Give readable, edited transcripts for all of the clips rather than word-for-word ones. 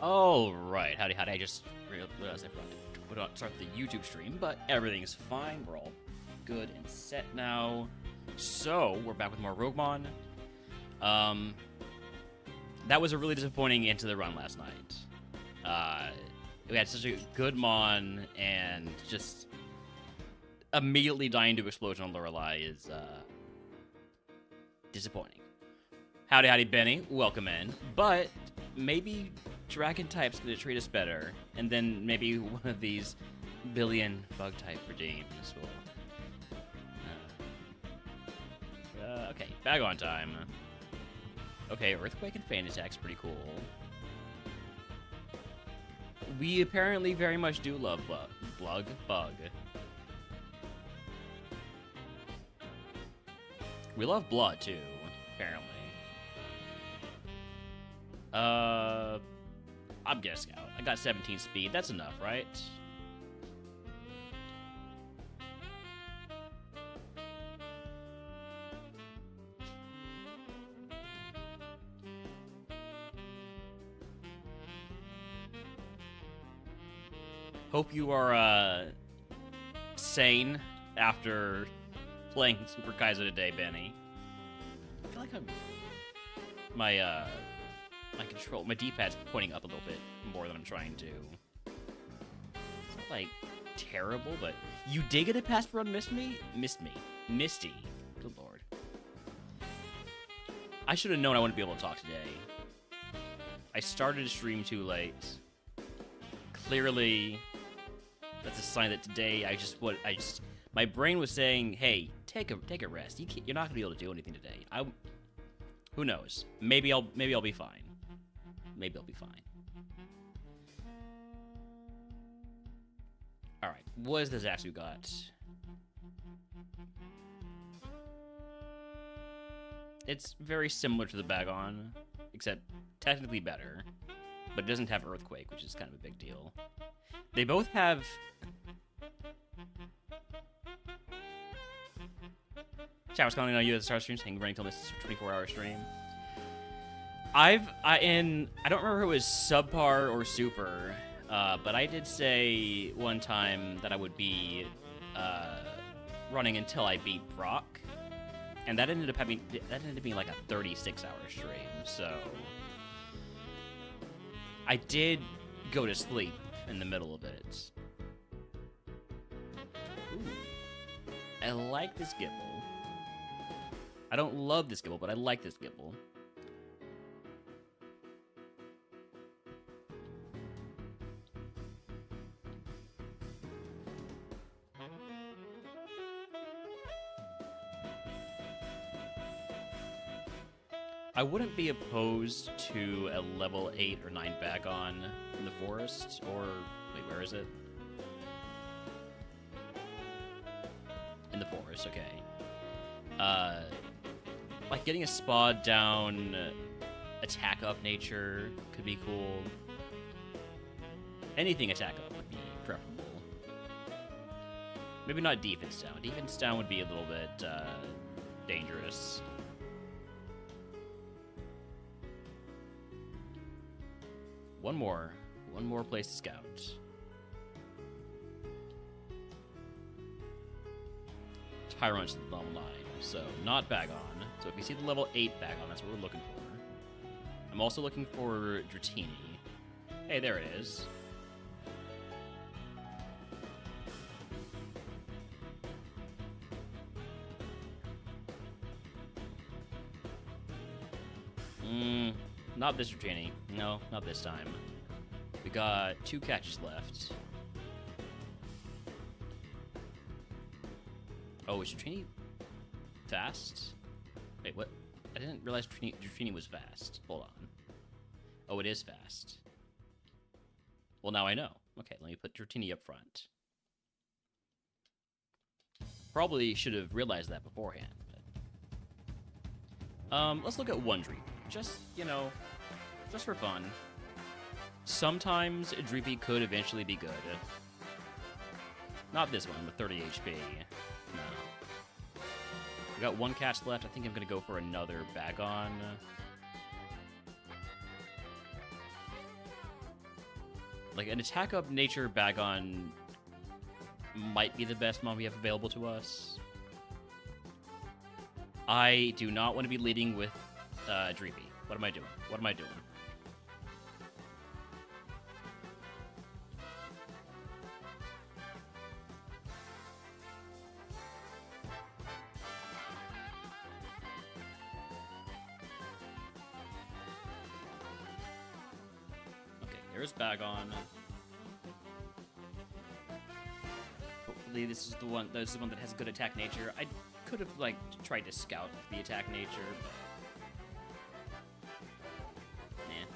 Alright, howdy. I just realized I forgot to start the YouTube stream, but everything's fine. We're all good and set now. So, we're back with more RogueMon. That was a really disappointing end to the run last night. We had such a good Mon, and just immediately dying to explosion on Lorelei is disappointing. Howdy, Benny. Welcome in. But maybe Dragon type's gonna treat us better, and then maybe one of these billion bug type redeems will. Okay, bag on time. Okay, Earthquake and Fan Attack's pretty cool. We apparently very much do love bug. We love blood too, apparently. I'm guessing out. I got 17 speed. That's enough, right? Hope you are, sane after playing Super Kaizo today, Benny. I feel like my D-pad's pointing up a little bit more than I'm trying to. It's not, like, terrible, but you did get a pass run, Misty? Good lord. I should have known I wouldn't be able to talk today. I started to stream too late. Clearly, that's a sign that today my brain was saying, hey, take a rest. You're not gonna be able to do anything today. Who knows? Maybe I'll be fine. Maybe I'll be fine. Alright, what is this axe we got? It's very similar to the Bagon, except technically better. But it doesn't have Earthquake, which is kind of a big deal. They both have... Chat was calling on you at the start stream, saying running till this is a 24-hour stream. I don't remember if it was subpar or super, but I did say one time that I would be running until I beat Brock, and that ended up being like a 36-hour stream. So I did go to sleep in the middle of it. Ooh. I like this Gibble. I don't love this Gibble, but I like this Gibble. I wouldn't be opposed to a level 8 or 9 Bagon in the forest, or... Wait, where is it? In the forest, okay. Like, getting a Spod down, attack up nature could be cool. Anything attack up would be preferable. Maybe not defense down. Defense down would be a little bit, dangerous. One more place to scout. Tyrant's level 9, so not Bagon. So if you see the level 8 Bagon, that's what we're looking for. I'm also looking for Dratini. Hey, there it is. Not this Dratini. No, not this time. We got 2 catches left. Oh, is Dratini fast? Wait, what? I didn't realize Dratini was fast. Hold on. Oh, it is fast. Well, now I know. Okay, let me put Dratini up front. Probably should have realized that beforehand. But... let's look at one Dreepy. Just, you know, just for fun. Sometimes a Dreepy could eventually be good. Not this one with 30 HP. No. We got 1 catch left. I think I'm going to go for another Bagon. Like, an attack up nature Bagon might be the best mon we have available to us. I do not want to be leading with Dreepy. What am I doing? What am I doing? Okay, there's Bagon. Hopefully this is the one. This is the one that has a good attack nature. I could have like tried to scout the attack nature, but nah.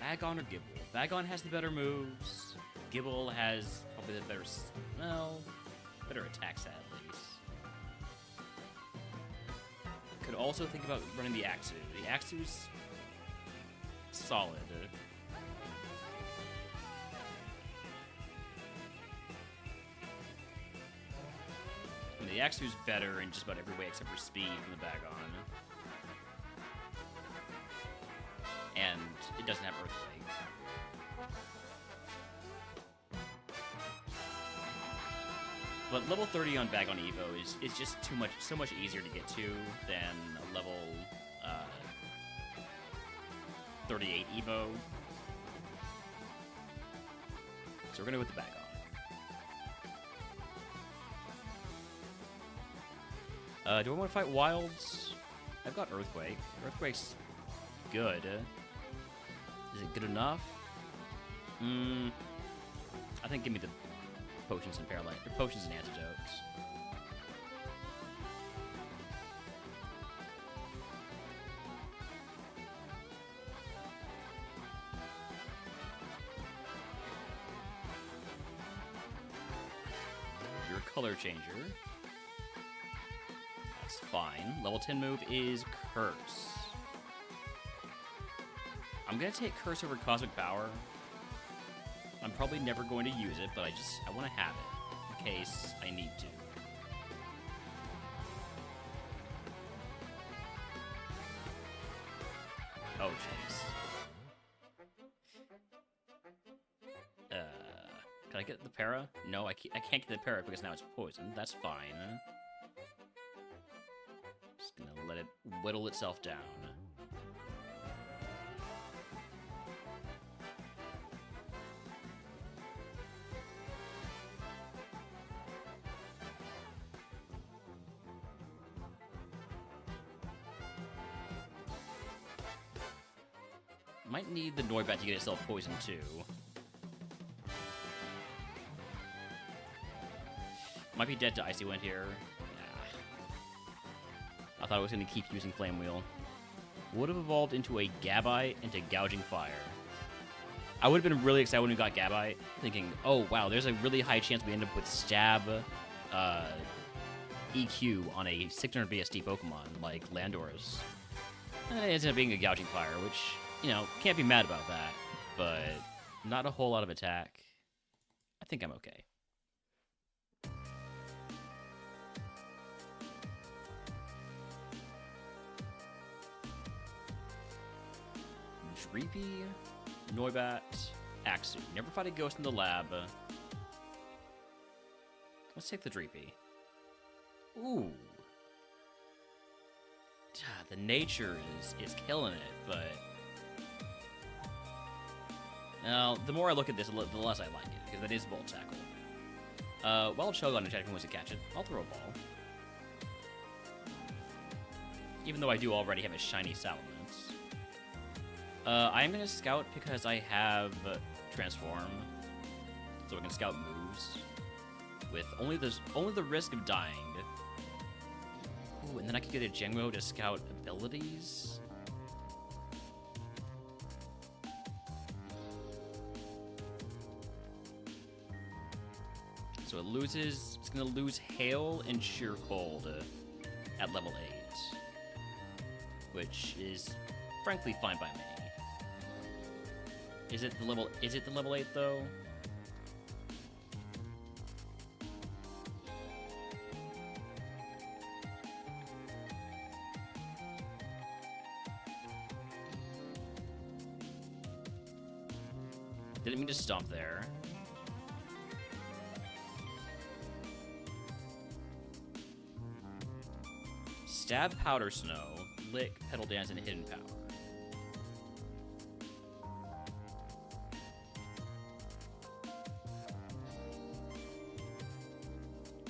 Bagon or Gibble? Bagon has the better moves. Gibble has probably the better, well, better attack stat at least. Could also think about running the Axu. The Axu's solid. I mean, the Axu's better in just about every way except for speed from the Bagon. And it doesn't have Earthquake. But level 30 on Bagon Evo is just so much easier to get to than a level 38 Evo. So we're gonna go with the Bagon. Do I want to fight Wilds? I've got Earthquake. Earthquake's good. Is it good enough? I think give me the potions and paralyze, or potions and antidotes. Your color changer. That's fine. Level 10 move is Curse. I'm gonna take Curse over Cosmic Power. I'm probably never going to use it, but I want to have it in case I need to. Oh, jeez. Can I get the para? No, I can't get the para because now it's poisoned. That's fine. Just gonna let it whittle itself down. Might need the Noibat to get itself poisoned too. Might be dead to Icy Wind here. Yeah. I thought I was going to keep using Flame Wheel. Would have evolved into a Gabite into Gouging Fire. I would have been really excited when we got Gabite, thinking, oh wow, there's a really high chance we end up with Stab EQ on a 600 BSD Pokemon like Landorus. And it ends up being a Gouging Fire, which, you know, can't be mad about that, but not a whole lot of attack. I think I'm okay. Dreepy, Noibat, Axu. Never fought a ghost in the lab. Let's take the Dreepy. Ooh. The nature is killing it, but... Now, the more I look at this, the less I like it, because it is Volt Tackle. Wild Shogun attacking wants to catch it. I'll throw a ball. Even though I do already have a shiny Salamence. I'm going to Scout because I have Transform. So I can Scout moves. With only the risk of dying. Ooh, and then I could get a Gengo to Scout abilities. So it's going to lose Hail and Sheer Cold at level 8. Which is, frankly, fine by me. Is it the level 8 though? Didn't mean to stomp there. Stab, Powder Snow, Lick, Petal Dance, and Hidden Power.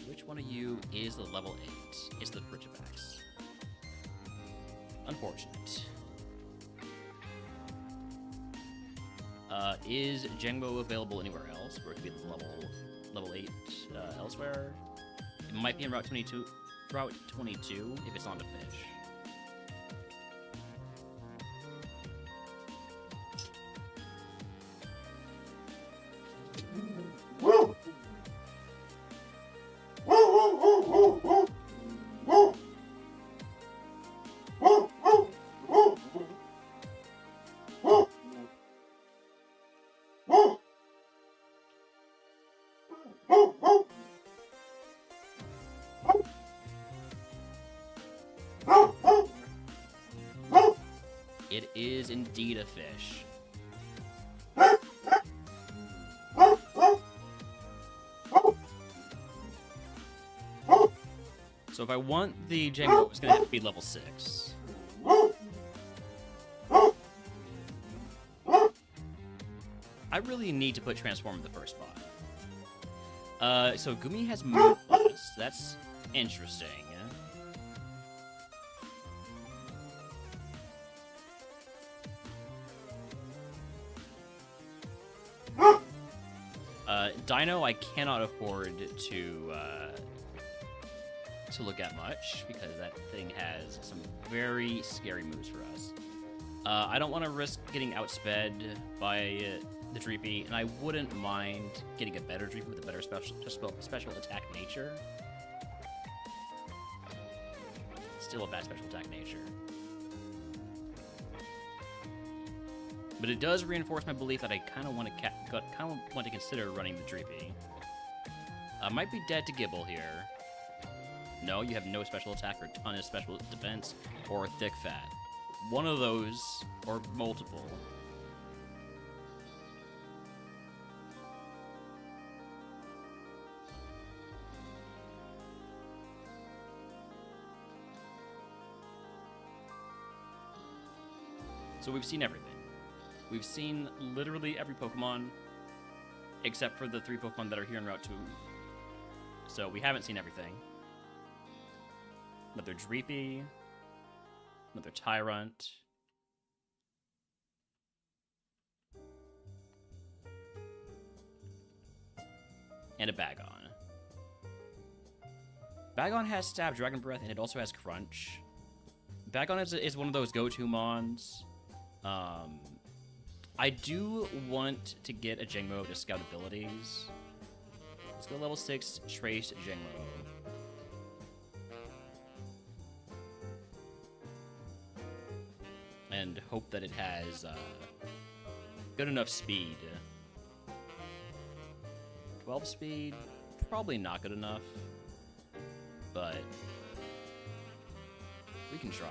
Which one of you is the level 8? It's the Bridgevax. Unfortunate. Is Jengmo available anywhere else? Or it could be level 8 elsewhere? It might be in Route 22 if it's on the fish. It is indeed a fish. So if I want the Django, it's going to have to be level 6. I really need to put Transform in the first spot. So Gumi has Moon Plus. That's interesting. Dino, I cannot afford to look at much because that thing has some very scary moves for us. I don't want to risk getting outsped by the Dreepy, and I wouldn't mind getting a better Dreepy with a better special attack nature. Still a bad special attack nature. But it does reinforce my belief that I kind of want to consider running the Dreepy. Might be dead to Gibble here. No, you have no special attack or ton of special defense or thick fat. One of those or multiple. So we've seen everything. We've seen literally every Pokemon, except for the 3 Pokemon that are here in Route 2. So we haven't seen everything. Another Dreepy, another Tyrant. And a Bagon. Bagon has Stab, Dragon Breath, and it also has Crunch. Bagon is one of those go-to mons. I do want to get a Jengmo to scout abilities. Let's go level 6, Trace Jengmo. And hope that it has good enough speed. 12 speed, probably not good enough, but we can try.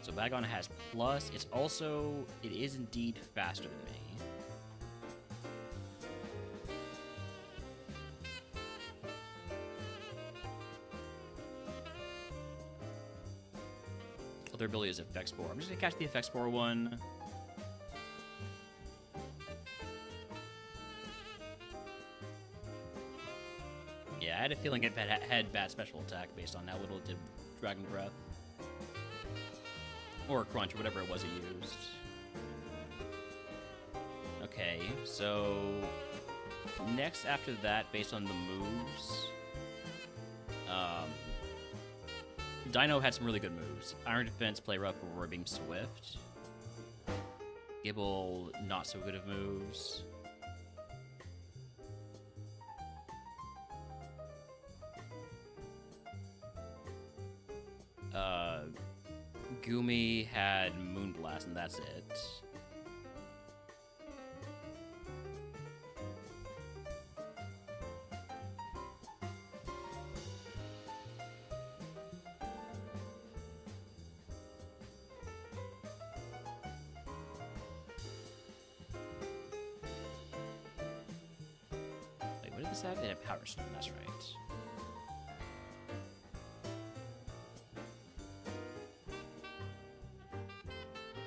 So Bagon has plus. It is indeed faster than me. Other ability is Effect Spore. I'm just gonna catch the Effect Spore one. Yeah, I had a feeling it had bad special attack based on how little it did Dragon Breath. Or Crunch, or whatever it was it used. Okay, so next after that, based on the moves, Dino had some really good moves. Iron Defense, Play Rough, Aurora Beam, Swift. Gibble, not so good of moves. Gumi had Moonblast, and that's it. this have? It had Power Stone, that's right.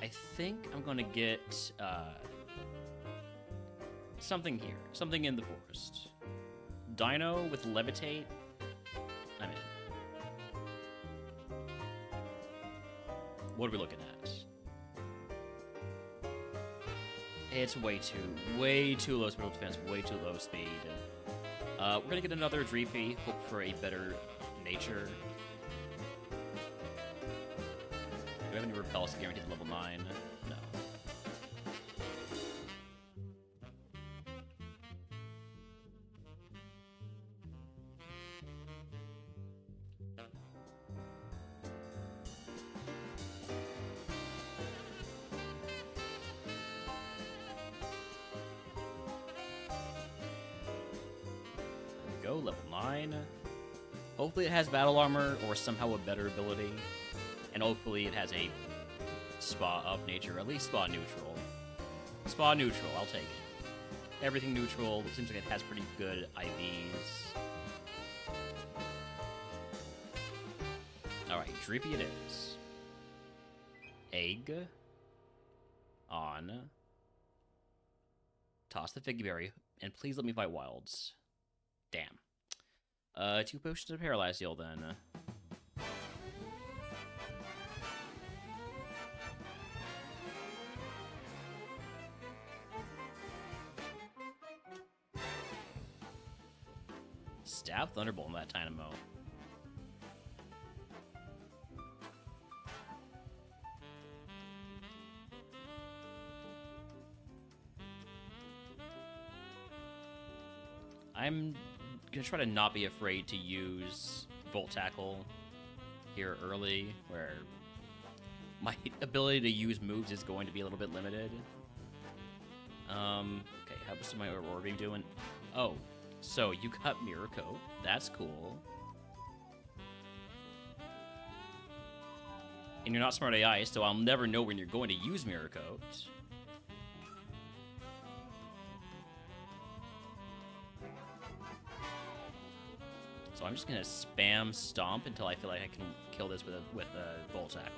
I think I'm gonna get something here. Something in the forest. Dino with Levitate. I'm in. What are we looking at? It's way too low special defense, way too low speed. We're gonna get another Dreepy, hope for a better nature. Do we have any repels guaranteed at level 9? No. Go, level 9. Hopefully it has battle armor or somehow a better ability. And hopefully it has a spa up nature, at least spa neutral. Spa neutral, I'll take it. Everything neutral, it seems like it has pretty good IVs. Alright, Dreepy it is. Egg. On. Toss the Figgy Berry, and please let me fight Wilds. Damn. 2 potions of Paralyze Heal, then. Stab Thunderbolt in that Dynamo. I'm gonna try to not be afraid to use Volt Tackle here early, where my ability to use moves is going to be a little bit limited. Okay, how's my Aurora Beam doing? Oh, so you got Mirror Coat. That's cool. And you're not Smart AI, so I'll never know when you're going to use Mirror Coat. So I'm just gonna spam Stomp until I feel like I can kill this with a Volt Tackle.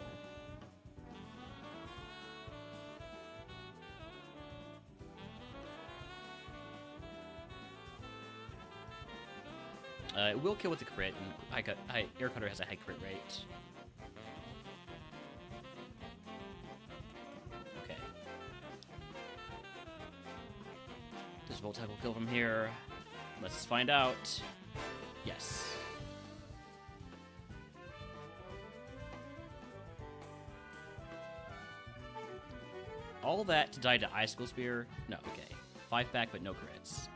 It will kill with the crit, and Air Cutter has a high crit rate. Okay. Does Volt Tackle kill from here? Let's find out. Yes. All that to die to Icicle Spear? No, okay. 5 back, but no crits.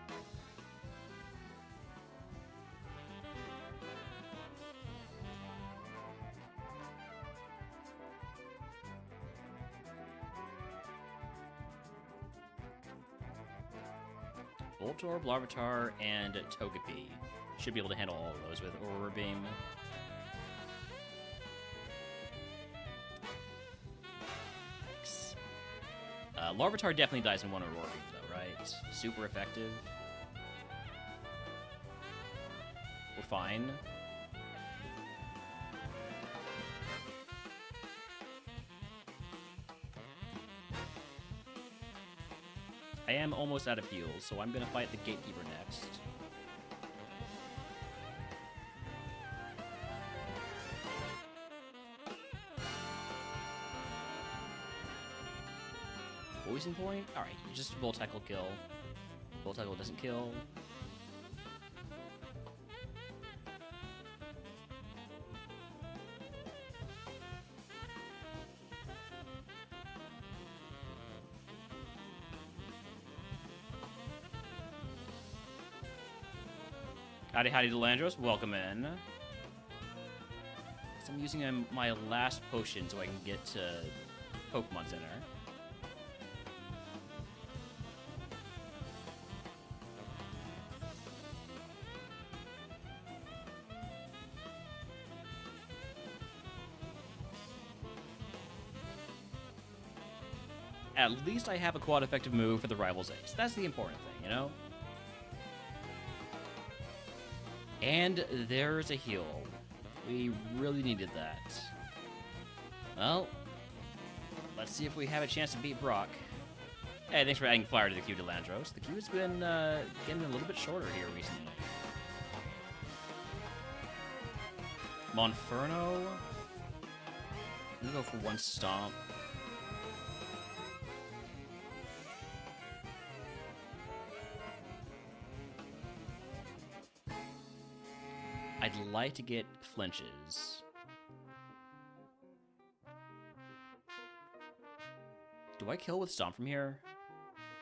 Voltorb, Larvitar, and Togepi. Should be able to handle all of those with Aurora Beam. Larvitar definitely dies in one Aurora Beam, though, right? Super effective. We're fine. I am almost out of heals, so I'm going to fight the Gatekeeper next. Poison Point? Alright, just Volt Tackle kill. Volt Tackle doesn't kill. Howdy, Delandros. Welcome in. So I'm using my last potion so I can get to Pokemon Center. At least I have a quad effective move for the Rival's Ace. That's the important thing, you know? And there's a heal. We really needed that. Well, let's see if we have a chance to beat Brock. Hey, thanks for adding fire to the queue, Delandros. The queue has been getting a little bit shorter here recently. Monferno. I'm gonna go for one stomp. I'd like to get flinches. Do I kill with stomp from here?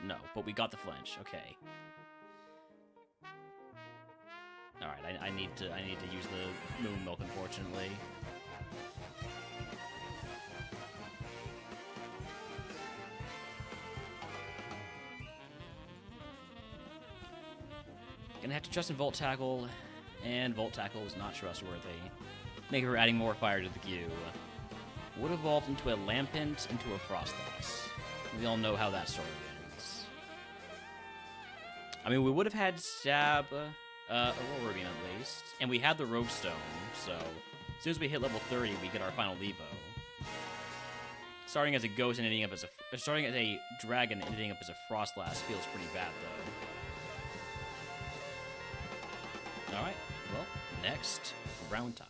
No, but we got the flinch. Okay. All right, I need to use the moon milk, unfortunately. Gonna have to trust in Volt Tackle, and Volt Tackle is not trustworthy. Thank you for adding more fire to the queue. Would evolve into a Lampent, into a Frostlass. We all know how that story ends. I mean, we would have had Stab, Aurora Rubian at least, and we had the Rogue Stone, so as soon as we hit level 30, we get our final Levo. Starting as a ghost and ending up as a, starting as a dragon and ending up as a Frostlass feels pretty bad, though. All right, well, next, ground type.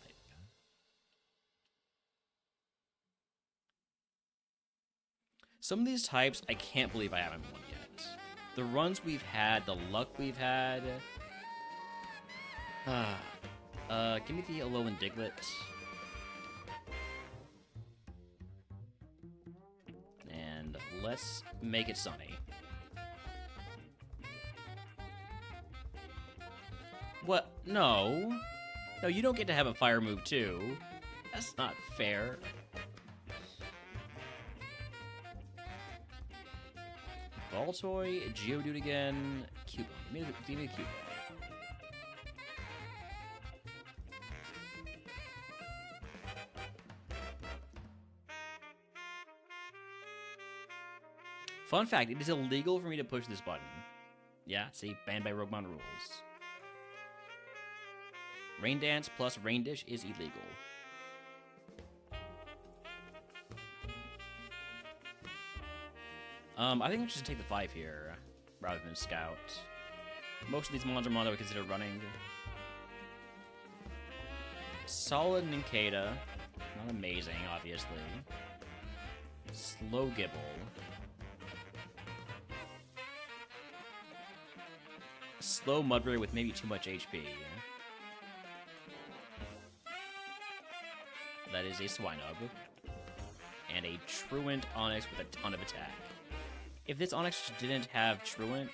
Some of these types, I can't believe I haven't won yet. The runs we've had, the luck we've had. Give me the Alolan Diglett. And let's make it sunny. What? No. No, you don't get to have a fire move too. That's not fair. Baltoy, Geodude again, Cubone. Give me a Cubone. Fun fact, it is illegal for me to push this button. Yeah, see, banned by RogueMon rules. Rain Dance plus Rain Dish is illegal. I think we should take the 5 here, rather than Scout. Most of these mons are mons I would consider running. Solid Nincada. Not amazing, obviously. Slow Gibble. Slow Mudbray with maybe too much HP. That is a Swinub. And a Truant Onix with a ton of attack. If this Onix didn't have Truant,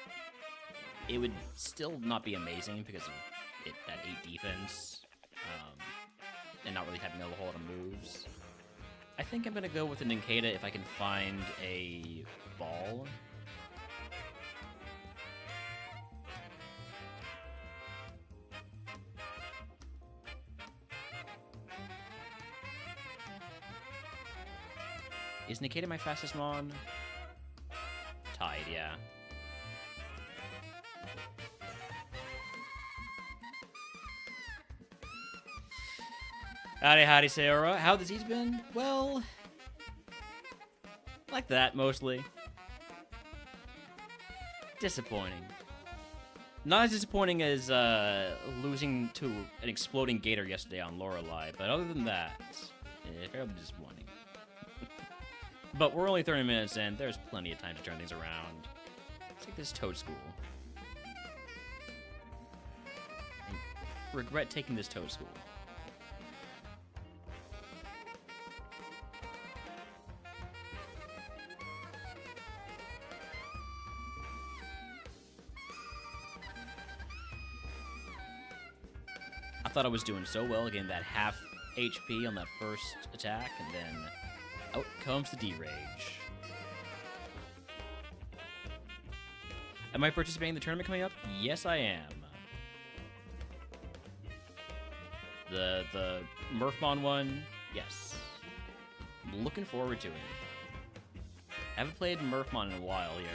it would still not be amazing because of that 8 defense, and not really having a whole lot of moves. I think I'm going to go with a Nincada if I can find a ball. Is Nincada my fastest mon? Tied, yeah. Howdy, Sayora. How the disease been? Well, like that, mostly. Disappointing. Not as disappointing as losing to an exploding gator yesterday on Lorelei, but other than that, fairly disappointing. But we're only 30 minutes in. There's plenty of time to turn things around. Let's take this Toad School. I regret taking this Toad School. I thought I was doing so well, getting that half HP on that first attack, and then out comes the D-Rage. Am I participating in the tournament coming up? Yes, I am. The Murphmon one? Yes. I'm looking forward to it. I haven't played Murphmon in a while here.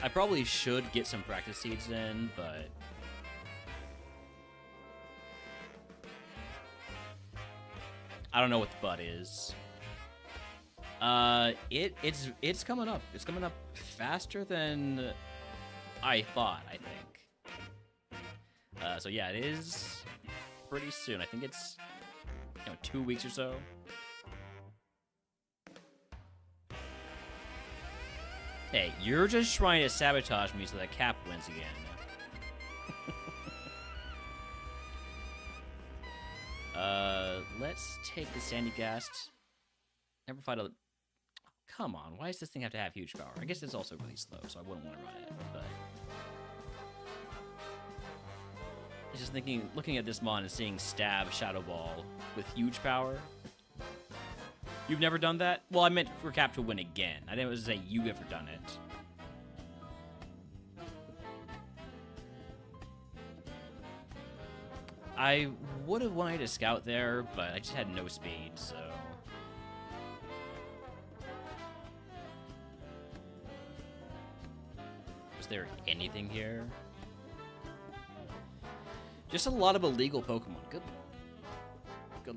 I probably should get some practice seeds in, but I don't know what the butt is. It's coming up. It's coming up faster than I thought, I think. So yeah, it is pretty soon. I think it's 2 weeks or so. Hey, you're just trying to sabotage me so that Cap wins again. Let's take the Sandy Gast. Never fight a... Come on, why does this thing have to have huge power? I guess it's also really slow, so I wouldn't want to run it, but... It's just looking at this mon and seeing Stab Shadow Ball with huge power. You've never done that? Well, I meant for Cap to win again. I didn't say you've ever done it. I would have wanted to scout there, but I just had no speed, so... Is there anything here? Just a lot of illegal Pokemon. Good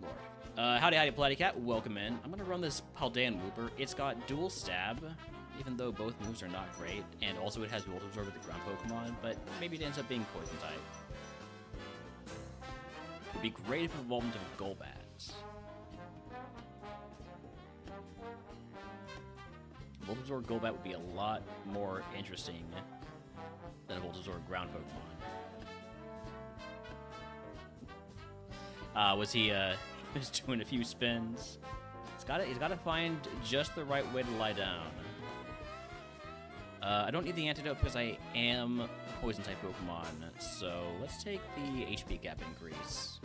lord. Howdy, Platty Cat. Welcome in. I'm going to run this Paldean Wooper. It's got dual stab, even though both moves are not great, and also it has Volt Absorb with the ground Pokemon, but maybe it ends up being Poison type. Would be great if it evolved into Golbat. Volt Absorb Golbat would be a lot more interesting than a Volt Absorb ground Pokemon. Was he just doing a few spins? He's got to find just the right way to lie down. I don't need the antidote because I am a poison type Pokemon, so let's take the HP gap increase.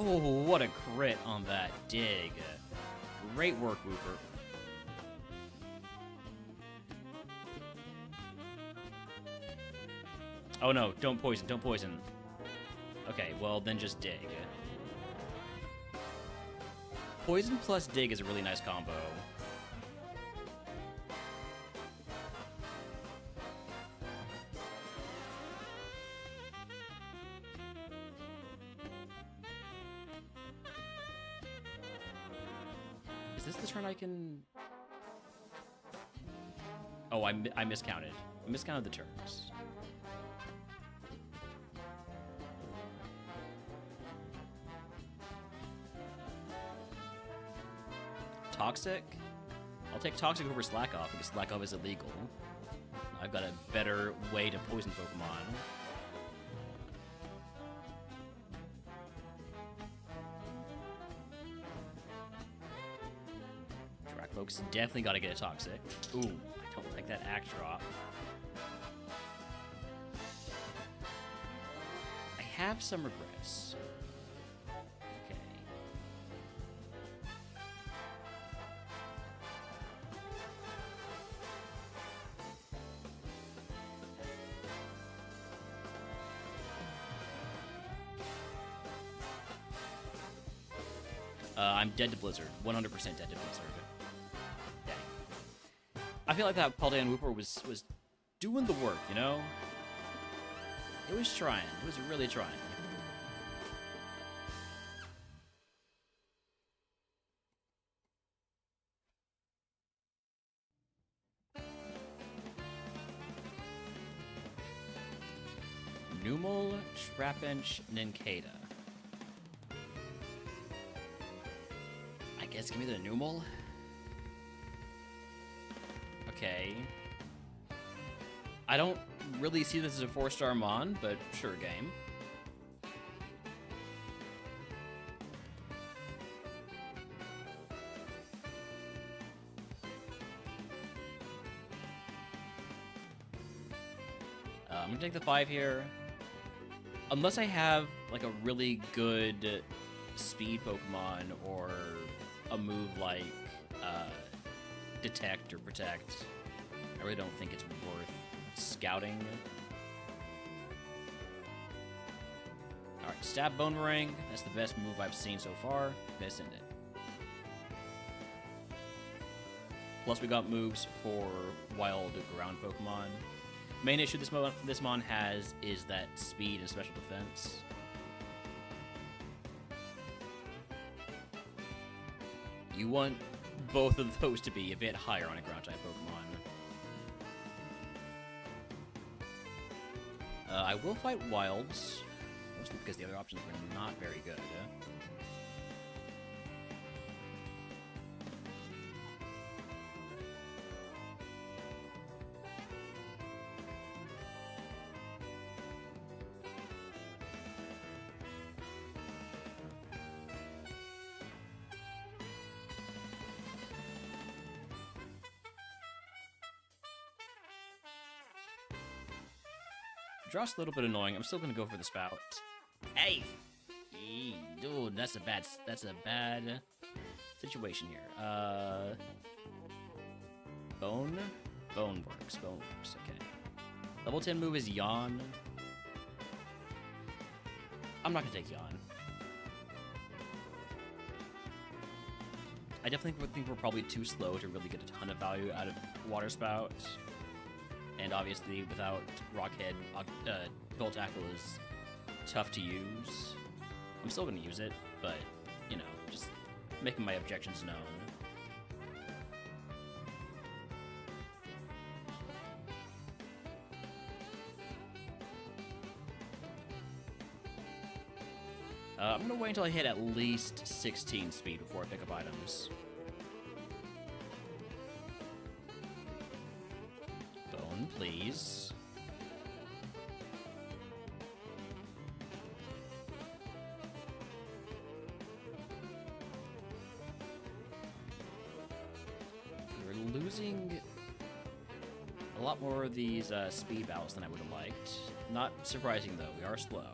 Oh, what a crit on that dig. Great work, Wooper. Oh no, don't poison, don't poison. Okay, well then just dig. Poison plus dig is a really nice combo. Is this the turn I can... Oh, I miscounted. I miscounted the turns. Toxic? I'll take Toxic over Slack Off because Slack Off is illegal. I've got a better way to poison Pokemon. Folks, definitely got to get a Toxic. Ooh, I don't like that Act Drop. I have some regrets. Okay. I'm dead to Blizzard. 100% dead to Blizzard. I feel like that Paldean Wooper was doing the work, you know? It was trying. It was really trying. Numel, Trapinch, Nincada. I guess give me the Numel. Okay. I don't really see this as a 4-star Mon, but sure game. I'm gonna take the 5 here. Unless I have like a really good speed Pokemon or a move like Detect or Protect, I really don't think it's worth scouting. Alright, Stab Boomerang. That's the best move I've seen so far. Gonna send it. Plus, we got moves for wild ground Pokemon. Main issue this mon has is that speed and special defense. You want both of those to be a bit higher on a ground type Pokemon. I will fight Wilds, mostly because the other options were not very good. Draw's a little bit annoying. I'm still gonna go for the Spout. Hey, dude, that's a bad situation here. Bone works. Okay. Level 10 move is Yawn. I'm not gonna take Yawn. I definitely think we're probably too slow to really get a ton of value out of Water Spout. And obviously, without Rockhead, Volt Tackle is tough to use. I'm still going to use it, but, you know, just making my objections known. I'm going to wait until I hit at least 16 speed before I pick up items. Please. We're losing a lot more of these speed battles than I would have liked. Not surprising though, we are slow.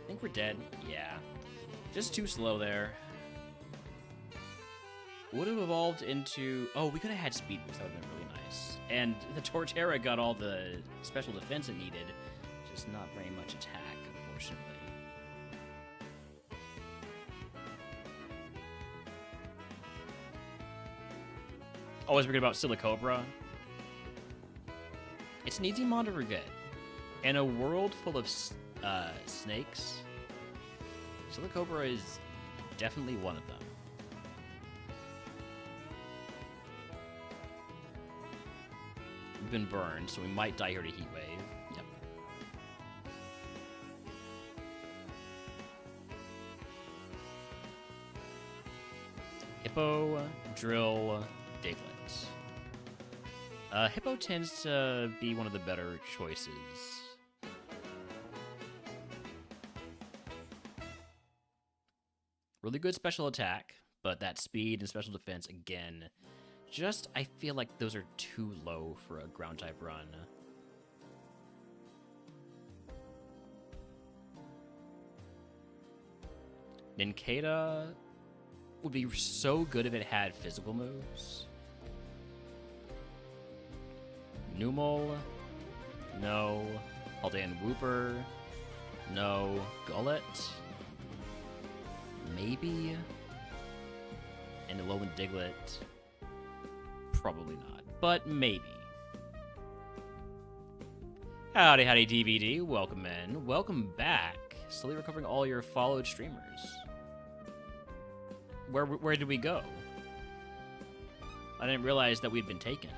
I think we're dead. Yeah. Just too slow there. Would have evolved into... Oh, we could have had speed boost. That would have been really nice. And the Torterra got all the special defense it needed. Just not very much attack, unfortunately. Always forget about Silicobra. It's an easy mon to forget. In a world full of snakes, Silicobra is definitely one of them. We've been burned, so we might die here to Heat Wave. Yep. Hippo, Drill, Diglett. Hippo tends to be one of the better choices. Really good special attack, but that speed and special defense, again, just, I feel like those are too low for a ground-type run. Nincada would be so good if it had physical moves. Numel, no. Haldan Wooper, no. Gullet, maybe. And Alolan Diglett, probably not, but maybe. Howdy, DVD. Welcome in. Welcome back. Slowly recovering all your followed streamers. Where did we go? I didn't realize that we'd been taken.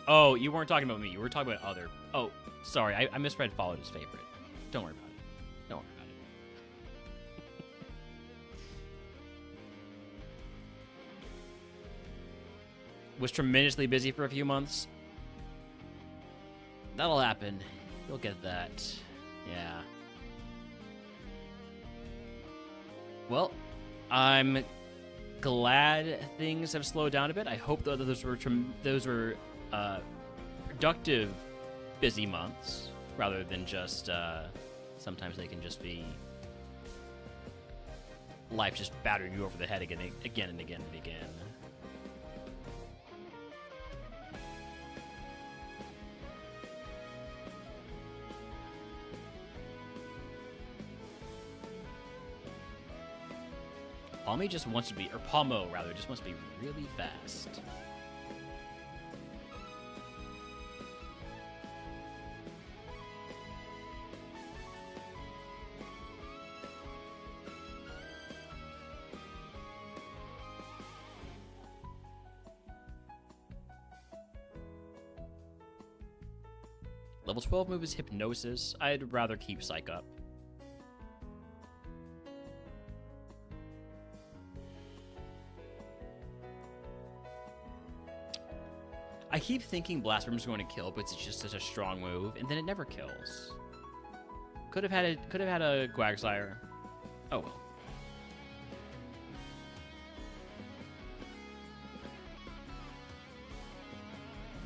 Oh, you weren't talking about me. You were talking about other... Oh, sorry. I misread followed as favorite. Don't worry about it. Don't worry about it. Was tremendously busy for a few months. That'll happen. You'll get that. Yeah. Well, I'm glad things have slowed down a bit. I hope that those were productive, busy months rather than just sometimes they can just be life just battering you over the head again and again and again and again. Palmy just wants to be, or Palmo rather, just wants to be really fast. Level 12 move is Hypnosis. I'd rather keep Psych up. I keep thinking Blasphem's going to kill, but it's just such a strong move, and then it never kills. Could have had a Quagsire. Oh well.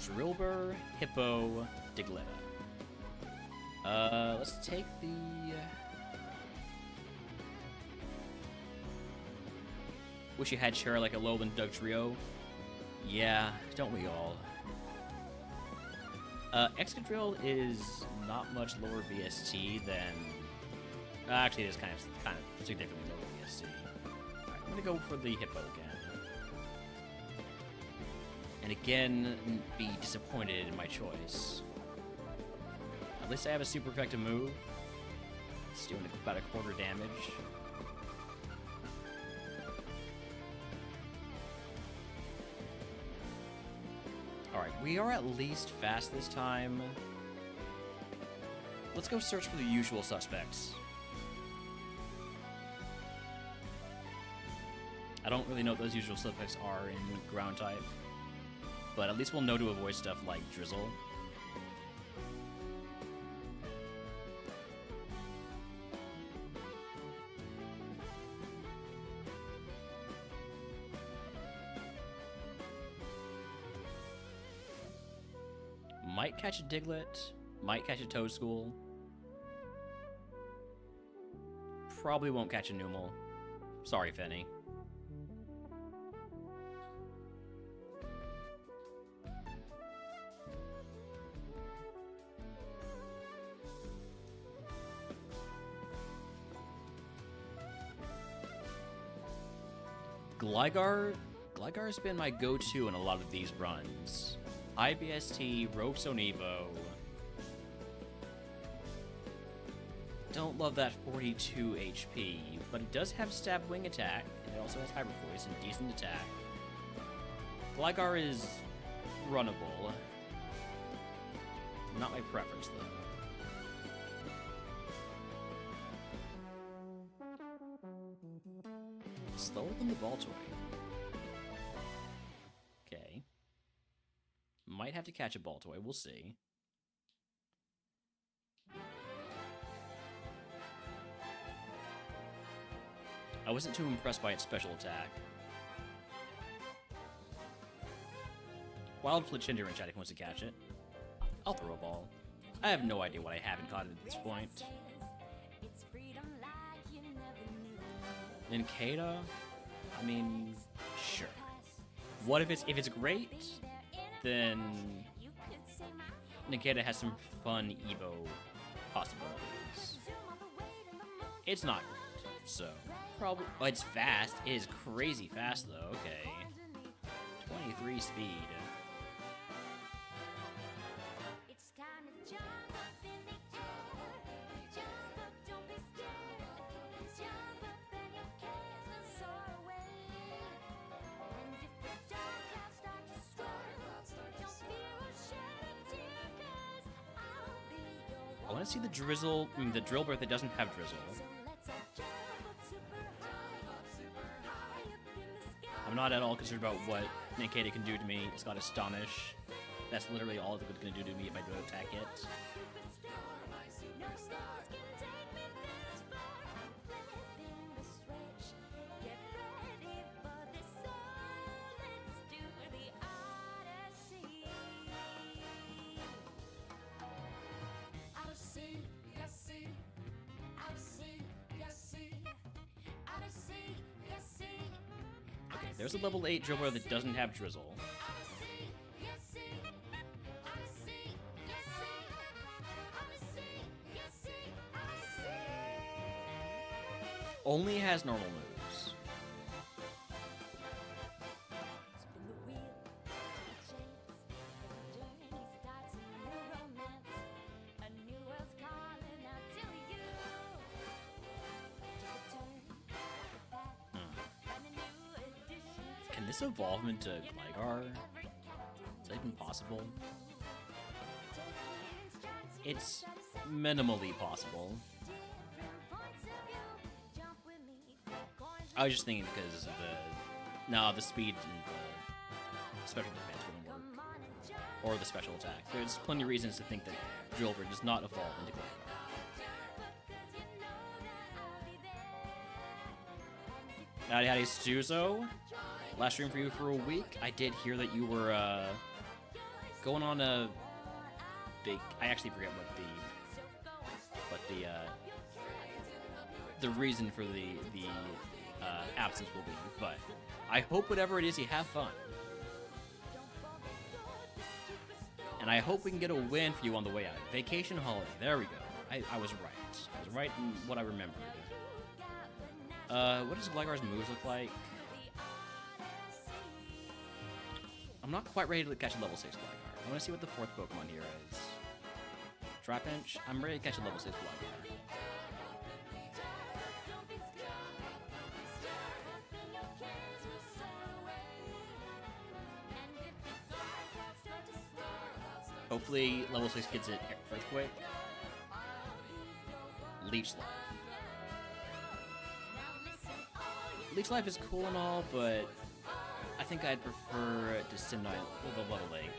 Drillbur, Hippo, Diglett. Let's take the... Wish you had Share like a Lowland Doug Trio. Yeah, don't we all? Excadrill is not much lower VST than... actually, it is kind of significantly lower VST. Alright, I'm gonna go for the Hippo again. And again, be disappointed in my choice. At least I have a super effective move. It's doing about a quarter damage. Alright, we are at least fast this time. Let's go search for the usual suspects. I don't really know what those usual suspects are in ground type, but at least we'll know to avoid stuff like Drizzle. Might catch a Diglett, might catch a Toedscool. Probably won't catch a Numel. Sorry, Fenny. Gligar's been my go-to in a lot of these runs. IBST, Rogue Sonivo. Don't love that 42 HP, but it does have Stab Wing attack, and it also has Hyper Voice and decent attack. Gligar is runnable. Not my preference, though. Slower than the Baltoy. Okay. Might have to catch a Baltoy, we'll see. I wasn't too impressed by its special attack. Wild Fletchinder and chat if he wants to catch it. I'll throw a ball. I have no idea what I haven't caught at this point. Nincada? I mean, sure. What if it's great? Then Nincada has some fun Evo possibilities. It's not good, so probably. Oh, it's fast. It is crazy fast though. Okay, 23 speed. I want to see the Drizzle, the Drillbur that doesn't have Drizzle. I'm not at all concerned about what Nincada can do to me. It's got Astonish. That's literally all it's going to do to me if I do attack it. There's a level 8 dribbler that doesn't have Drizzle. Only has normal moves. Can this evolve him into Gligar? Is that even possible? It's minimally possible. I was just thinking because of the speed and the special defense wouldn't work. Or the special attack. There's plenty of reasons to think that Drillbur does not evolve into Gligar. Howdy, Suzo. Last stream for you for a week. I did hear that you were going on a big. I actually forget what the reason for the absence will be, but I hope whatever it is, you have fun, and I hope we can get a win for you on the way out. Vacation holiday. There we go. I was right. I was right in what I remembered. What does Gligar's moves look like? I'm not quite ready to catch a level 6 Gligar. I want to see what the 4th Pokemon here is. Trapinch. I'm ready to catch a level 6 Gligar. Hopefully, level 6 gets it Earthquake. Leech Life. Leech Life is cool and all, but I think I'd prefer Descendant with a level 8.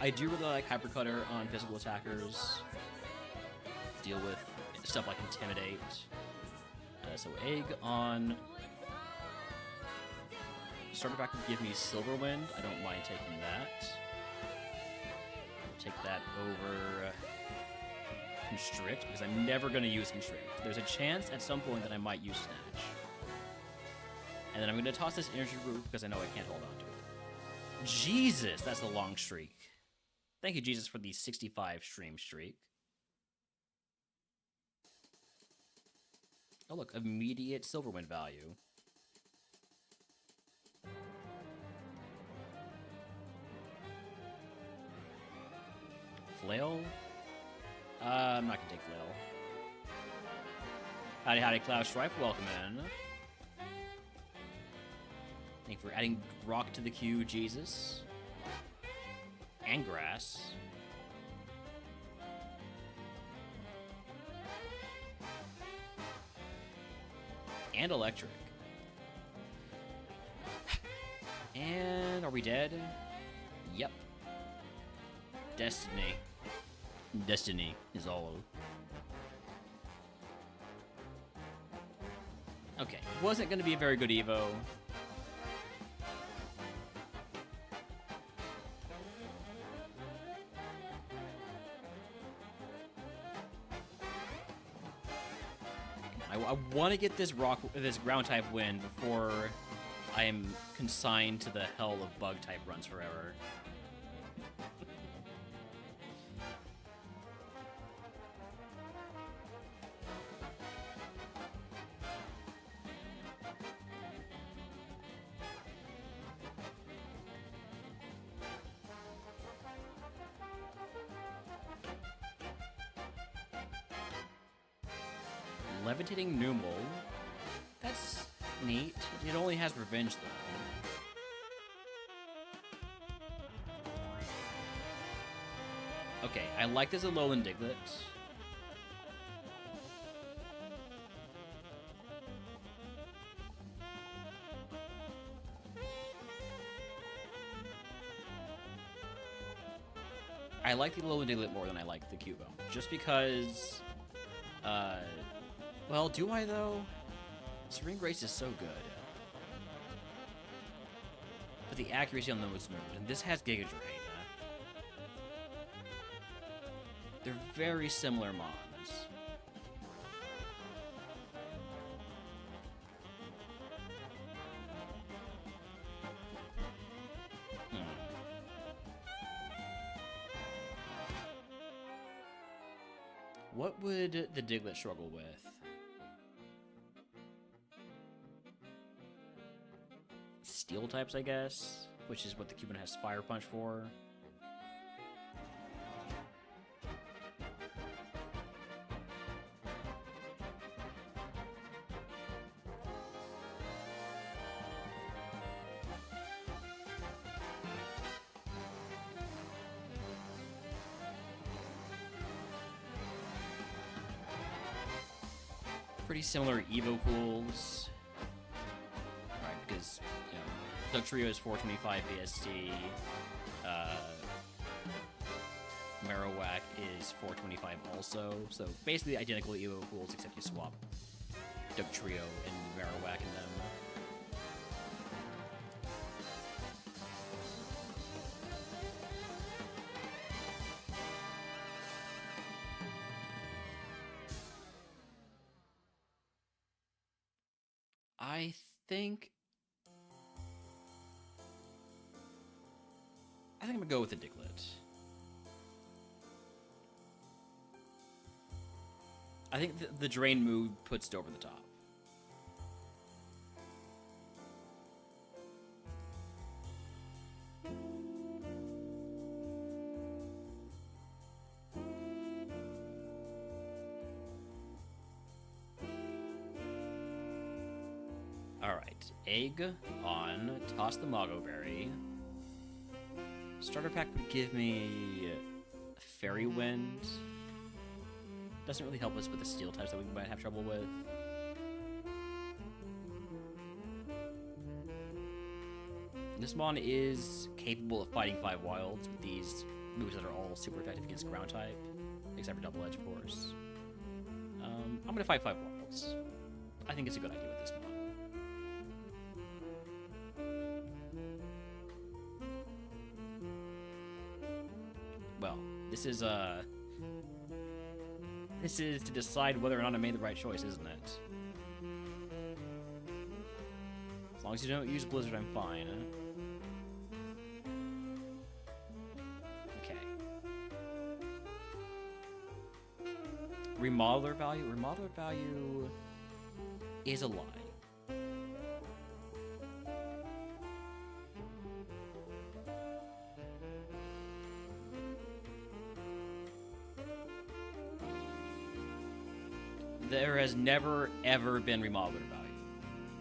I do really like Hypercutter on physical attackers. Deal with stuff like Intimidate. So Egg on starter pack would give me Silverwind. I don't mind taking that. Take that over Constrict, because I'm never going to use Constrict. There's a chance at some point that I might use Snatch. And then I'm going to toss this Energy Root because I know I can't hold on to it. Jesus, that's a long streak. Thank you, Jesus, for the 65 stream streak. Oh, look, immediate Silverwind value. Flail? I'm not gonna take Flail. Howdy, Cloud Strife, welcome in. Thank you for adding Rock to the queue, Jesus. And Grass. And Electric. And are we dead? Yep. Destiny. Destiny is all. Okay, wasn't going to be a very good Evo. I want to get this ground type win before I am consigned to the hell of bug type runs forever. Levitating Numel. That's neat. It only has Revenge, though. Okay, I like this Alolan Diglett. I like the Alolan Diglett more than I like the Cubone. Just because... well, do I, though? Serene Grace is so good. But the accuracy on those moves, and this has Giga Drain. They're very similar mons. What would the Diglett struggle with? Steel types, I guess, which is what the Cuban has Fire Punch for. Pretty similar Evo pools. Right, because, you know, Dugtrio is 425 BST, Marowak is 425 also, so basically identical Evo pools except you swap Dugtrio and Marowak in them. I think I'm gonna go with the Diglett. I think the Drain move puts it over the top. Alright, Egg on Toss the Mago Berry. Starter pack would give me Fairy Wind. Doesn't really help us with the steel types that we might have trouble with. This mon is capable of fighting 5 wilds with these moves that are all super effective against ground type, except for Double Edge, of course. I'm gonna fight 5 wilds. I think it's a good idea with this mon. Well, this is to decide whether or not I made the right choice, isn't it? As long as you don't use Blizzard, I'm fine. Okay. Remodeler value? Remodeler value is a lie. There has never, ever been remodeler value.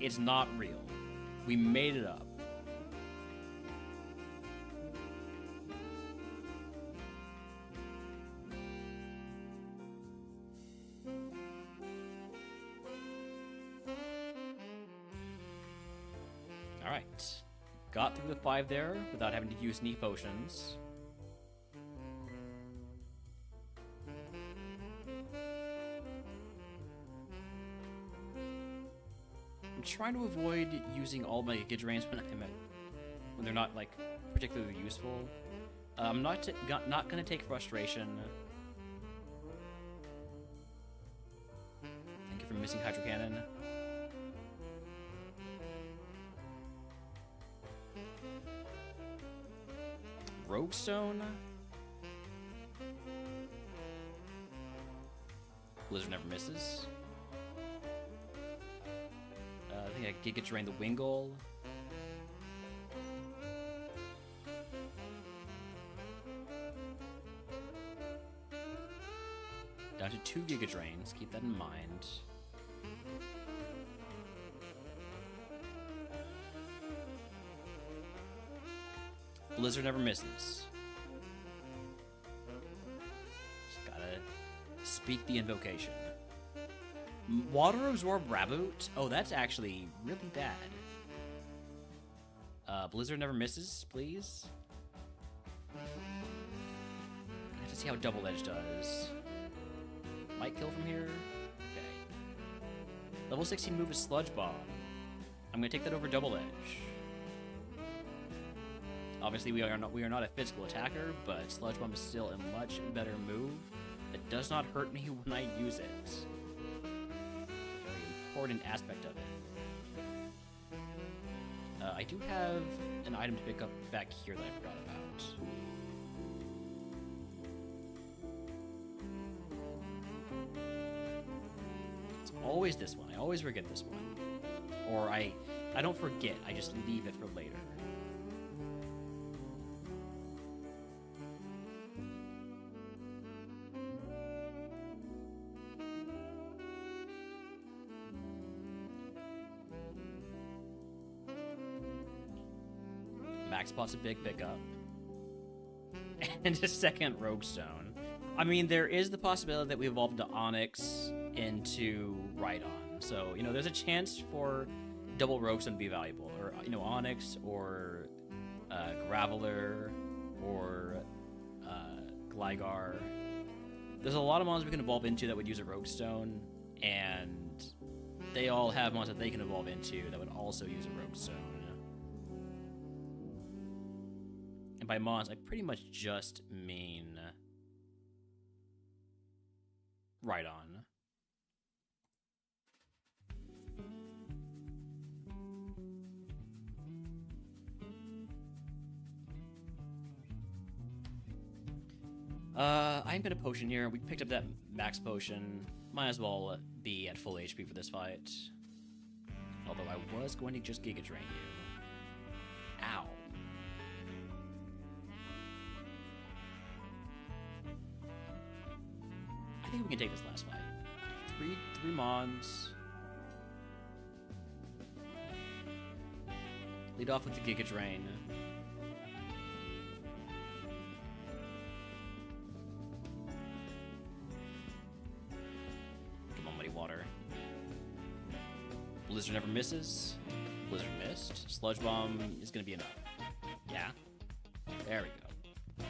It's not real. We made it up. Alright. Got through the 5 there without having to use any potions. I'm trying to avoid using all my Giga Drains when they're not like particularly useful. I'm not gonna take Frustration. Thank you for missing Hydro Cannon. Rogue Stone. Blizzard never misses. I think I Giga Drain the Wingull. Down to 2 Giga Drains, keep that in mind. Blizzard never misses. Just gotta speak the invocation. Water Absorb Raboot? Oh, that's actually really bad. Blizzard never misses, please. I have to see how Double Edge does. Might kill from here. Okay. Level 16 move is Sludge Bomb. I'm gonna take that over Double Edge. Obviously, we are not a physical attacker, but Sludge Bomb is still a much better move that does not hurt me when I use it. Important aspect of it. I do have an item to pick up back here that I forgot about. Always this one. I always forget this one. Or I don't forget, I just leave it for later. Max Pot's a big pickup. And a second Rogue Stone. I mean, there is the possibility that we evolve into Onyx into Rhydon. So, you know, there's a chance for double Rogue Stone to be valuable. Or, you know, Onyx or Graveler or Gligar. There's a lot of mons we can evolve into that would use a Rogue Stone, and they all have mons that they can evolve into that would also use a Rogue Stone. And by mons, I pretty much just mean Rhydon. I'm gonna potion here. We picked up that max potion. Might as well be at full HP for this fight. Although I was going to just Giga Drain you. Ow. I think we can take this last fight. Three mons. Lead off with the Giga Drain. Come on, Muddy Water. Blizzard never misses. Blizzard missed. Sludge Bomb is going to be enough. Yeah. There we go.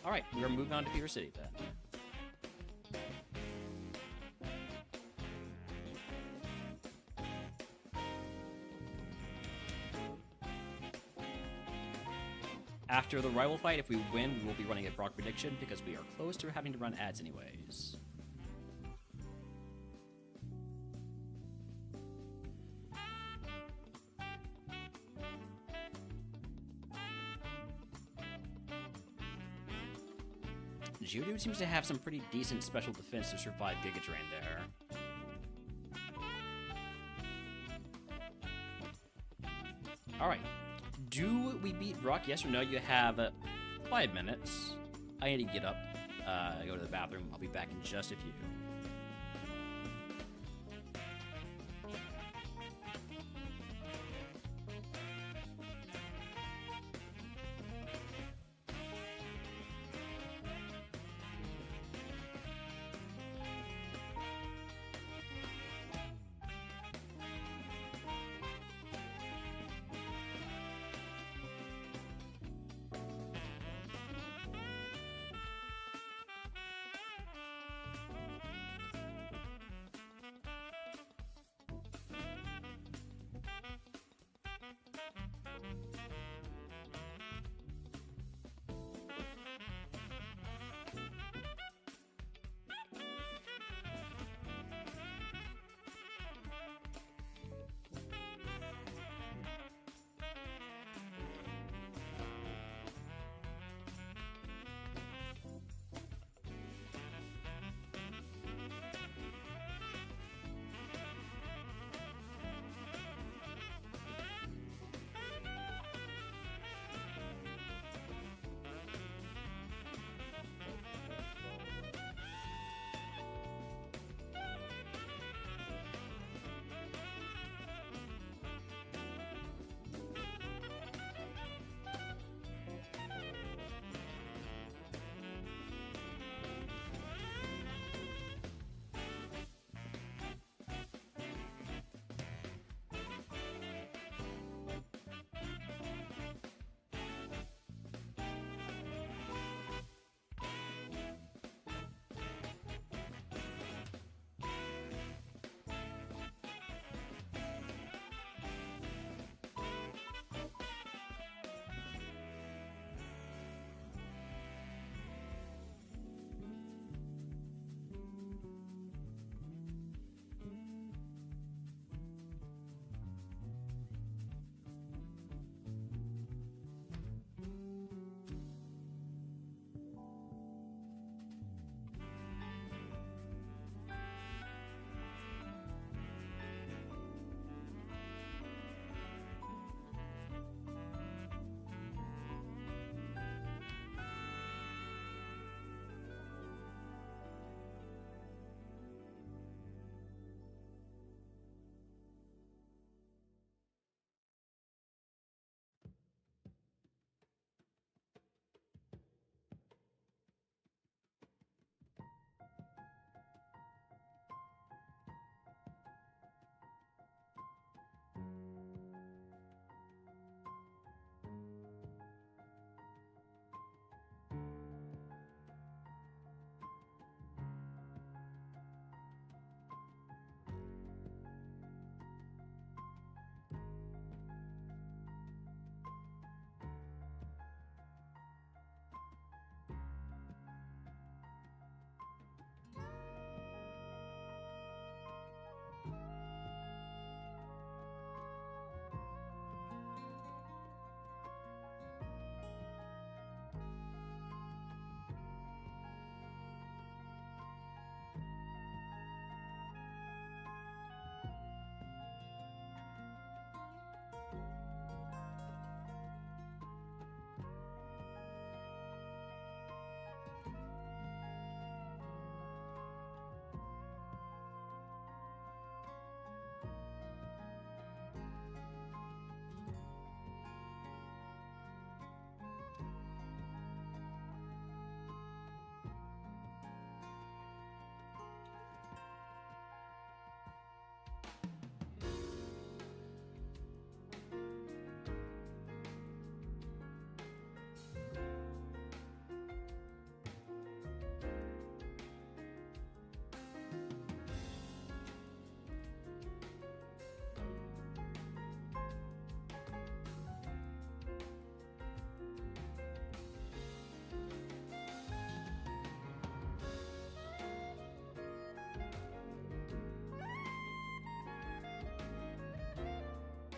Alright, we're moving on to Fever City then. After the rival fight, if we win, we will be running a Brock prediction because we are close to having to run ads anyways. Geodude seems to have some pretty decent special defense to survive Giga Drain there. Alright. Do we beat Brock? Yes or no? You have 5 minutes. I need to get up, go to the bathroom. I'll be back in just a few.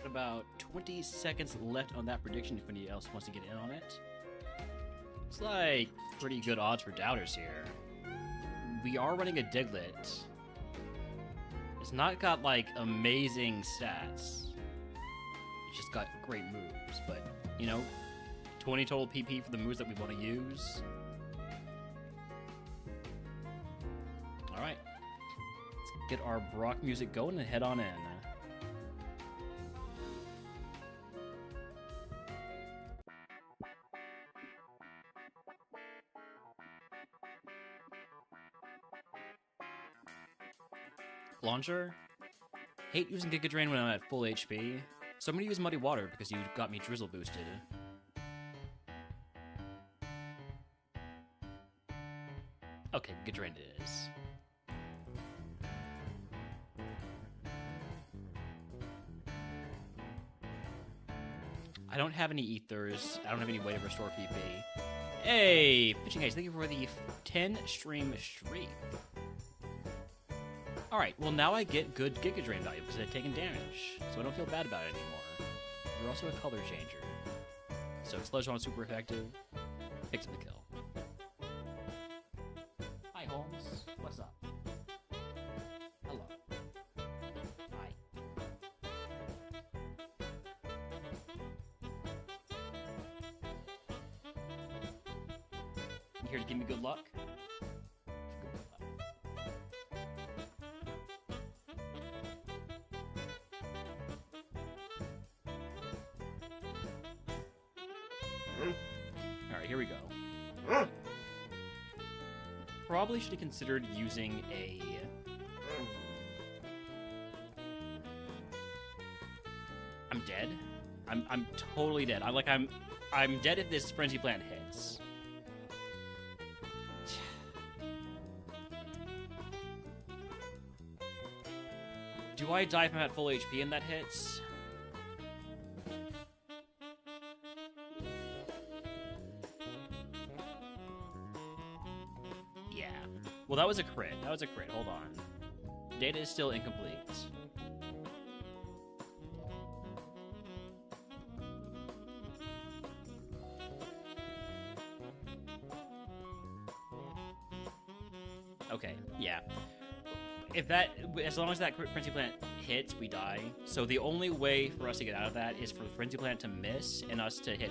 about 20 seconds left on that prediction if anybody else wants to get in on it. It's like pretty good odds for doubters here. We are running a Diglett. It's not got like amazing stats. It's just got great moves, but you know, 20 total PP for the moves that we want to use. Alright. Let's get our Brock music going and head on in. Launcher? Hate using Giga Drain when I'm at full HP, so I'm gonna use Muddy Water because you got me Drizzle boosted. Okay, Giga Drain it is. I don't have any ethers. I don't have any way to restore PP. Hey, Pitching Haze, thank you for the 10 stream streak. Alright, well now I get good Giga Drain value because I've taken damage, so I don't feel bad about it anymore. You're also a color changer. So Sludge Bomb is super effective. Picks up the kill. Hi Holmes, what's up? Hello. Hi. You here to give me good luck? Alright, here we go. Probably should have considered using a... I'm dead? I'm totally dead. I'm dead if this Frenzy Plant hits. Do I die if I'm at full HP and that hits? Yeah. Well, that was a crit. That was a crit. Hold on. Data is still incomplete. Okay, yeah. If that, as long as that Frenzy Plant hits, we die. So the only way for us to get out of that is for the Frenzy Plant to miss and us to hit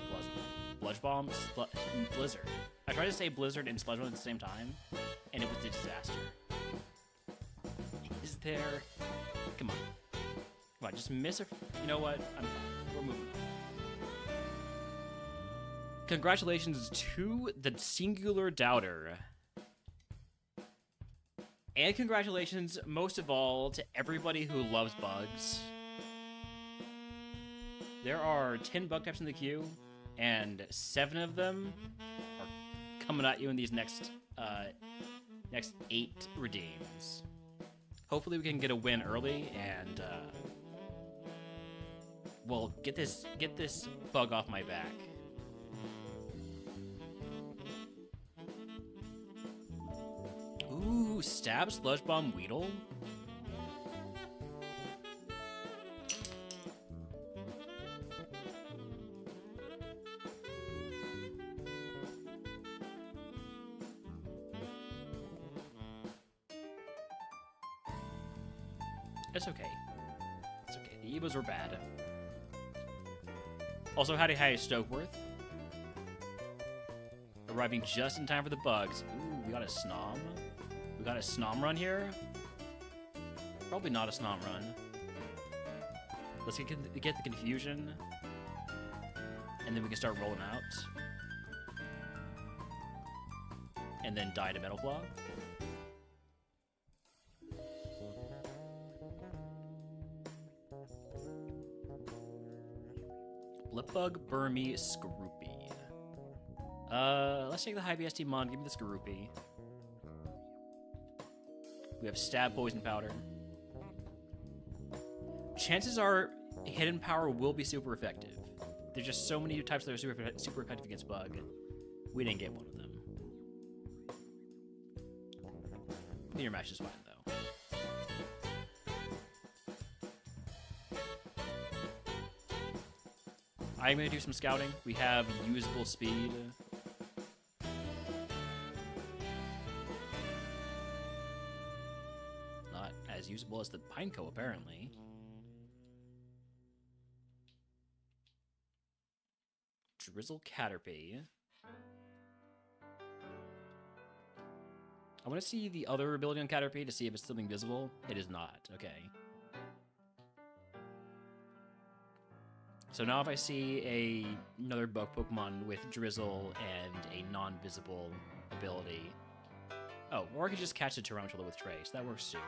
Sludge Bomb, Blizzard. I tried to say Blizzard and Sludge Bomb at the same time, and it was a disaster. Is there... Come on. Come on, just miss it. You know what? We're moving on. Congratulations to the singular doubter. And congratulations, most of all, to everybody who loves bugs. There are 10 bug types in the queue, and 7 of them are coming at you in these next 8 redeems. Hopefully we can get a win early, and well, get this bug off my back. Ooh, stab, Sludge Bomb, Weedle. It's okay. It's okay. The Evos were bad. Also, howdy Stokeworth. Arriving just in time for the bugs. Ooh, we got a Snom. We got a Snom run here. Probably not a Snom run. Let's get the confusion. And then we can start rolling out. And then die to Metal Claw. Blipbug, Burmy, Skorupi. Let's take the high BST Mon. Give me the Skorupi. We have Stab, Poison Powder. Chances are Hidden Power will be super effective. There's just so many types that are super effective against Bug. We didn't get one of them. Meteor Mash is fine, though. I'm going to do some scouting. We have usable speed. Not as usable as the Pineco, apparently. Drizzle Caterpie. I want to see the other ability on Caterpie to see if it's still invisible. It is not. Okay. So now if I see another bug Pokemon with Drizzle and a non-visible ability... Oh, or I could just catch a Tarantula with Trace. That works too.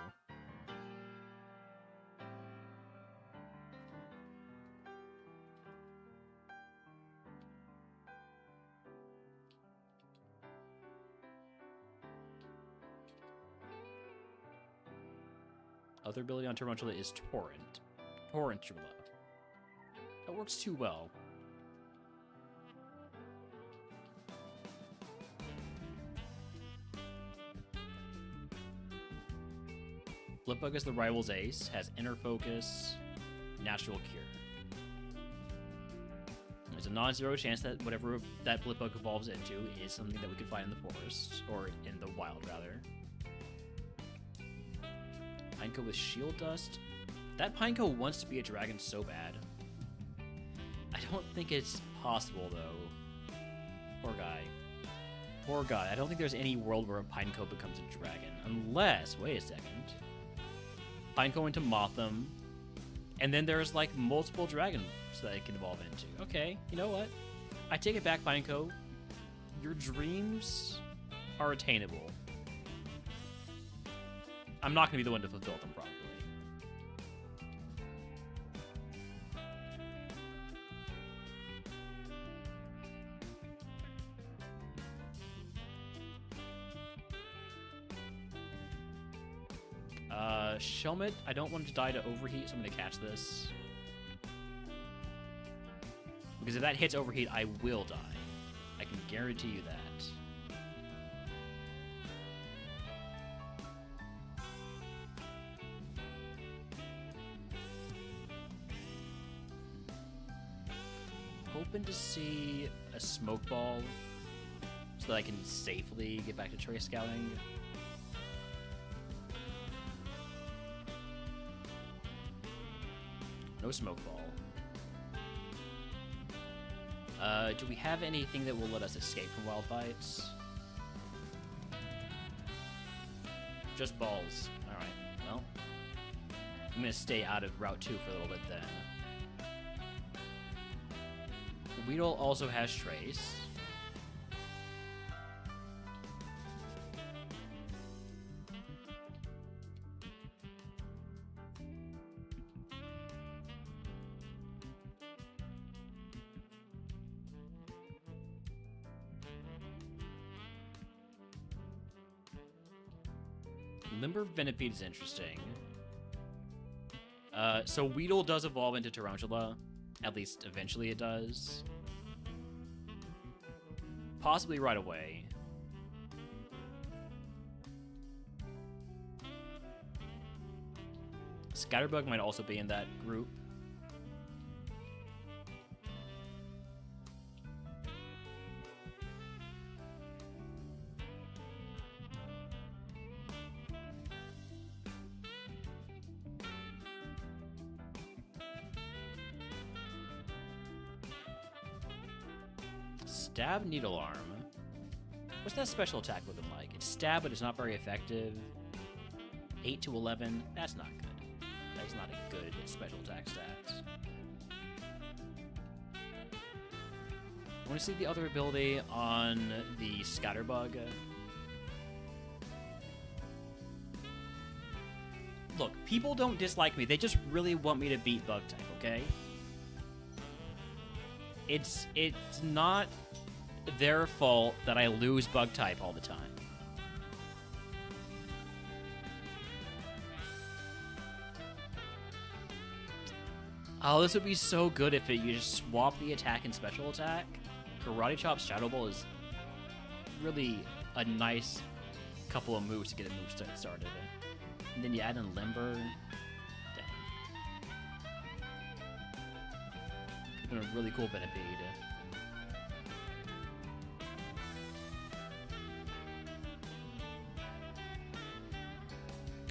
Other ability on Tarantula is Torrent. Torrentula. That works too well. Blipbug is the rival's ace, has Inner Focus, Natural Cure. There's a non-zero chance that whatever that Blipbug evolves into is something that we could find in the forest, or in the wild, rather. Pineco with Shield Dust. That Pineco wants to be a dragon so bad. I don't think it's possible, though. Poor guy. Poor guy. I don't think there's any world where a Pineco becomes a dragon. Unless, wait a second. Pineco into Mothim. And then there's, like, multiple dragons that it can evolve into. Okay, you know what? I take it back, Pineco. Your dreams are attainable. I'm not going to be the one to fulfill them, probably. Shelmet, I don't want to die to Overheat, so I'm going to catch this. Because if that hits Overheat, I will die. I can guarantee you that. Hoping to see a Smoke Ball so that I can safely get back to Trace Scouting. No Smoke Ball. Do we have anything that will let us escape from wild fights? Just balls. Alright, well. I'm gonna stay out of Route 2 for a little bit then. Weedle also has Trace. Limber Venipede is interesting. So Weedle does evolve into Tarantula. At least eventually it does. Possibly right away. Scatterbug might also be in that group. Stab Needle Arm. What's that special attack looking like? It's stab, but it's not very effective. 8 to 11. That's not good. That's not a good special attack stat. I want to see the other ability on the Scatterbug. Look, people don't dislike me. They just really want me to beat Bug type, okay? It's not their fault that I lose Bug type all the time. Oh, this would be so good if you just swap the attack and special attack. Karate Chop's Shadow Ball is really a nice couple of moves to get a move started. And then you add in Limber. Dang. been a really cool Venipede.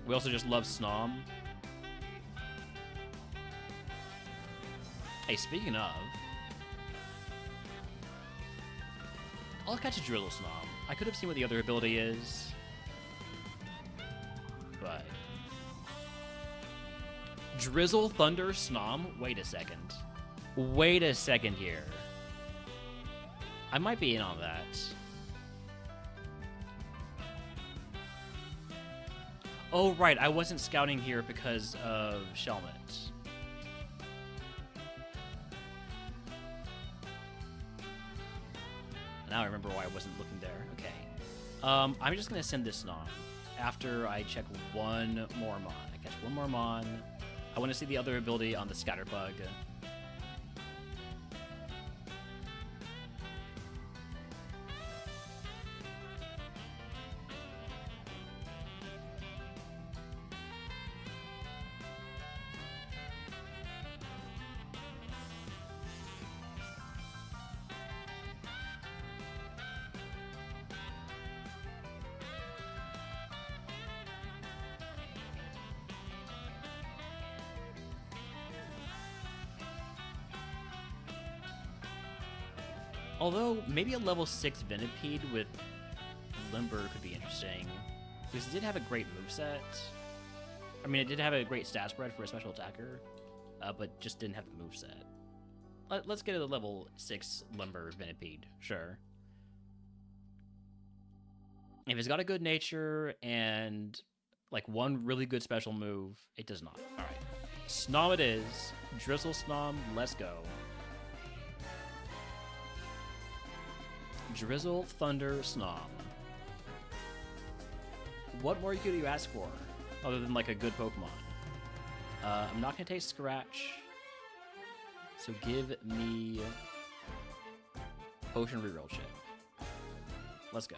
We also just love Snom. Hey, speaking of, I'll catch a Drizzle Snom. I could have seen what the other ability is, but Drizzle Thunder Snom? Wait a second. Wait a second here. I might be in on that. Oh, right. I wasn't scouting here because of Shelmet. Now I remember why I wasn't looking there. Okay. I'm just going to send this Snom after I check one more Mon. I catch one more Mon. I want to see the other ability on the Scatterbug. Although, maybe a level 6 Venipede with Limber could be interesting. Because it did have a great moveset. I mean, it did have a great stat spread for a special attacker, but just didn't have the moveset. Let's get a level 6 Limber Venipede, sure. If it's got a good nature and, like, one really good special move, it does not. Alright. Snom it is. Drizzle Snom, let's go. Drizzle Thunder Snom. What more could you ask for, other than like a good Pokemon? I'm not gonna take Scratch, so give me Potion Reroll Chip. Let's go.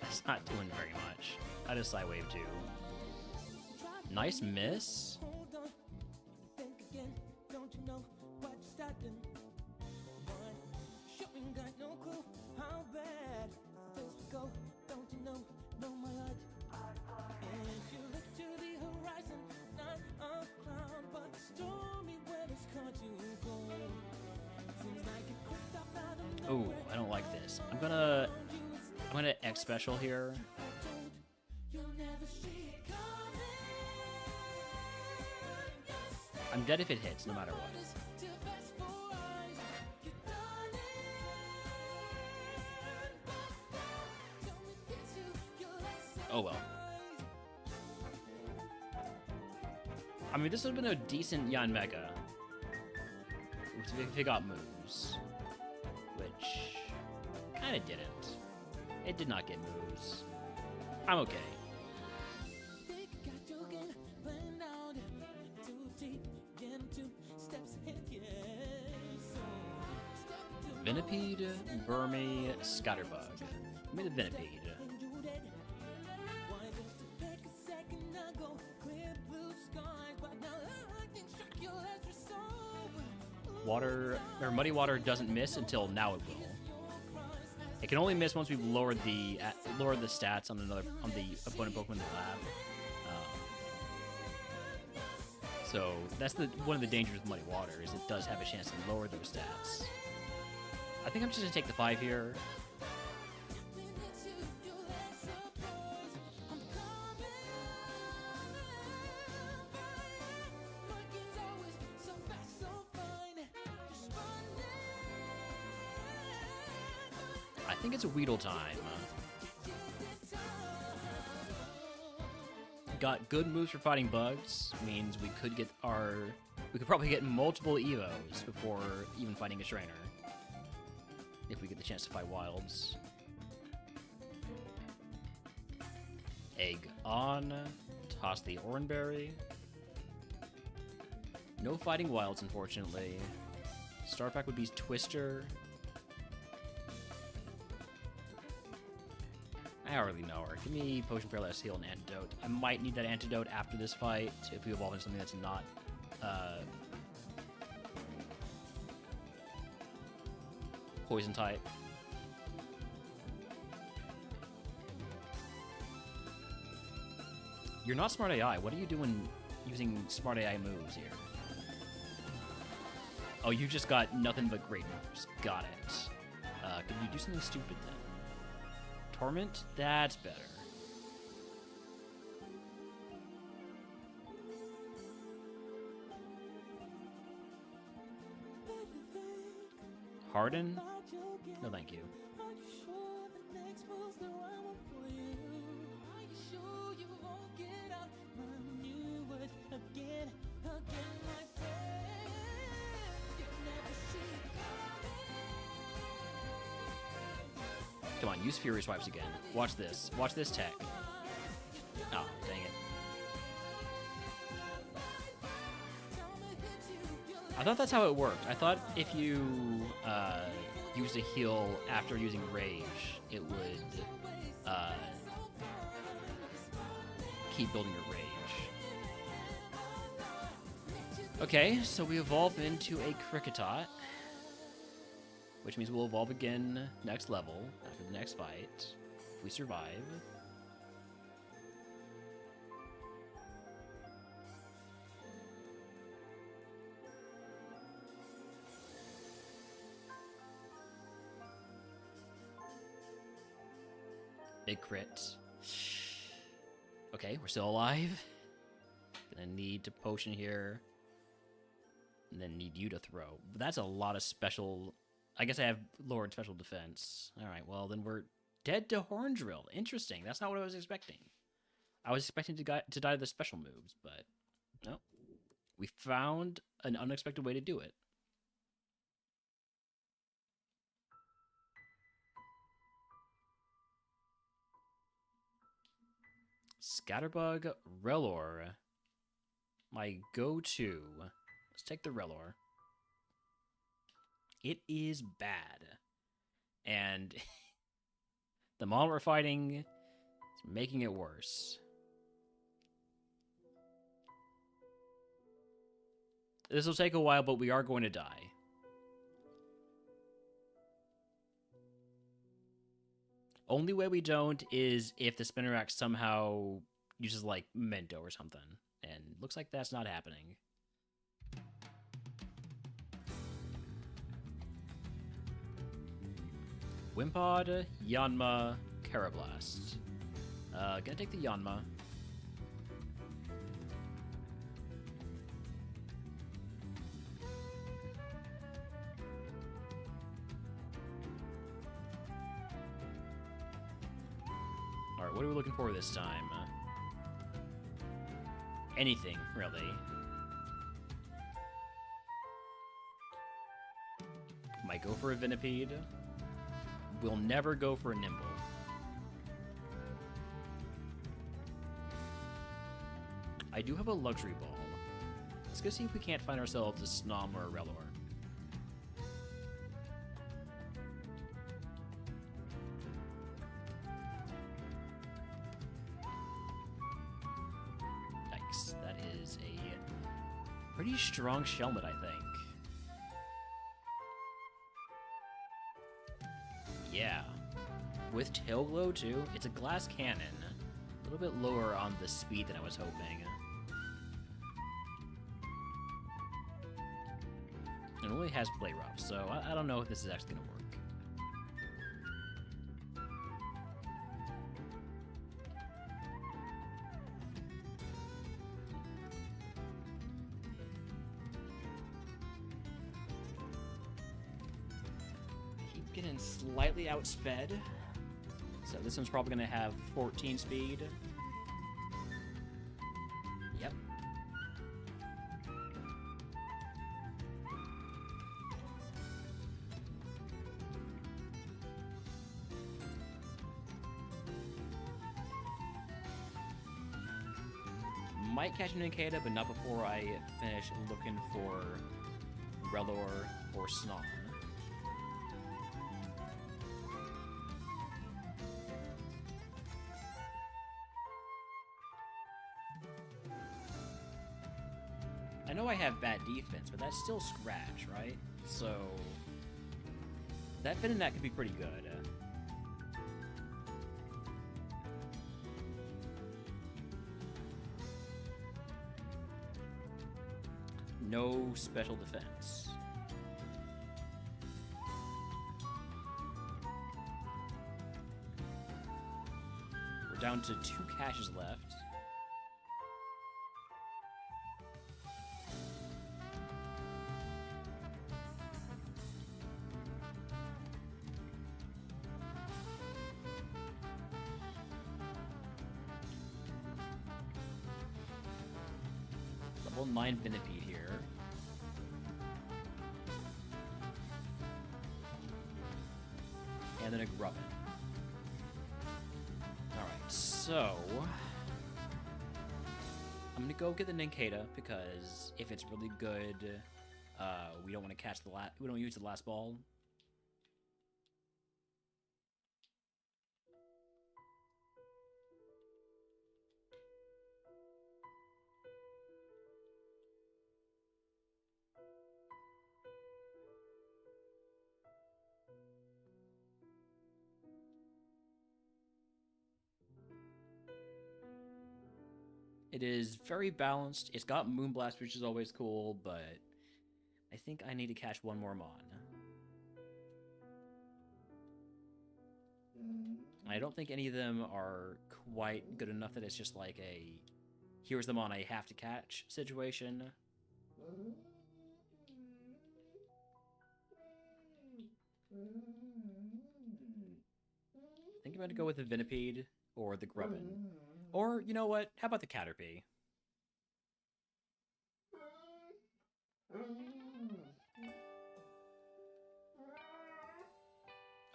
That's not doing very much. I just Psywave too. Nice miss. Oh, I don't like this. I'm gonna X special here. I'm dead if it hits, no matter what. Oh well. I mean, this would have been a decent Yanmega if it got moves, which kind of didn't. It did not get moves. I'm okay. Venipede, Burmy, Scatterbug. Give me the Venipede. Water, or Muddy Water doesn't miss until now it will. It can only miss once we've lowered the stats on the opponent Pokemon in the lab. So that's one of the dangers with Muddy Water is it does have a chance to lower those stats. I think I'm just gonna take the 5 here. I think it's a Weedle time. Got good moves for fighting bugs, means we could probably get multiple Evos before even fighting a trainer. If we get the chance to fight wilds. Egg on. Toss the Oranberry. No fighting wilds, unfortunately. Start pack would be Twister. I already know her. Give me Potion Paralysis Heal and Antidote. I might need that Antidote after this fight if we evolve into something that's not poison type. You're not Smart AI. What are you doing using Smart AI moves here? Oh, you just got nothing but great moves. Got it. Can you do something stupid then? Torment? That's better. Harden? No, thank you. Come on, use Fury Swipes again. Watch this. Watch this tech. Oh, dang it. I thought that's how it worked. I thought if you used a heal after using Rage, it would keep building your Rage. Okay, so we evolve into a Kricketot, which means we'll evolve again next level after the next fight, if we survive. Big crit. Okay, we're still alive. Gonna need to potion here. And then need you to throw. But that's a lot of special... I guess I have lowered special defense. Alright, well then we're dead to Horn Drill. Interesting. That's not what I was expecting. I was expecting to die to the special moves, but no. We found an unexpected way to do it. Scatterbug, Relor. My go-to. Let's take the Relor. It is bad. And the model we're fighting is making it worse. This will take a while, but we are going to die. Only way we don't is if the Spinnerack somehow uses, like, Mento or something. And looks like that's not happening. Wimpod, Yanma, Carablast. Gonna take the Yanma. Alright, what are we looking for this time? Anything, really. Might go for a Venipede. We'll never go for a Nimble. I do have a Luxury Ball. Let's go see if we can't find ourselves a Snom or a Relor. Yikes, that is a pretty strong Shelmet, I think. Yeah, with Tail Glow too. It's a glass cannon. A little bit lower on the speed than I was hoping. It only has Play Rough, so I don't know if this is actually going to work. Getting slightly outsped. So this one's probably going to have 14 speed. Yep. Might catch an Nikeda, but not before I finish looking for Relor or Snom. I know I have bad defense, but that's still scratch, right? So that Venonat could be pretty good. No special defense. We're down to 2 caches left. Level 9 Venipede here. And then a Grubbin. Alright, so I'm gonna go get the Ninkata because if it's really good, we don't want to catch the we don't use the last ball. It is very balanced. It's got Moonblast, which is always cool, but I think I need to catch one more Mon. I don't think any of them are quite good enough that it's just like a here's the Mon I have to catch situation. I think I'm going to go with the Venipede or the Grubbin. Or, you know what? How about the Caterpie?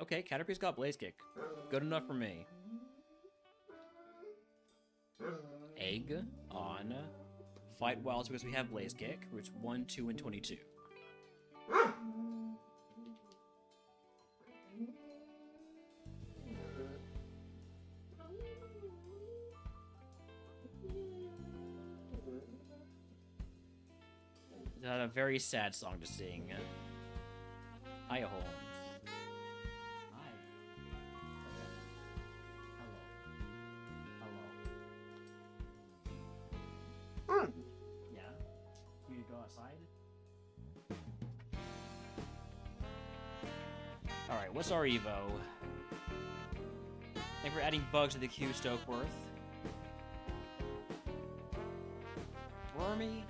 Okay, Caterpie's got Blaze Kick. Good enough for me. Egg on Fight Wilds because we have Blaze Kick, which 1, 2, and 22. A very sad song to sing. Hi, Holmes. Hi. Hello. Yeah? You need to go outside? Alright, what's our Evo? I think we're adding bugs to the queue, Stokeworth. Wormy?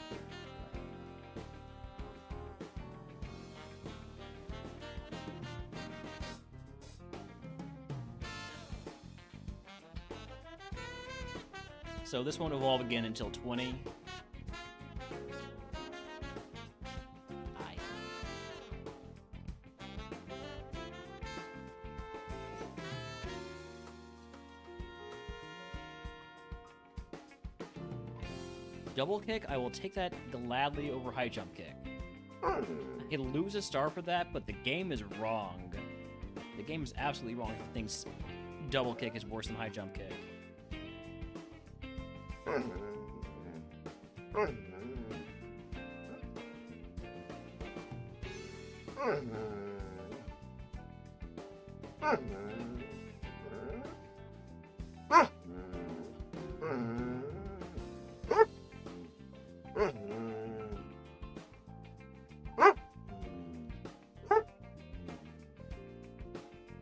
So this won't evolve again until 20. Aye. Double kick, I will take that gladly over high jump kick. I can lose a star for that, but the game is wrong. The game is absolutely wrong if it thinks double kick is worse than high jump kick.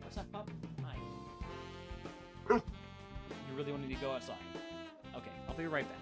What's up, pup? Hi. You really want me to go outside? Okay, I'll be right back.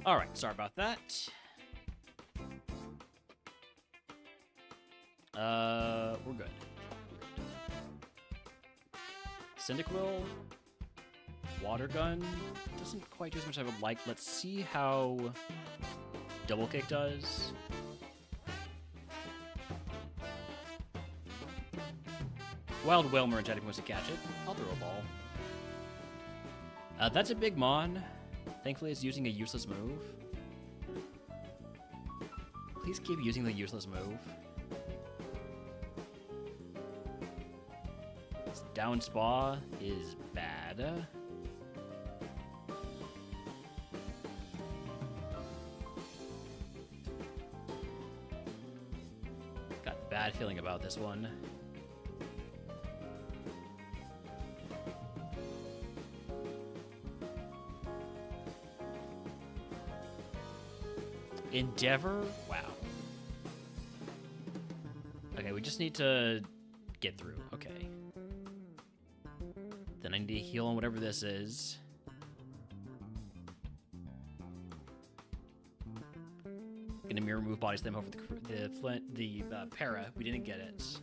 Alright, sorry about that. We're good. Cyndaquil. Water Gun. Doesn't quite do as much as I would like. Let's see how Double Kick does. Wild Whalmer energetic wants to catch it. I'll throw a ball. That's a big Mon. Thankfully, it's using a useless move. Please keep using the useless move. This down spa is bad. Got a bad feeling about this one. Endeavor? Wow. Okay, we just need to get through. Okay. Then I need to heal on whatever this is. Gonna mirror move body slam over the para. We didn't get it.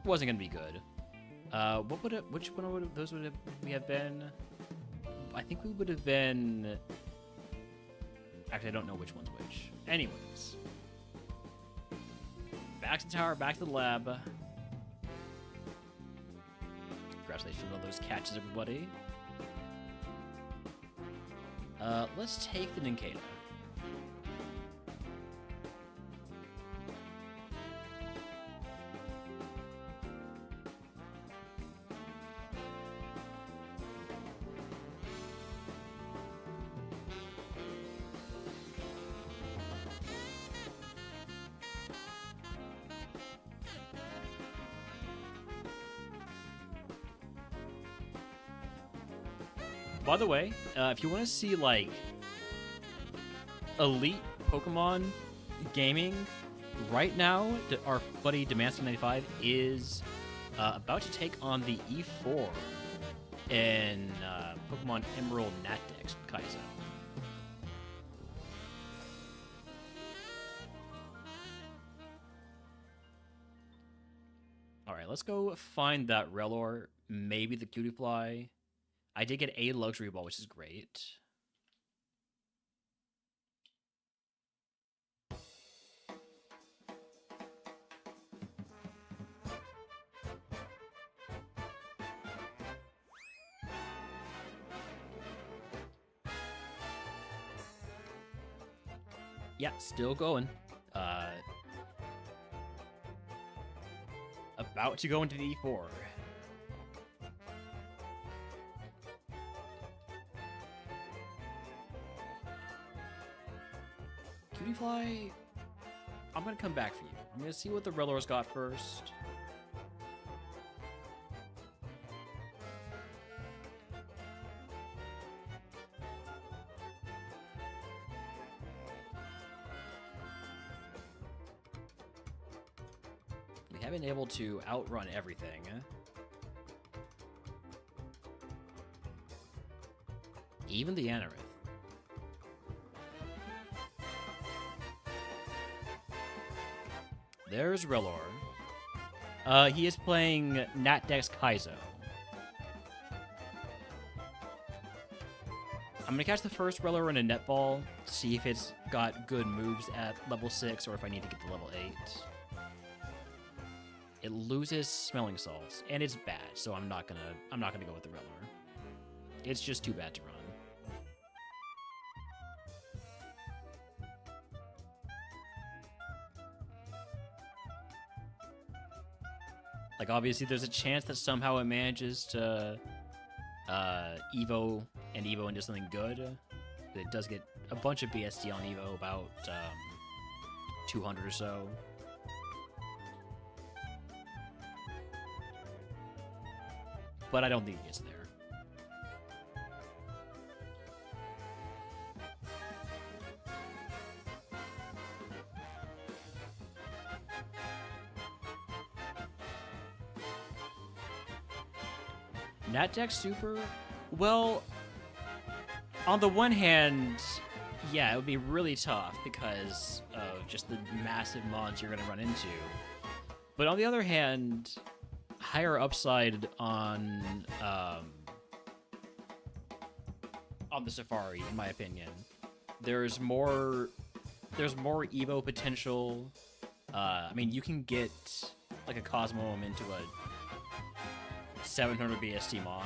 Wasn't gonna be good. What would it? Which one would those would have we have been? I think we would have been. Actually, I don't know which one's which. Anyways, back to the tower, back to the lab. Congratulations on those catches, everybody. Let's take the Nincada. By the way, if you want to see, like, elite Pokemon gaming, right now, our buddy Demansky95 is about to take on the E4 in Pokemon Emerald Natdex Kaizo. Alright, let's go find that Relor, maybe the Cutiefly. I did get a luxury ball, which is great. Yeah, still going. About to go into the E4. Cutiefly, I'm gonna come back for you. I'm gonna see what the Rellor's got first. We haven't been able to outrun everything. Even the Anorith. There's Relor. He is playing Natdex Kaizo. I'm gonna catch the first Relor in a netball, see if it's got good moves at level 6 or if I need to get to level 8. It loses smelling salts, and it's bad, so I'm not gonna go with the Relor. It's just too bad to run. Like, obviously, there's a chance that somehow it manages to Evo into something good. It does get a bunch of BSD on Evo, about 200 or so. But I don't think it gets there. Nat Deck Super? Well, on the one hand, yeah, it would be really tough because of just the massive mods you're going to run into. But on the other hand, higher upside on the Safari, in my opinion. There's more Evo potential. I mean, you can get like a Cosmome into a 700 BST mon.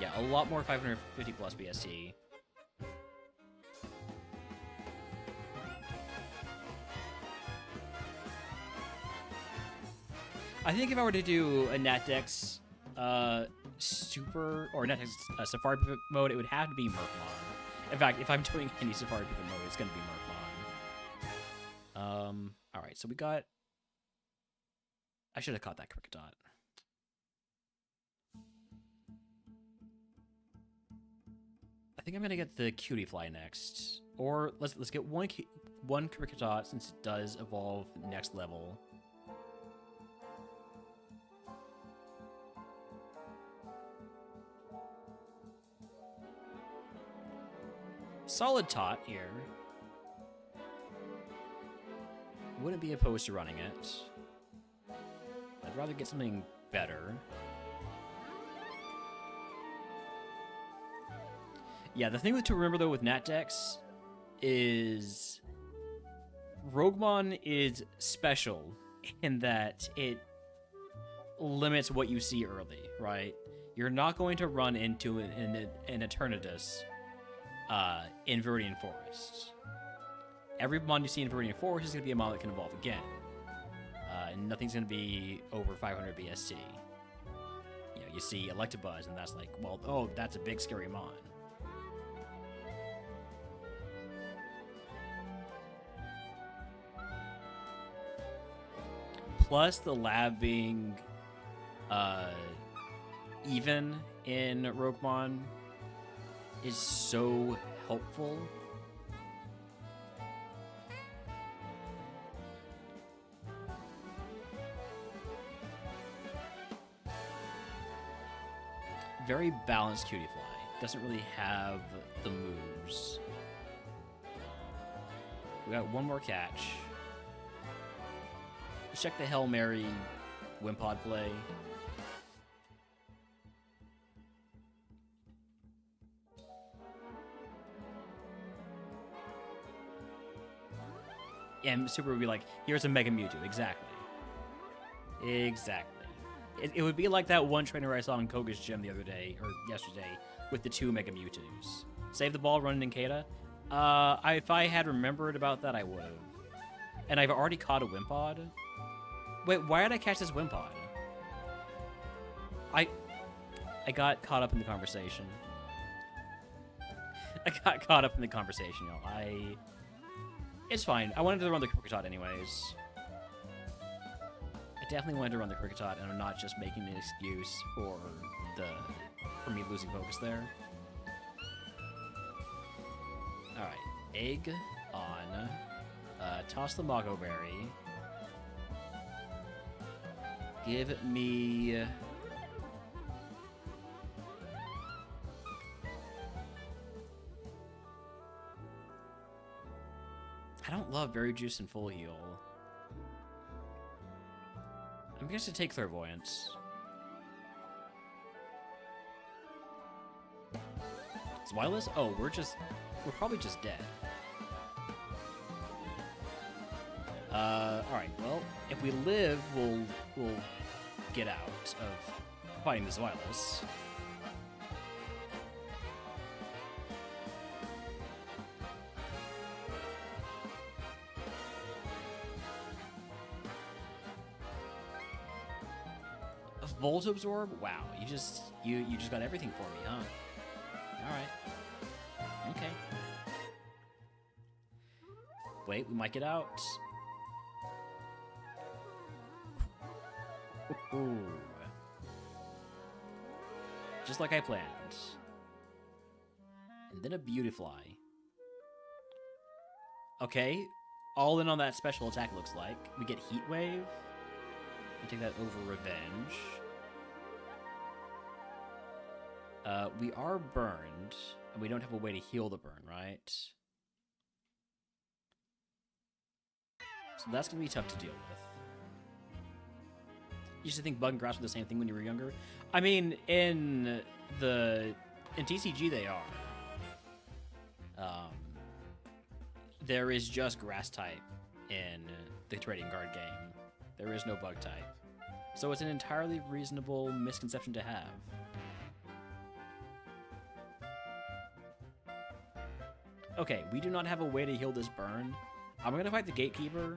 Yeah, a lot more 550 plus BST. I think if I were to do a NatDex Super or NatDex Safari Pivot mode, it would have to be Mercmon. In fact, if I'm doing any Safari Pivot mode, it's going to be Mercmon. All right, so we got. I should have caught that Cricket Dot. I think I'm gonna get the Cutie Fly next, or let's get one Cricket Dot since it does evolve next level. Solid tot here. Wouldn't be opposed to running it. I'd rather get something better. Yeah, the thing to remember though with NatDex is RogueMon is special in that it limits what you see early, right? You're not going to run into an Eternatus in Viridian Forest. Every mon you see in Viridian Forest is going to be a mon that can evolve again. And nothing's going to be over 500 BST. You know, you see Electabuzz, and that's like, well, oh, that's a big scary mon. Plus, the lab being even in RogueMon is so helpful. Very balanced Cutie Fly. Doesn't really have the moves. We got one more catch. Let's check the Hail Mary Wimpod play. And Super would be like, here's a Mega Mewtwo. Exactly. Exactly. It would be like that one trainer I saw in Koga's gym the other day, or yesterday, with the 2 Mega Mewtwo's. Save the ball, run in Kata. If I had remembered about that, I would have. And I've already caught a Wimpod. Wait, why did I catch this Wimpod? I got caught up in the conversation. Y'all. It's fine. I wanted to run the Kricketot anyways. I definitely wanted to run the Kricketot, and I'm not just making an excuse for me losing focus there. Alright. Egg on. Toss the Mago Berry. Give me... I don't love Berry Juice and Full Heal. I'm going to take Clairvoyance. Zwilus? Oh, we're probably just dead. Alright, well, if we live, we'll get out of fighting the Zwilus. Volt Absorb? Wow, you just got everything for me, huh? Alright. Okay. Wait, we might get out. Ooh. Just like I planned. And then a Beautifly. Okay. all in on that special attack, looks like. We get Heat Wave. We take that over Revenge. We are burned, and we don't have a way to heal the burn, right? So that's going to be tough to deal with. You used to think Bug and Grass were the same thing when you were younger? I mean, in TCG they are. There is just Grass type in the trading card game. There is no Bug type. So it's an entirely reasonable misconception to have. Okay, we do not have a way to heal this burn. I'm going to fight the Gatekeeper.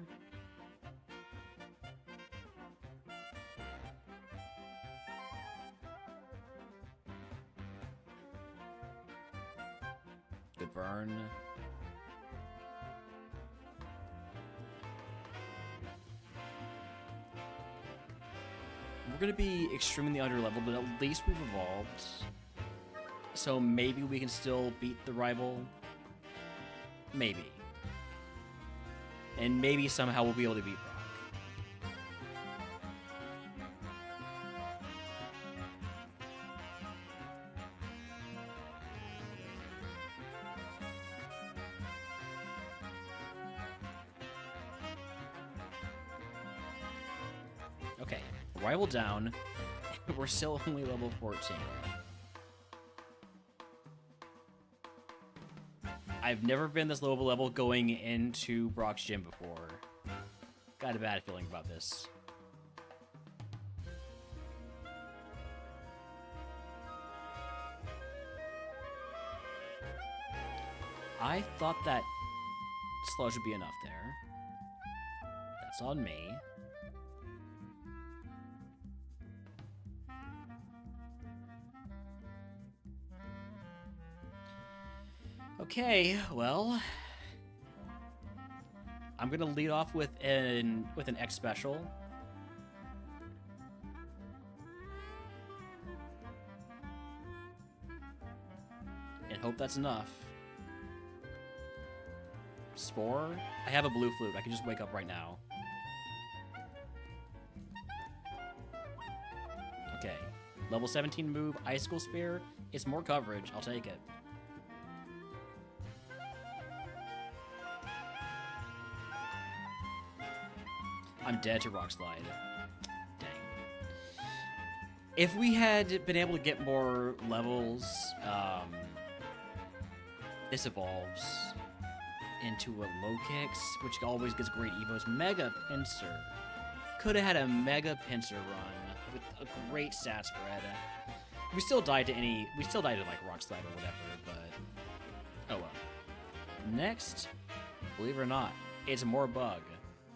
Good burn. We're going to be extremely underleveled, but at least we've evolved. So maybe we can still beat the rival. Maybe. And maybe somehow we'll be able to beat Brock. Okay, rival down. We're still only level 14. I've never been this low of a level going into Brock's gym before. Got a bad feeling about this. I thought that sludge would be enough there. That's on me. Okay, well, I'm gonna lead off with an X special. And hope that's enough. Spore? I have a blue flute. I can just wake up right now. Okay. Level 17 move, Icicle Spear. It's more coverage. I'll take it. I'm dead to Rock Slide. Dang. If we had been able to get more levels, this evolves into a low kicks, which always gets great evos. Mega Pincer. Could have had a Mega Pincer run with a great stat spread. We still died to like Rock Slide or whatever, but oh well. Next, believe it or not, it's more Bug.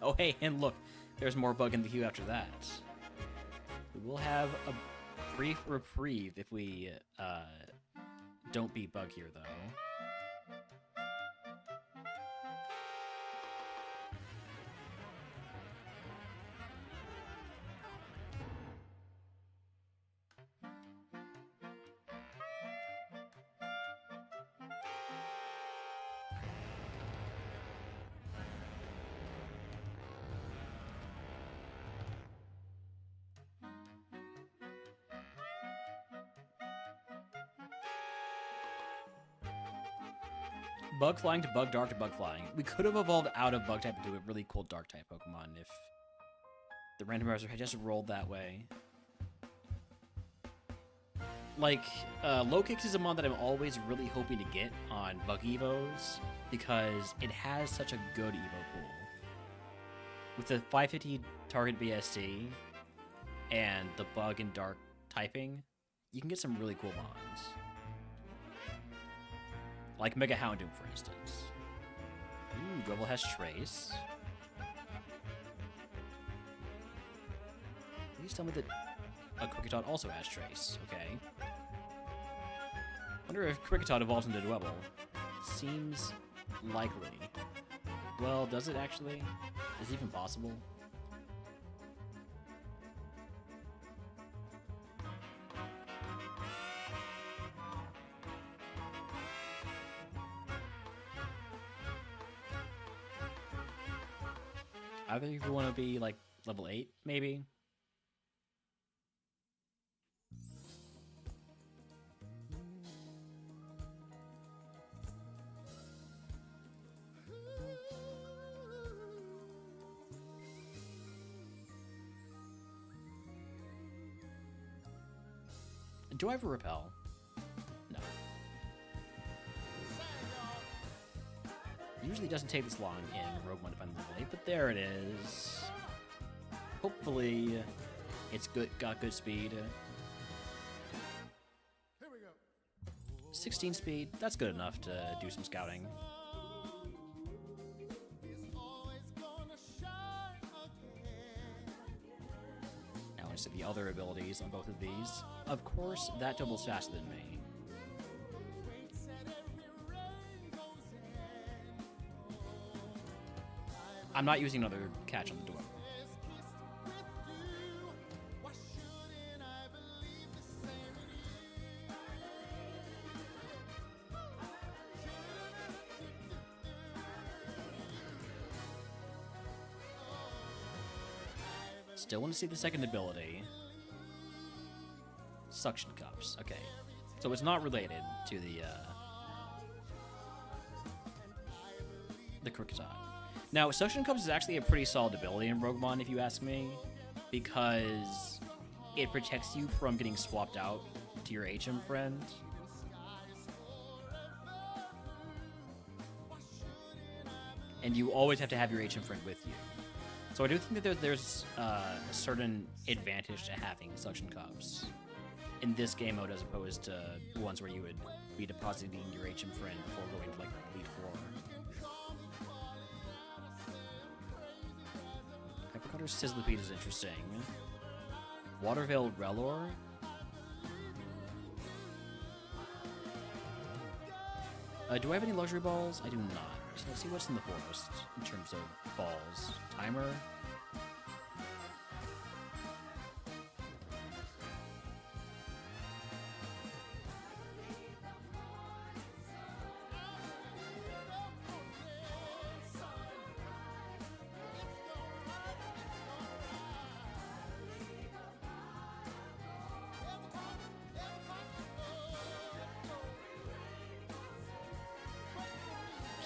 Oh hey, and look, there's more Bug in the queue after that. We will have a brief reprieve if we don't beat Bug here, though. Bug flying to Bug Dark to Bug flying. We could have evolved out of Bug type into a really cool Dark type Pokemon if the randomizer had just rolled that way. Like, Low Kicks is a mod that I'm always really hoping to get on Bug Evos because it has such a good Evo pool. With the 550 target BSC and the Bug and Dark typing, you can get some really cool mods. Like Mega Houndoom, for instance. Ooh, Grubble has Trace. Please tell me that a Kricketot also has Trace. Okay. Wonder if Kricketot evolves into Dwebble. Seems likely. Well, does it actually? Is it even possible? Either of you want to be like level 8, maybe? Do I have a repel? No. It usually doesn't take this long in RogueMon to find level 8, but there it is. Hopefully, it's got good speed. 16 speed, that's good enough to do some scouting. Now let's see the other abilities on both of these. Of course, that double's faster than me. I'm not using another catch on the door. Still want to see the second ability. Suction cups. Okay. So it's not related to the Crocodile. Now, Suction Cups is actually a pretty solid ability in RogueMon, if you ask me, because it protects you from getting swapped out to your HM friend. And you always have to have your HM friend with you. So I do think that there's a certain advantage to having Suction Cups in this game mode as opposed to ones where you would be depositing your HM friend before going to like Elite 4. Hypercutter Sizzlipede is interesting. Waterveil Relor. Do I have any luxury balls? I do not. So let's see what's in the forest in terms of balls. Timer.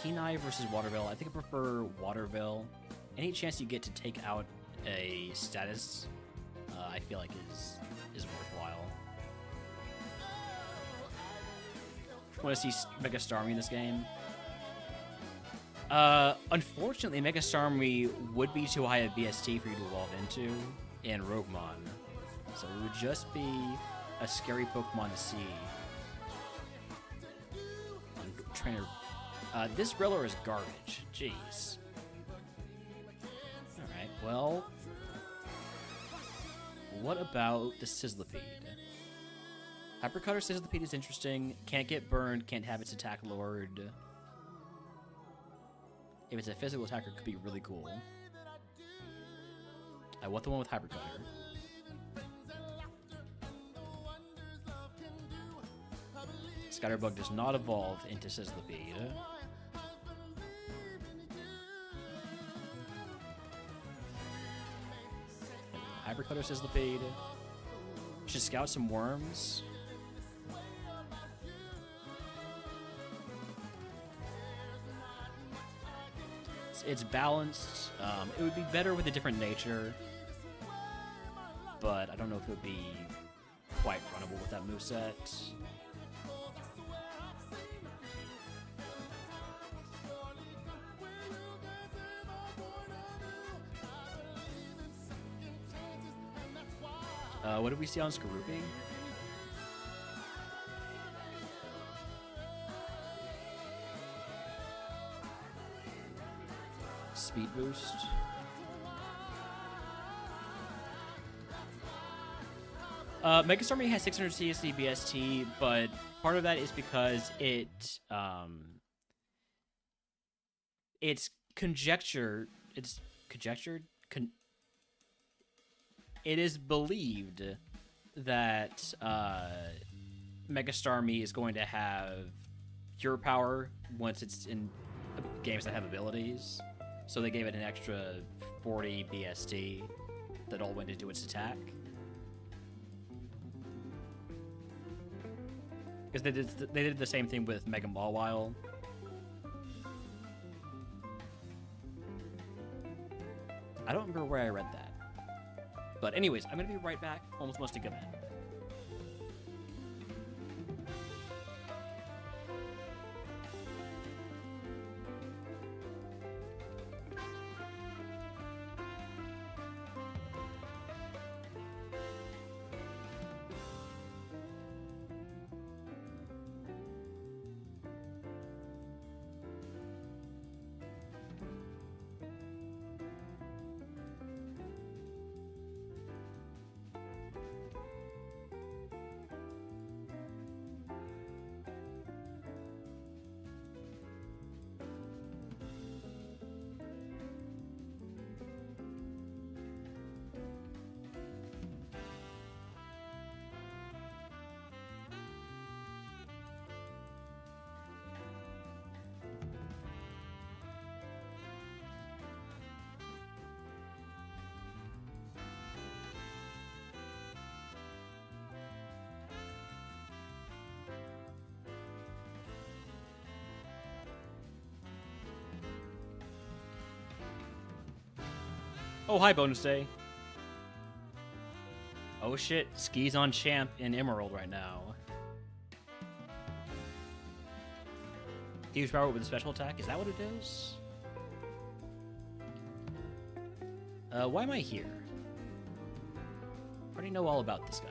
Kenai versus Waterveil. I think I prefer Waterveil. Any chance you get to take out a status, I feel like is worthwhile. Want to see Mega Starmie in this game? Unfortunately, Mega Starmie would be too high a BST for you to evolve into in RogueMon, so it would just be a scary Pokemon to see. Trainer. This Riller is garbage. Jeez. Alright, well... What about the Sizzlipede? Hypercutter Sizzlipede is interesting. Can't get burned, can't have its attack lowered. If it's a physical attacker, it could be really cool. I want the one with Hypercutter. Scatterbug does not evolve into Sizzlipede. Hypercutter Sizzlipede. Should scout some worms. It's balanced. It would be better with a different nature, but I don't know if it would be quite runnable with that moveset. What did we see on Skorupi? Speed boost. Mega Starmie has 600 CSC BST, but part of that is because it's conjectured. It is believed that Mega Starmie is going to have Pure Power once it's in games that have abilities. So they gave it an extra 40 BST that all went into its attack. Because they did the same thing with Mega Mawile. I don't remember where I read that. But anyways, I'm going to be right back. Almost must to come in. Oh, hi, Bonus Day. Oh shit, Ski's on Champ in Emerald right now. Huge power with a special attack, is that what it is? Why am I here? I already know all about this guy.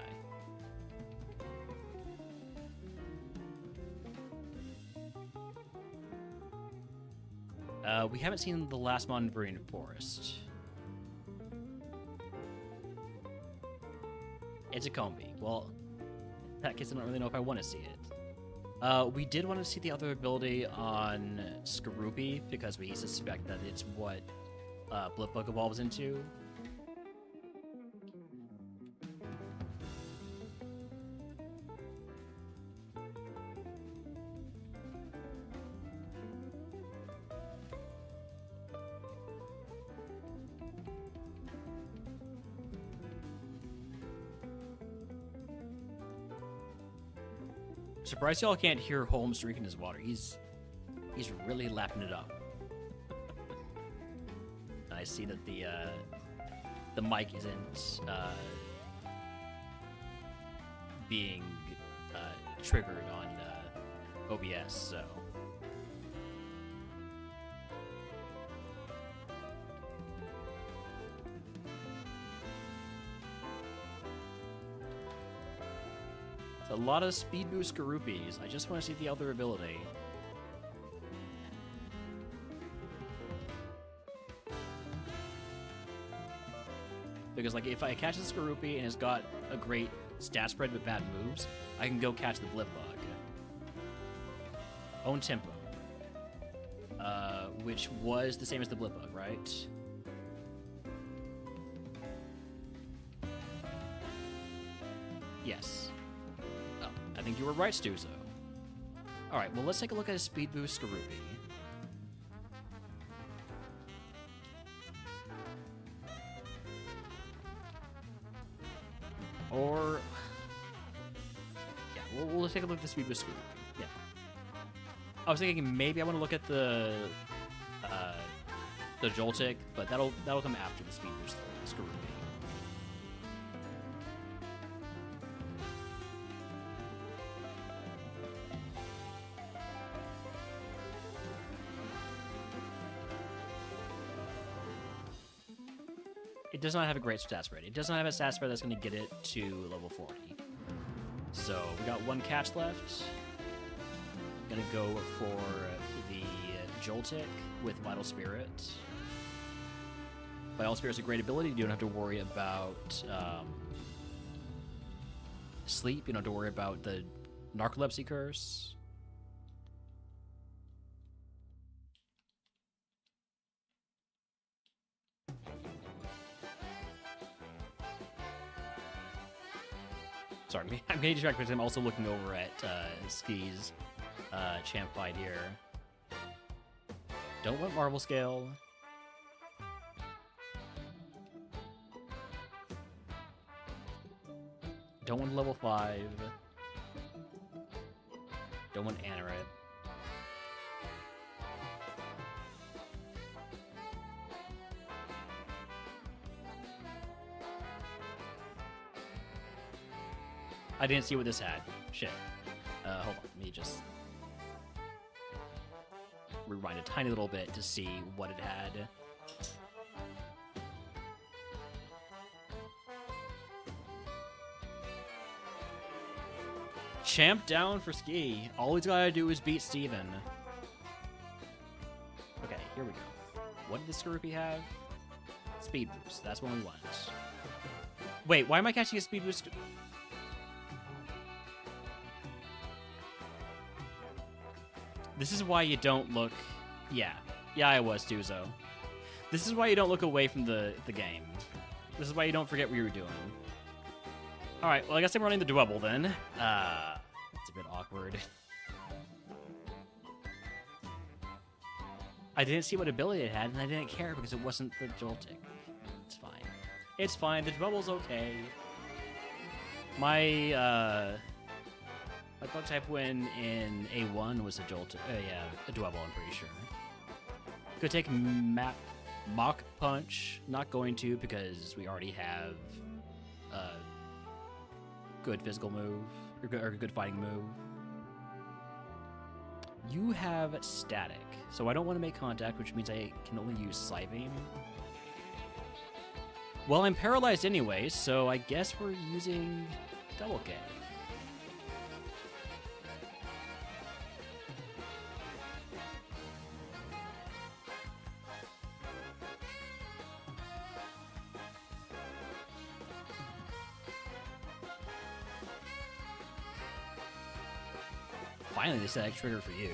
We haven't seen the last Mondrian Forest. It's a Combi. Well, in that case, I don't really know if I want to see it. We did want to see the other ability on Skorupi, because we suspect that it's what Blipbug evolves into. Surprised y'all can't hear Holmes drinking his water. He's really lapping it up. I see that the mic isn't being triggered on OBS, so. A lot of speed boost Garupis. I just want to see the other ability. Because, like, if I catch this Garupi and it's got a great stat spread with bad moves, I can go catch the Blipbug. Own Tempo. Which was the same as the Blipbug, right? Yes. I think you were right, Stuzo. Alright, well, let's take a look at a speed boost Garupi. Or... yeah, we'll take a look at the speed boost Garupi. Yeah. I was thinking maybe I want to look at the Joltik, but that'll come after the speed boost Garupi. It does not have a great stat spread. It does not have a stat spread that's going to get it to level 40. So we got one catch left. Going to go for the Joltik with Vital Spirit. Vital Spirit's a great ability. You don't have to worry about sleep. You don't have to worry about the Narcolepsy Curse. Sorry, I'm getting distracted because I'm also looking over at Ski's champ fight here. Don't want Marble Scale. Don't want level 5. Don't want Anorith. I didn't see what this had. Shit. Hold on. Let me just rewind a tiny little bit to see what it had. Champ down for Ski. All he's gotta do is beat Steven. Okay, here we go. What did the Skorupi have? Speed boost. That's what we want. Wait, why am I catching a speed boost? This is why you don't look... Yeah, I was, Tuzo. This is why you don't look away from the game. This is why you don't forget what you were doing. Alright, well, I guess I'm running the Dwebble then. It's a bit awkward. I didn't see what ability it had, and I didn't care because it wasn't the Joltik. It's fine. It's fine, the Dwebble's okay. My bug type win in A1 was a Joltik. Yeah, a Dwebble, I'm pretty sure. Could take Mach Punch. Not going to because we already have a good physical move, or good fighting move. You have Static, so I don't want to make contact, which means I can only use Psybeam. Well, I'm paralyzed anyway, so I guess we're using Double Kick. Finally, they set a trigger for you.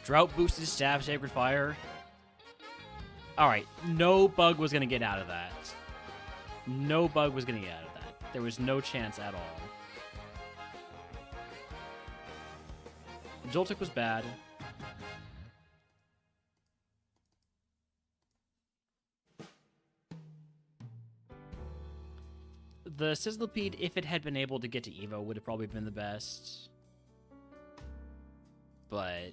Drought boosted staff, Sacred Fire. Alright, no bug was going to get out of that. No bug was going to get out of that. There was no chance at all. Joltik was bad. The Sizzlipede, if it had been able to get to Evo, would have probably been the best. But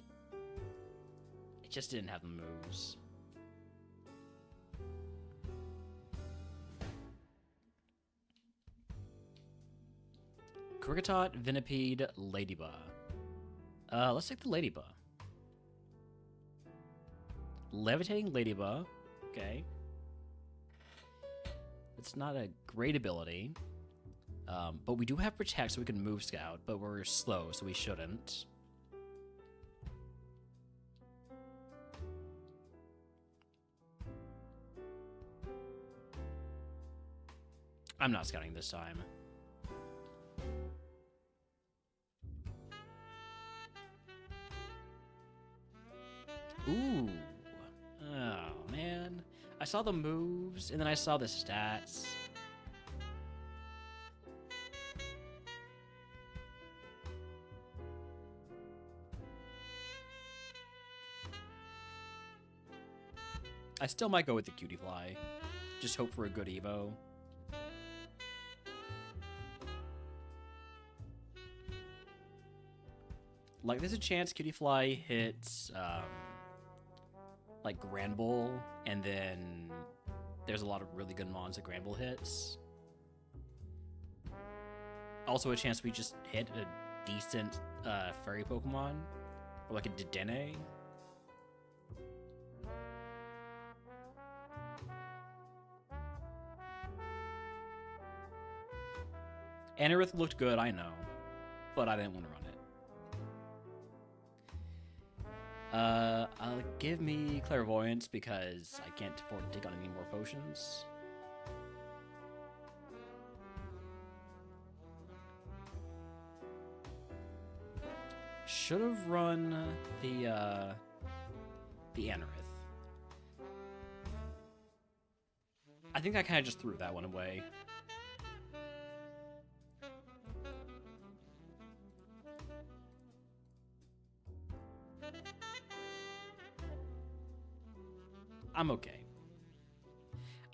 it just didn't have the moves. Kricketot, Venipede, Ladybug. Let's take the Ladybug. Levitating Ladybug. Okay. It's not a great ability. But we do have Protect, so we can move Scout, but we're slow, so we shouldn't. I'm not scouting this time. Ooh. Oh, man. I saw the moves, and then I saw the stats. I still might go with the Cutie Fly. Just hope for a good Evo. Like, there's a chance Cutie Fly hits, like, Granbull, and then there's a lot of really good mons that Granbull hits. Also a chance we just hit a decent, fairy Pokemon, or like a Dedenne. Anorith looked good, I know, but I didn't want to run it. Give me Clairvoyance because I can't afford to take on any more potions. Should have run the Anorith. I think I kind of just threw that one away. I'm okay.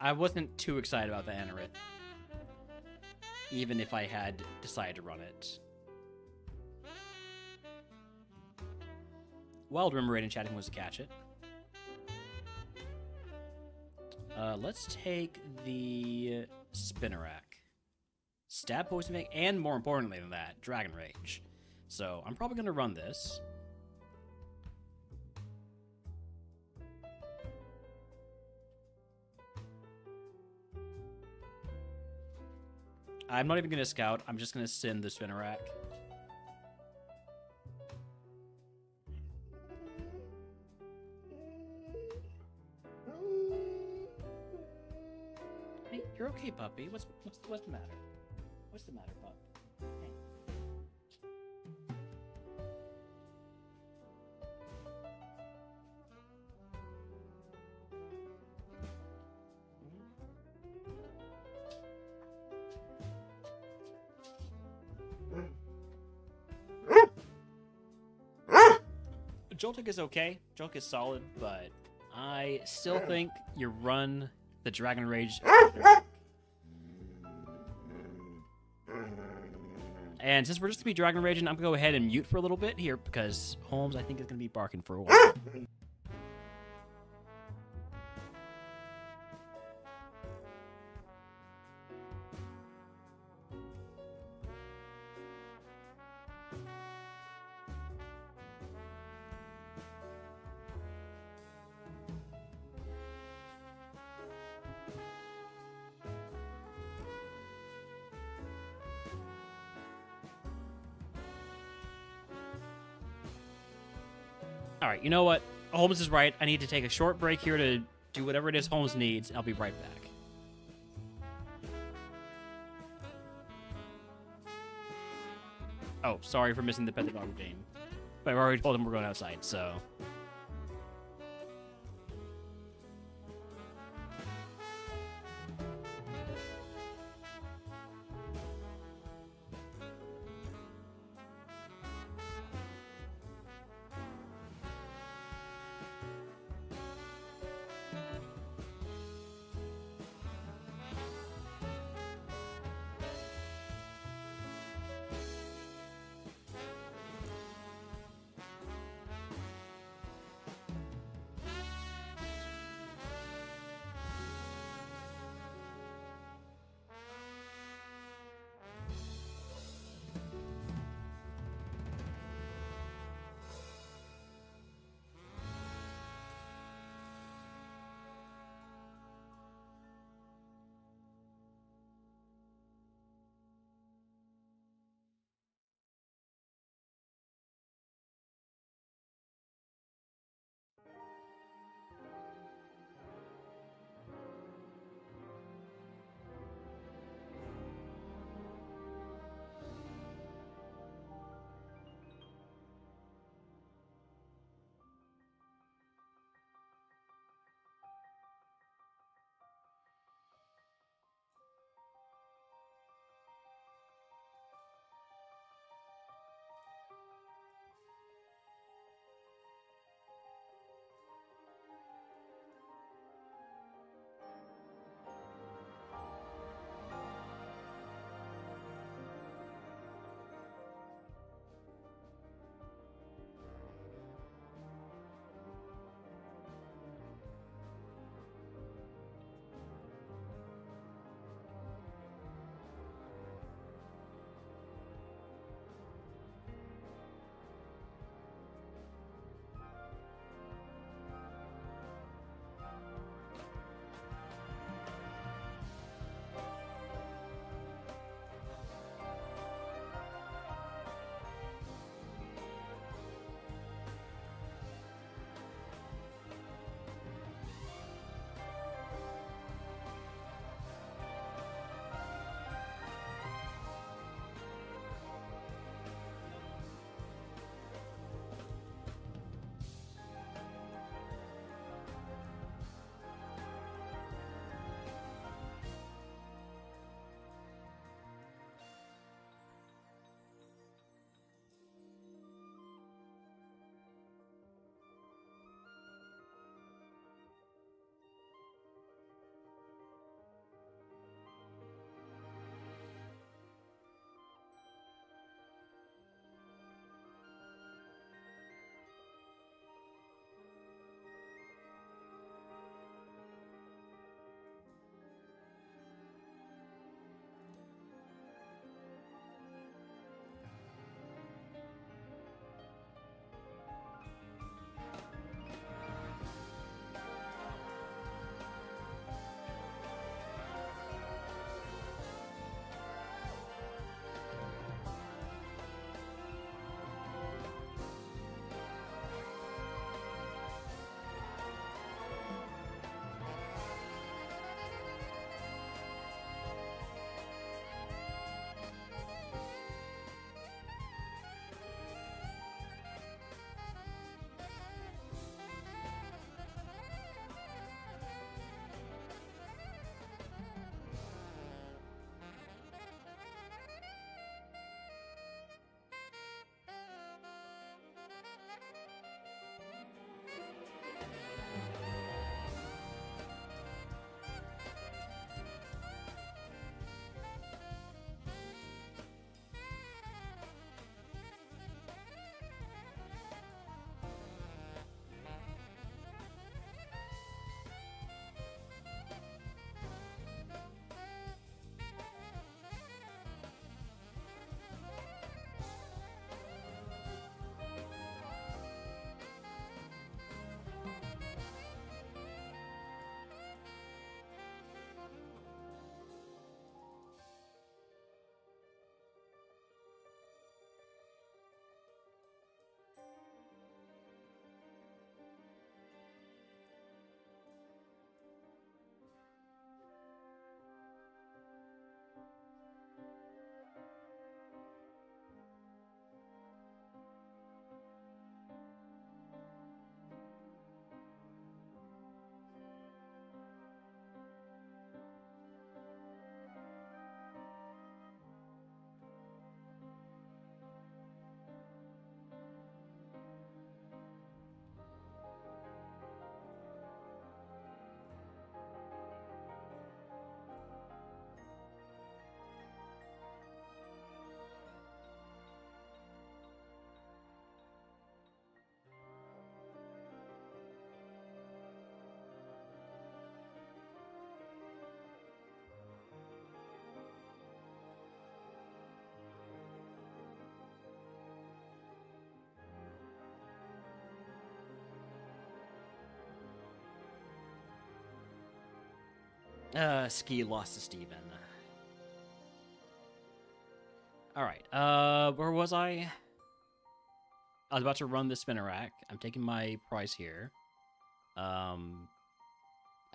I wasn't too excited about the Anorith, even if I had decided to run it. Wild Rimmer Raid and chatting was to catch it. Let's take the Spinnerack. Stab poison make, and more importantly than that, Dragon Rage. So I'm probably going to run this. I'm not even going to scout. I'm just going to send the Spinnerack. Hey, you're okay, puppy. What's the matter? What's the matter, pup? Hey. Joltik is okay. Joltik is solid, but I still think you run the Dragon Rage. And since we're just going to be Dragon Raging, I'm going to go ahead and mute for a little bit here because Holmes, I think, is going to be barking for a while. All right, you know what? Holmes is right. I need to take a short break here to do whatever it is Holmes needs. I'll be right back. Oh, sorry for missing the pet the dog game. But I've already told him we're going outside, so... Ski lost to Steven. Alright, where was I? I was about to run the spinner rack. I'm taking my price here. I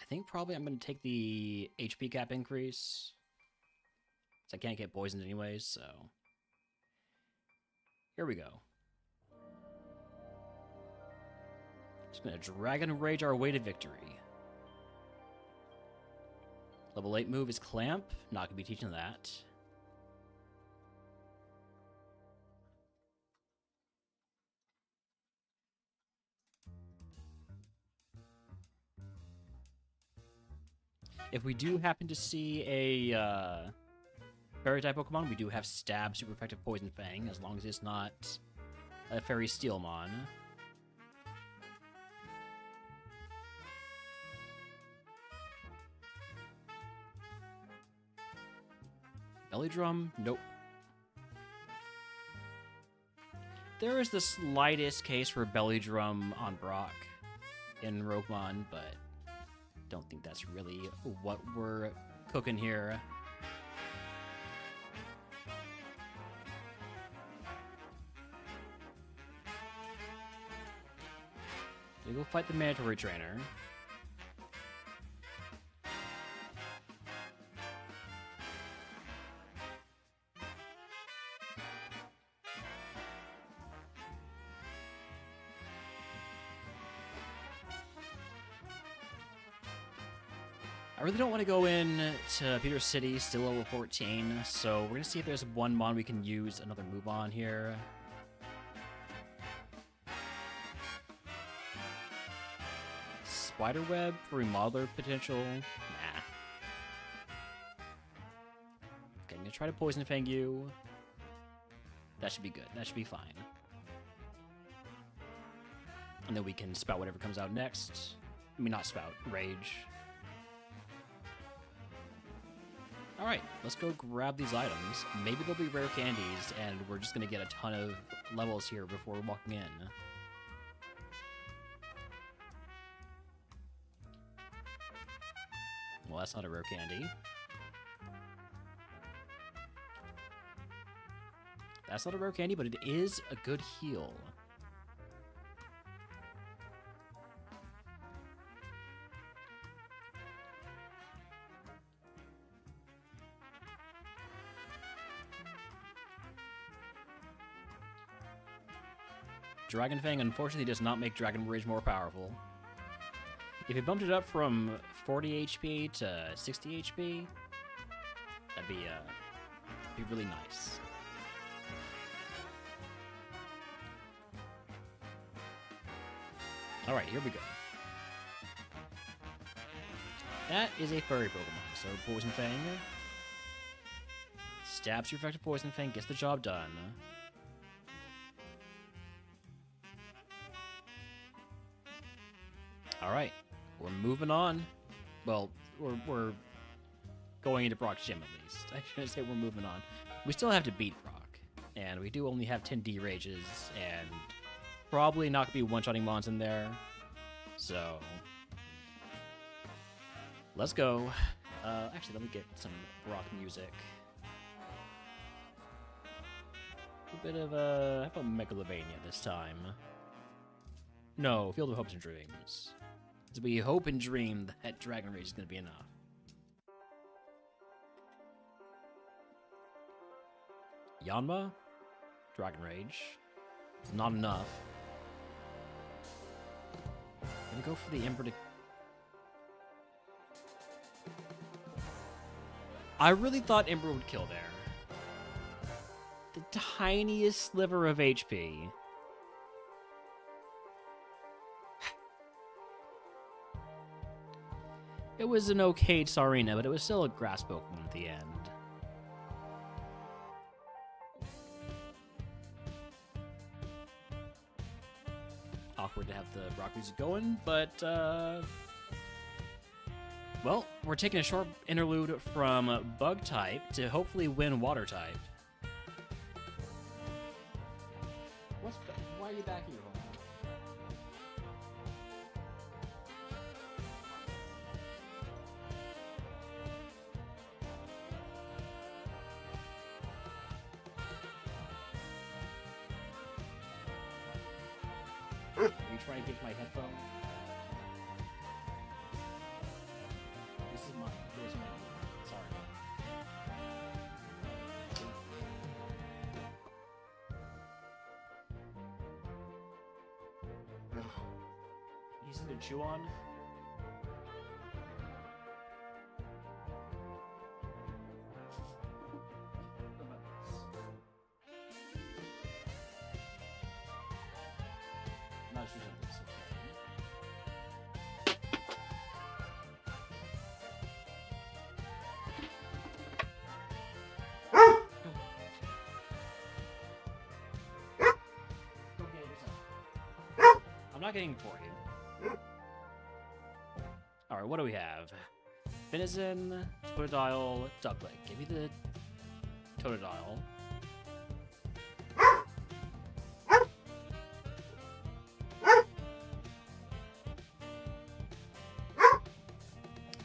think probably I'm going to take the HP cap increase. So I can't get poisoned anyways, so... Here we go. Just going to Dragon Rage our way to victory. Level 8 move is Clamp. Not going to be teaching that. If we do happen to see a fairy type Pokemon, we do have Stab, super effective Poison Fang, as long as it's not a Fairy Steelmon. Belly Drum? Nope. There is the slightest case for Belly Drum on Brock in RogueMon, but don't think that's really what we're cooking here. We go fight the Mandatory Trainer. I really don't want to go in to Peter City, still level 14, so we're going to see if there's one mon we can use another move on here. Spiderweb for remodeler potential? Nah. Okay, I'm going to try to Poison Fang you. That should be good. That should be fine. And then we can spout whatever comes out next. I mean, not spout, Rage. Alright, let's go grab these items. Maybe they'll be rare candies, and we're just going to get a ton of levels here before walking in. Well, that's not a rare candy. That's not a rare candy, but it is a good heal. Dragon Fang unfortunately does not make Dragon Rage more powerful. If it bumped it up from 40 HP to 60 HP, that'd be really nice. Alright, here we go. That is a furry Pokemon, so Poison Fang. Stabs your effective Poison Fang, gets the job done. Alright, we're moving on. Well, we're going into Brock's gym at least. I shouldn't say we're moving on. We still have to beat Brock, and we do only have 10 D-Rages, and probably not going to be one-shotting mons in there. So, let's go. Actually, let me get some Brock music. A bit of how about Megalovania this time? No, Field of Hopes and Dreams. As we hope and dream that Dragon Rage is going to be enough. Yanma? Dragon Rage. It's not enough. Gonna go for the Ember to... I really thought Ember would kill there. The tiniest sliver of HP. It was an okay Tsarina, but it was still a grass Pokemon at the end. Awkward to have the Brock music going, but, well, we're taking a short interlude from Bug type to hopefully win Water type. Why are you back here? Are you trying to get my headphone? This is mine. Here's mine. Sorry. You something to chew on? What about this? Not sure about this. Go get it yourself. I'm not getting for you. Alright, what do we have? Venison, Totodile, Duckling. Give me the Totodile.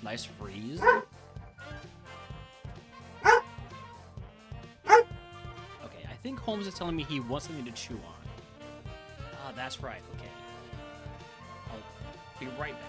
Nice freeze. Okay, I think Holmes is telling me he wants something to chew on. Ah, that's right. Okay. I'll be right back.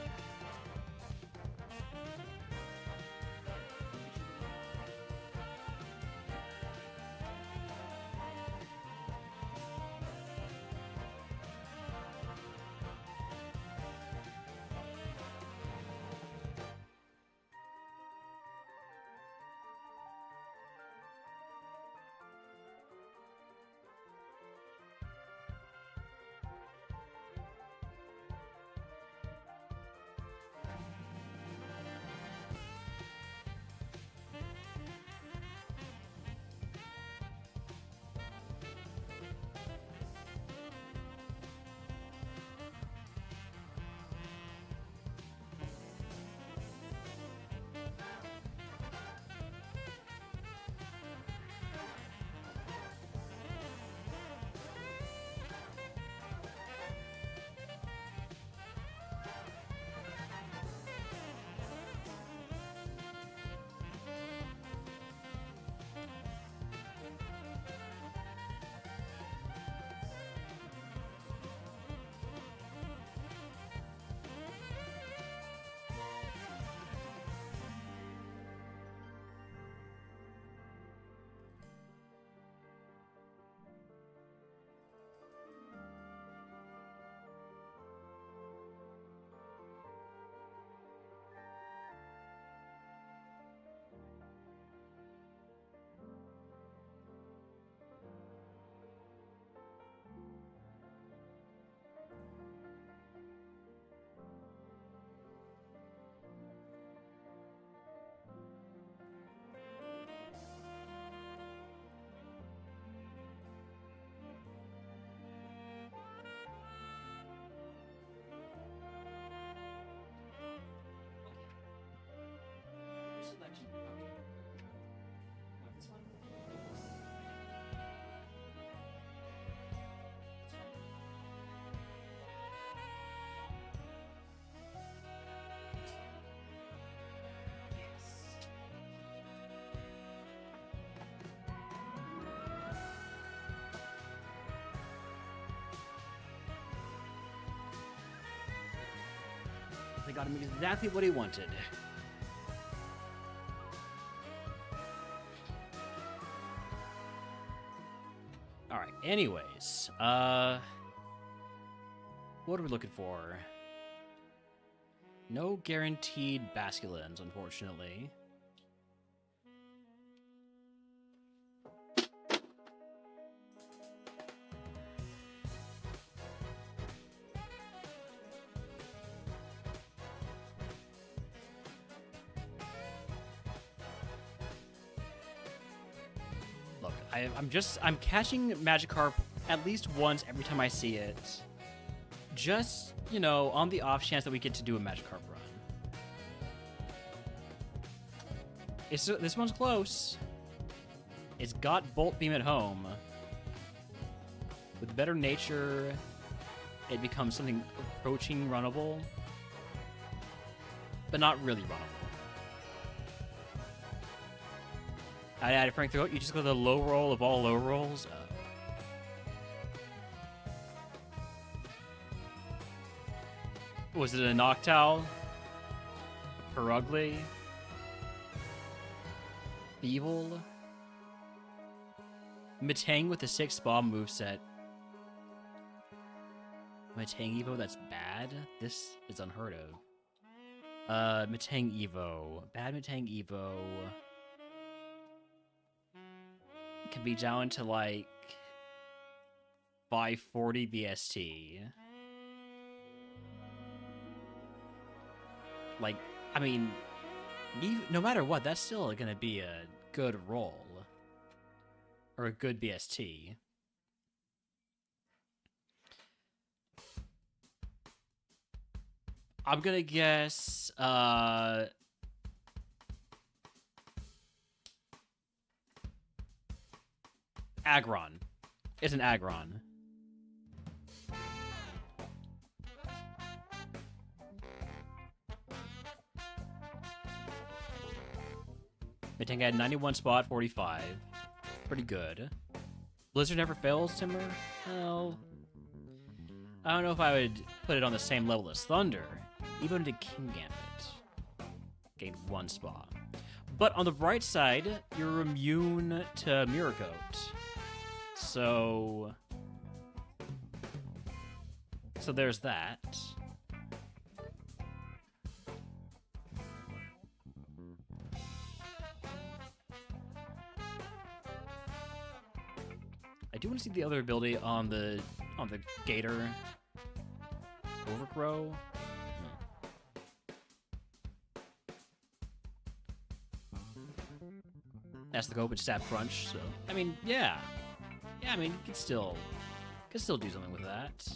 Selection. Want this one? Yes. They got him exactly what he wanted. Alright, anyways, what are we looking for? No guaranteed basculins, unfortunately. Look, I'm catching Magikarp at least once every time I see it. Just, you know, on the off chance that we get to do a Magikarp run. This one's close. It's got Bolt Beam at home. With better nature, it becomes something approaching runnable. But not really runnable. I had Frank Throat. You just go the low roll of all low rolls. Was it a Noctowl? Perugly? Evil? Metang with the 6 bomb moveset. Metang Evo, that's bad? This is unheard of. Metang Evo. Bad Metang Evo. Can be down to like 540 BST. Like, I mean, no matter what, that's still gonna be a good roll. Or a good BST. I'm gonna guess, Aggron. It's an Aggron. Metang had 91 spot, 45. Pretty good. Blizzard never fails, Timber? Well, I don't know if I would put it on the same level as Thunder. Even to King Gambit. Gained 1 spot. But on the bright side, you're immune to Miracote. So there's that. I do want to see the other ability on the Gator. Overgrow. That's the go, but stab crunch. So I mean, yeah. I mean, you could still do something with that.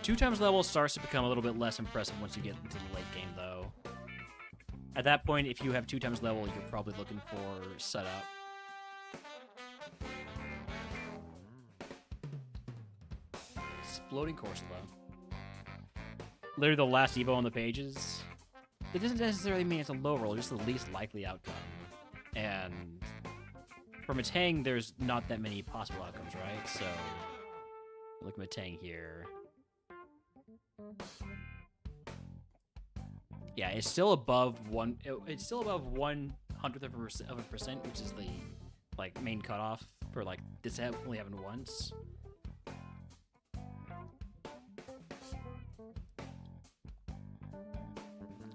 Two times level starts to become a little bit less impressive once you get into the late game, though. At that point, if you have 2 times level, you're probably looking for setup. Exploding Corsola. Literally the last Evo on the pages. It doesn't necessarily mean it's a low roll, just the least likely outcome. And for Metang, there's not that many possible outcomes, right? So, look at Metang here. Yeah, it's still above it's still above 1/100th of a percent, which is the like main cutoff for like this only happened once.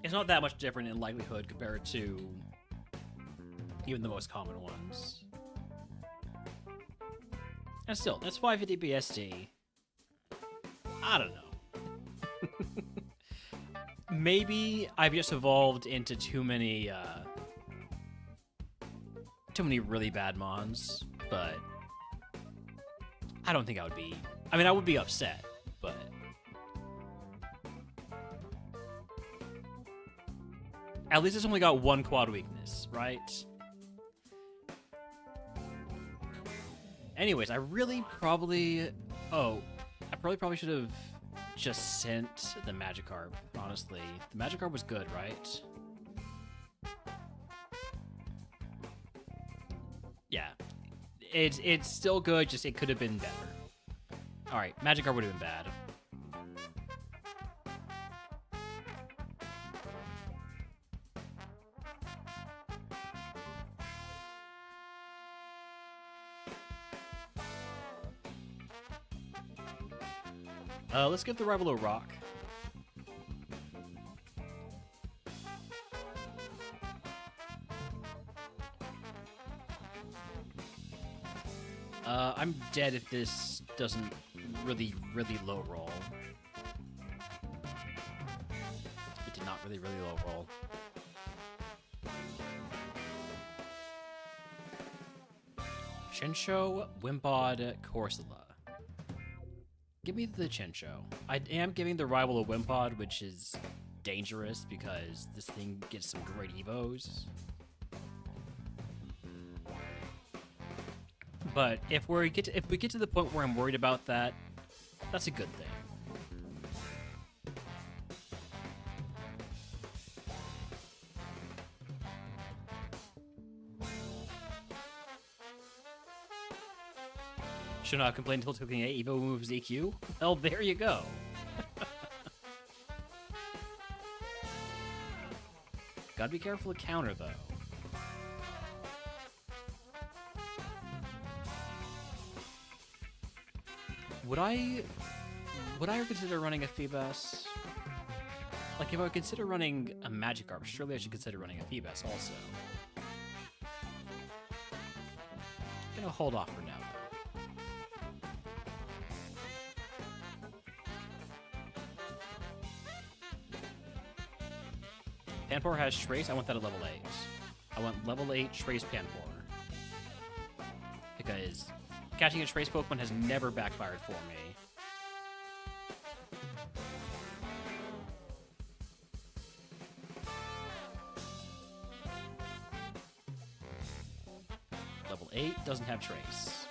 It's not that much different in likelihood compared to even the most common ones. And still, that's 550 BSD. I don't know. Maybe I've just evolved into too many really bad mons, but I don't think I would be. I mean, I would be upset, but at least it's only got 1 quad weakness, right? Anyways, I probably should have just sent the Magikarp, honestly. The Magikarp was good, right? Yeah. It's still good, just it could have been better. Alright, Magikarp would have been bad. Let's give the rival a rock. I'm dead if this doesn't really low roll. It did not really low roll. Chinchou, Wimpod, Corsola. Give me the Chinchou. I am giving the rival a Wimpod, which is dangerous because this thing gets some great evos. But if we get to the point where I'm worried about that, that's a good thing. Should not complain until taking a Evo moves EQ. Well, there you go. Gotta be careful to counter, though. Would I consider running a Phoebus? Like, if I would consider running a Magikarp, surely I should consider running a Phoebus also. I'm gonna hold off for now, though. Panpour has Trace. I want that at level 8. I want level 8 Trace Panpour. Because catching a Trace Pokemon has never backfired for me. Level 8 doesn't have Trace.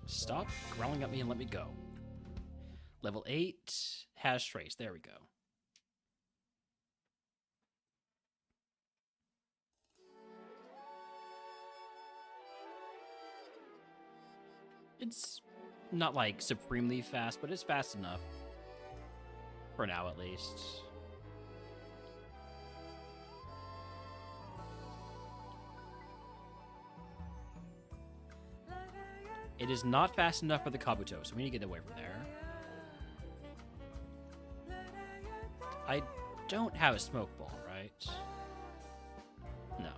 Stop growling at me and let me go. Level 8 has Trace. There we go. It's not like supremely fast, but it's fast enough. For now, at least. It is not fast enough for the Kabuto, so we need to get away from there. I don't have a Smoke Ball, right? No.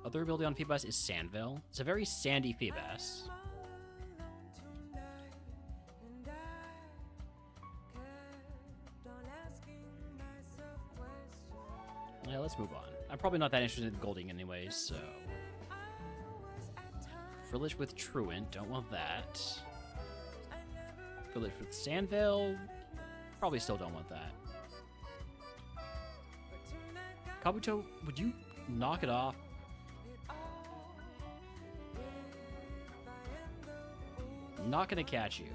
Other ability on Phoebus is Sandville. It's a very sandy Phoebus. Yeah, let's move on. I'm probably not that interested in Golding anyways, so... Frillish with Truant, don't want that. Frillish with Sandville, probably still don't want that. Kabuto, would you knock it off? I'm not gonna catch you.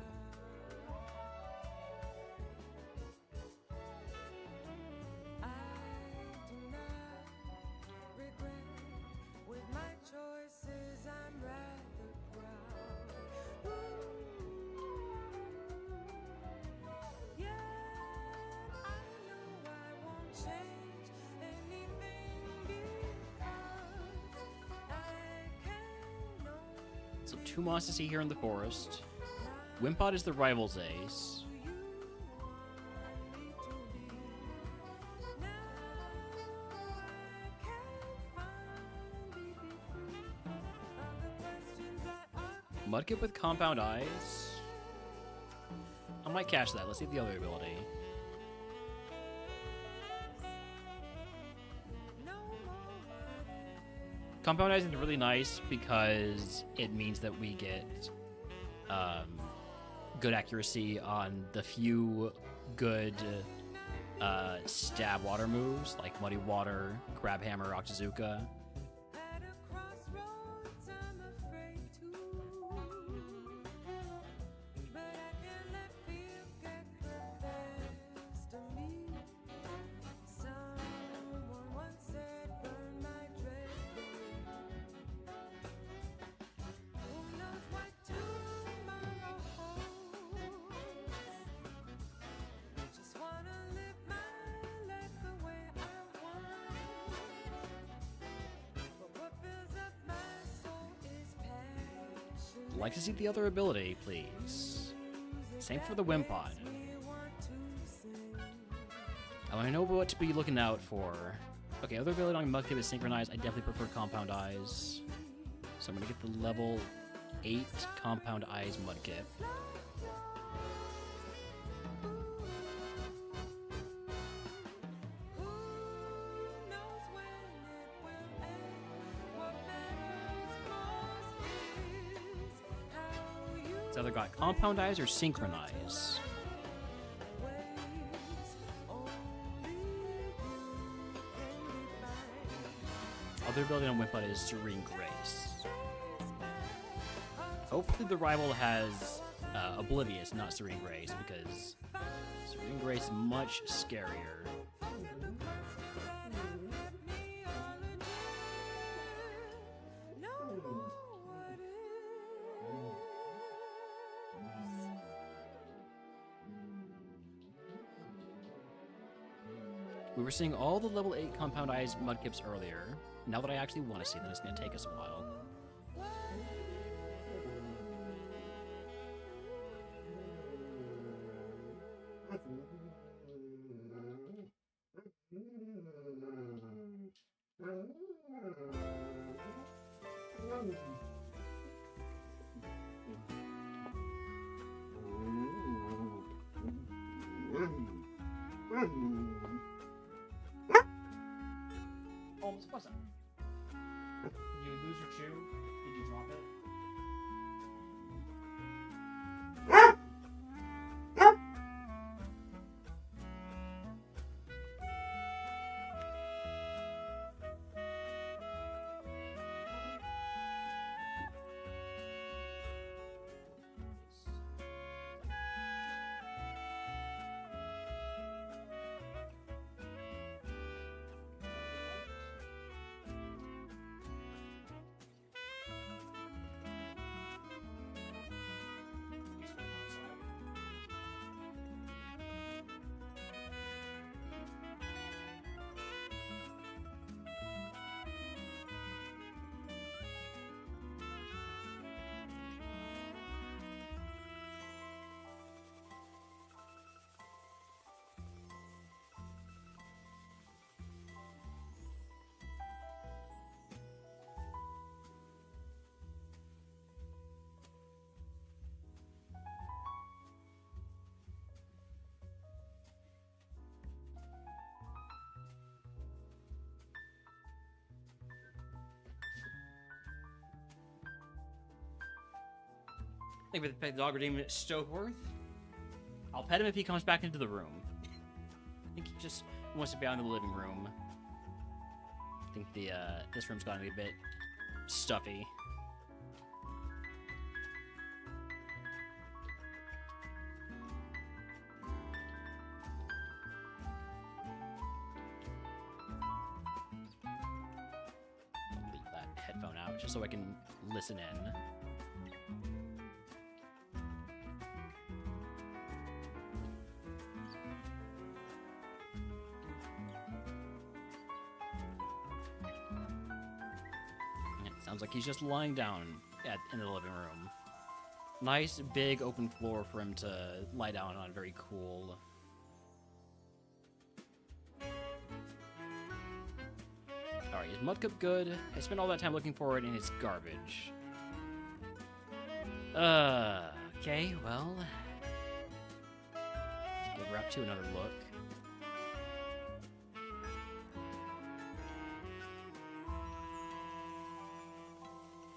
So 2 monsters to see here in the forest. Wimpod is the rival's ace. Mudkip with Compound Eyes. I might catch that. Let's see the other ability. Compound Eyes is really nice because it means that we get good accuracy on the few good stab water moves, like Muddy Water, Crab Hammer, Octazooka. Like to see the other ability, please. Same for the Wimpod. I know what to be looking out for. Okay, other ability on Mudkip is Synchronized. I definitely prefer Compound Eyes. So I'm gonna get the level 8 Compound Eyes Mudkip. It's either got Compound Eyes or Synchronize. other ability on Wimpod is Serene Grace. Hopefully the rival has Oblivious, not Serene Grace, because Serene Grace is much scarier. We were seeing all the level 8 Compound Eyes Mudkips earlier. Now that I actually want to see them, it's going to take us a while. What's up? Did you lose your chew? Did you drop it? Thank you for the pet dog redeemed Stokeworth. I'll pet him if he comes back into the room. I think he just wants to be out in the living room. I think the this room's gotta be a bit stuffy. I'll leave that headphone out just so I can listen in. Sounds like he's just lying down in the living room. Nice, big, open floor for him to lie down on. Very cool. Alright, is Mudcup good? I spent all that time looking for it and it's garbage. Okay, well. Let's give Route 2 another look.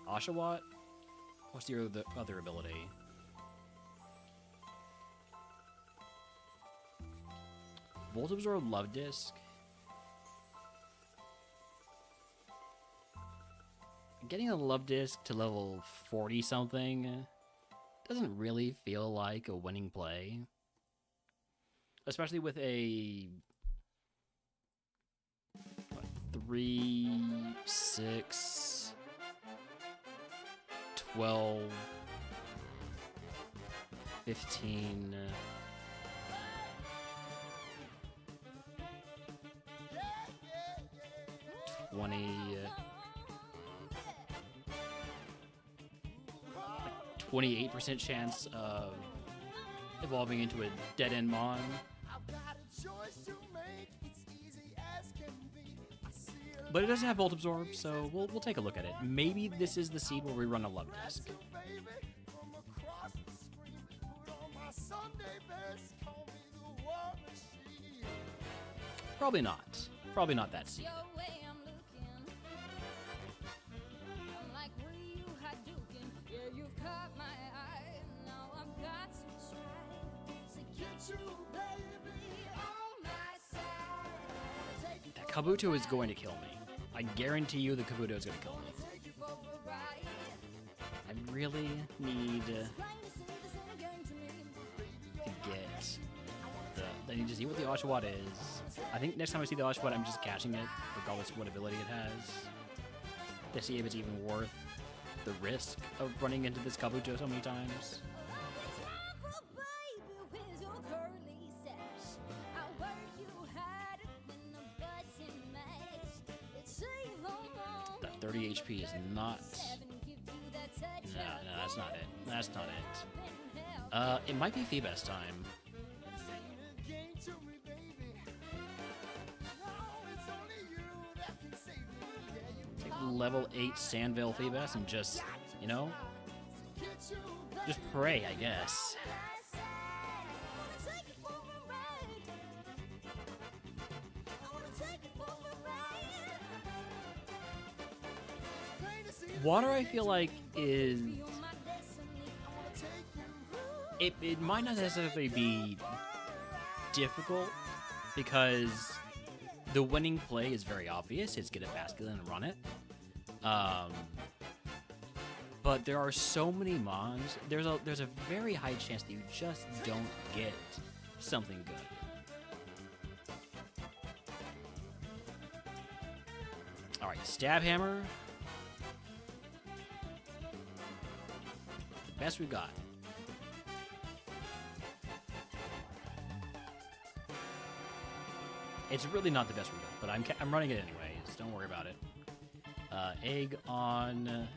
Oshawott? What's the other ability? Volt Absorb Love Disc? Getting a Love Disc to level 40 something doesn't really feel like a winning play. Especially with a 3, 6... 12, 15, 20, 28% chance of evolving into a dead-end Mon. But it doesn't have Volt Absorb, so we'll take a look at it. Maybe this is the seed where we run a Love Disc. Probably not. Probably not that seed. That Kabuto is going to kill me. I guarantee you the Kabuto is gonna kill me. I really need to get the. I need to see what the Oshawott is. I think next time I see the Oshawott, I'm just catching it, regardless of what ability it has, to see if it's even worth the risk of running into this Kabuto so many times. That 30 HP is not. No, that's not it. That's not it. It might be Phoebus time. Take level 8 Sandvale Phoebus and just, you know, just pray, I guess. Water, I feel like, is... It might not necessarily be difficult, because the winning play is very obvious. It's get a basket and run it. But there are so many mons. There's a very high chance that you just don't get something good. All right, Stab Hammer. The best we've got. It's really not the best we got, but I'm running it anyways. Don't worry about it. Egg on.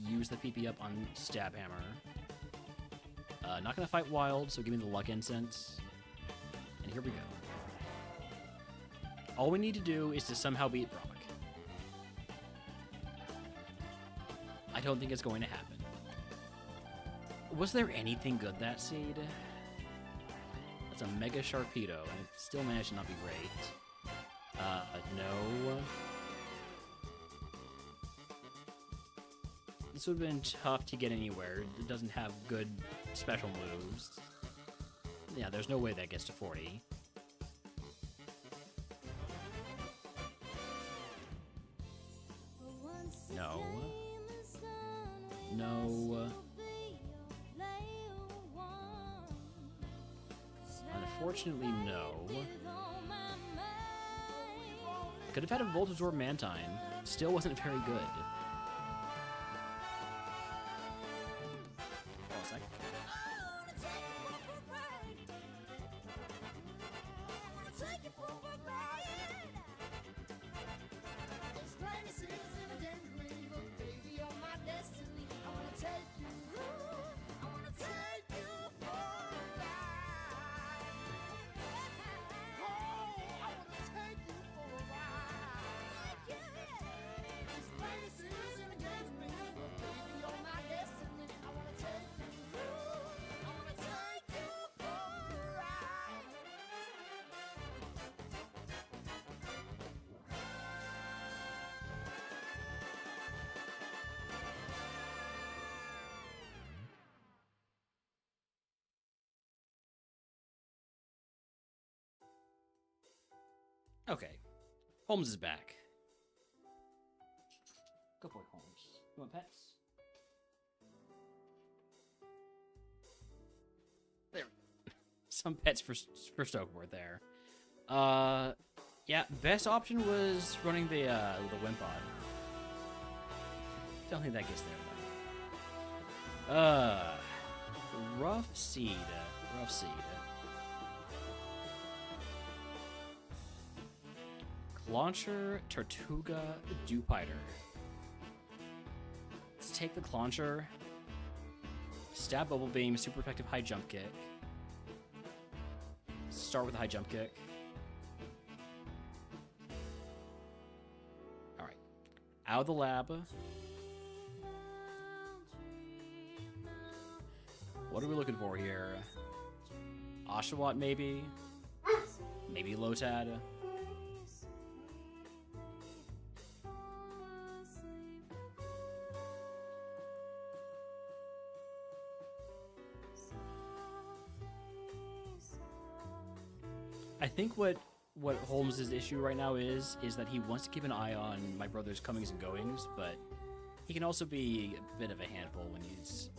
Use the PP up on Stab Hammer. Not gonna fight Wild, so give me the Luck Incense. And here we go. All we need to do is to somehow beat Brock. I don't think it's going to happen. Was there anything good that seed? That's a Mega Sharpedo, and it still managed to not be great. No. This would have been tough to get anywhere. It doesn't have good special moves. Yeah, there's no way that gets to 40. No. No. Unfortunately, no. Could have had a Voltazor Mantine. Still wasn't very good. Hold on a sec. Okay. Holmes is back. Go for it, Holmes. You want pets? There. Some pets for Stokeworth there. Yeah, best option was running the Wimpod. Don't think that gets there, though. Rough Seed. Rough Seed. Launcher, Tortuga, Dewpider. Let's take the Launcher. Stab Bubble Beam, super effective high jump kick. Start with a high jump kick. Alright. Out of the lab. What are we looking for here? Oshawott, maybe? Maybe Lotad? I think what what Holmes' issue right now is that he wants to keep an eye on my brother's comings and goings, but he can also be a bit of a handful when he's...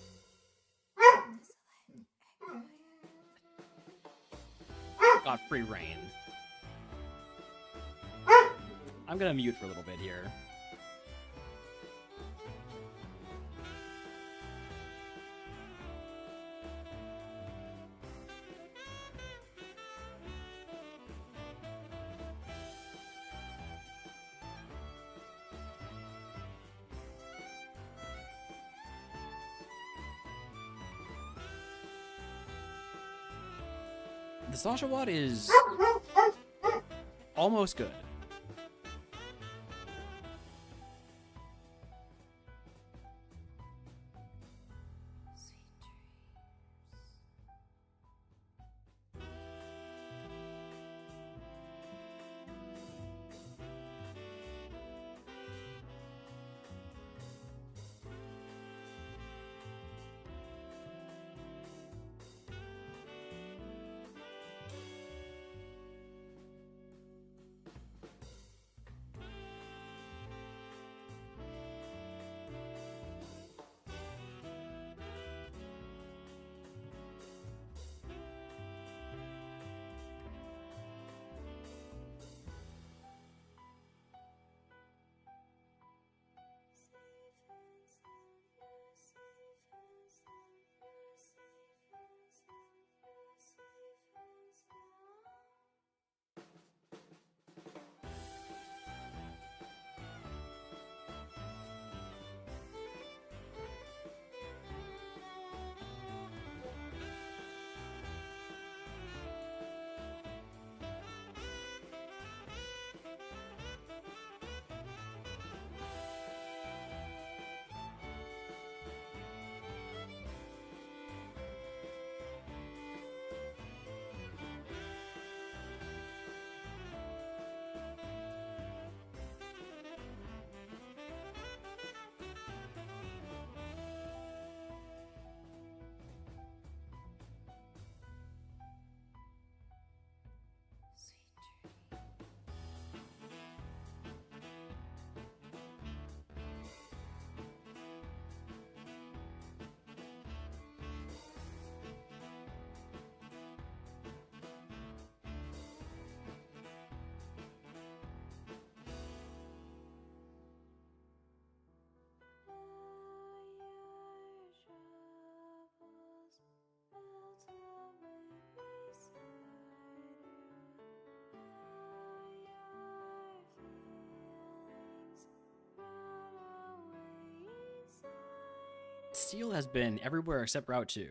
got free reign. I'm gonna mute for a little bit here. The Sasha Watt is almost good. Steel has been everywhere except Route 2.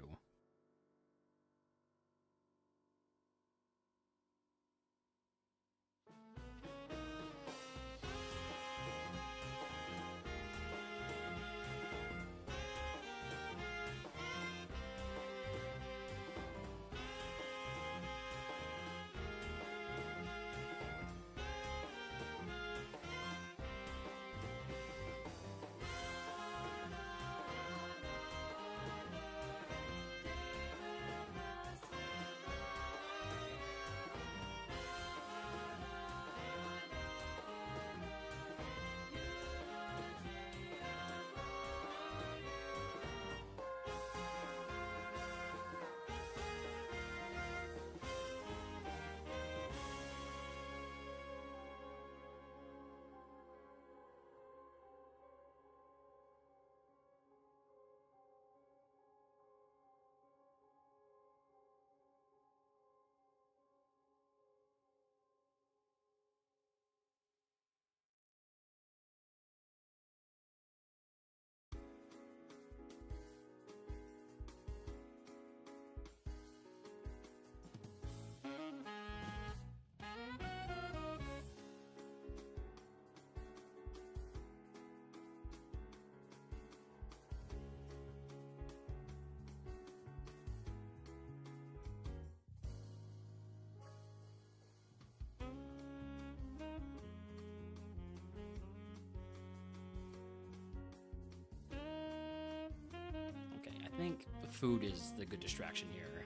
I think food is the good distraction here.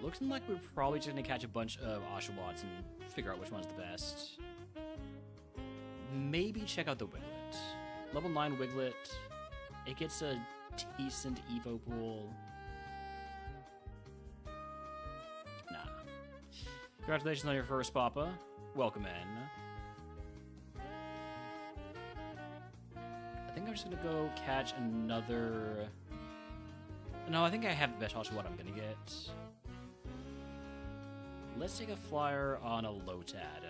Looks like we're probably just gonna catch a bunch of Oshawotts and figure out which one's the best. Maybe check out the Wiglet. Level 9 Wiglet. It gets a decent Evo pool. Nah. Congratulations on your first Papa. Welcome in. I think I'm just gonna go catch another... No, I think I have the best odds of what I'm gonna get. Let's take a flyer on a Lotad.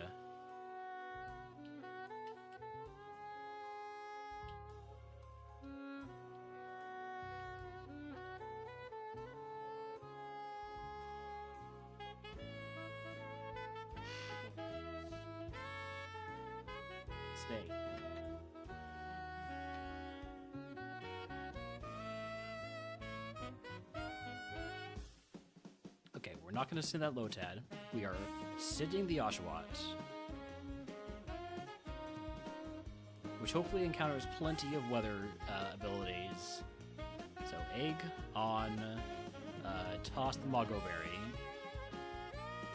Stay. Okay, we're not going to send that Lotad. We are sending the Oshawott, which hopefully encounters plenty of weather abilities. So, egg on, toss the Mago Berry.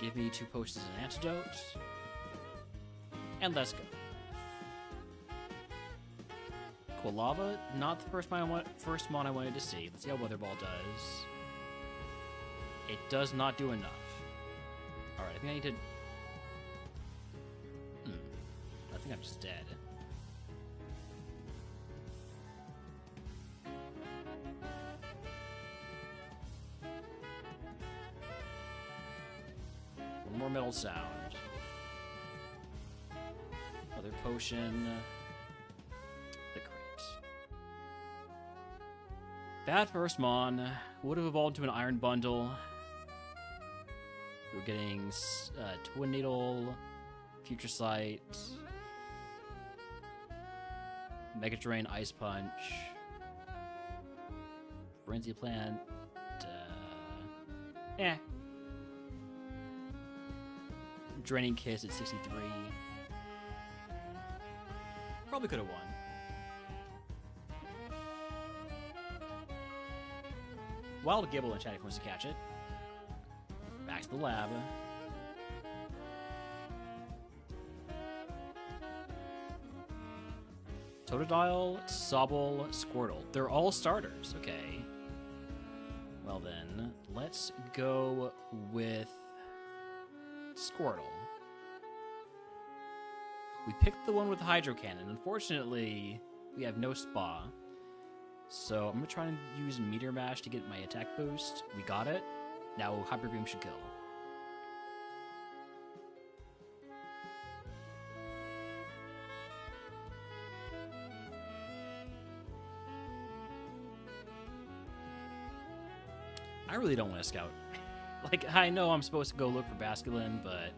Give me 2 potions and antidote. And let's go. Quilava, not the first mon I wanted to see. Let's see how Weather Ball does. It does not do enough. Alright, I think I need to... I think I'm just dead. One more metal sound. Other potion. The crate. That first mon would have evolved to an iron bundle. We're getting Twin Needle, Future Sight, Mega Drain, Ice Punch, Frenzy Plant, Draining Kiss at 63. Probably could have won. Wild Gibble and Chatty wants to catch it. Back to the lab. Totodile, Sobble, Squirtle. They're all starters. Okay. Well then, let's go with Squirtle. We picked the one with the Hydro Cannon. Unfortunately, we have no Spa. So I'm going to try and use Meteor Mash to get my attack boost. We got it. Now Hyper Beam should kill. I really don't want to scout. Like, I know I'm supposed to go look for Basculin, but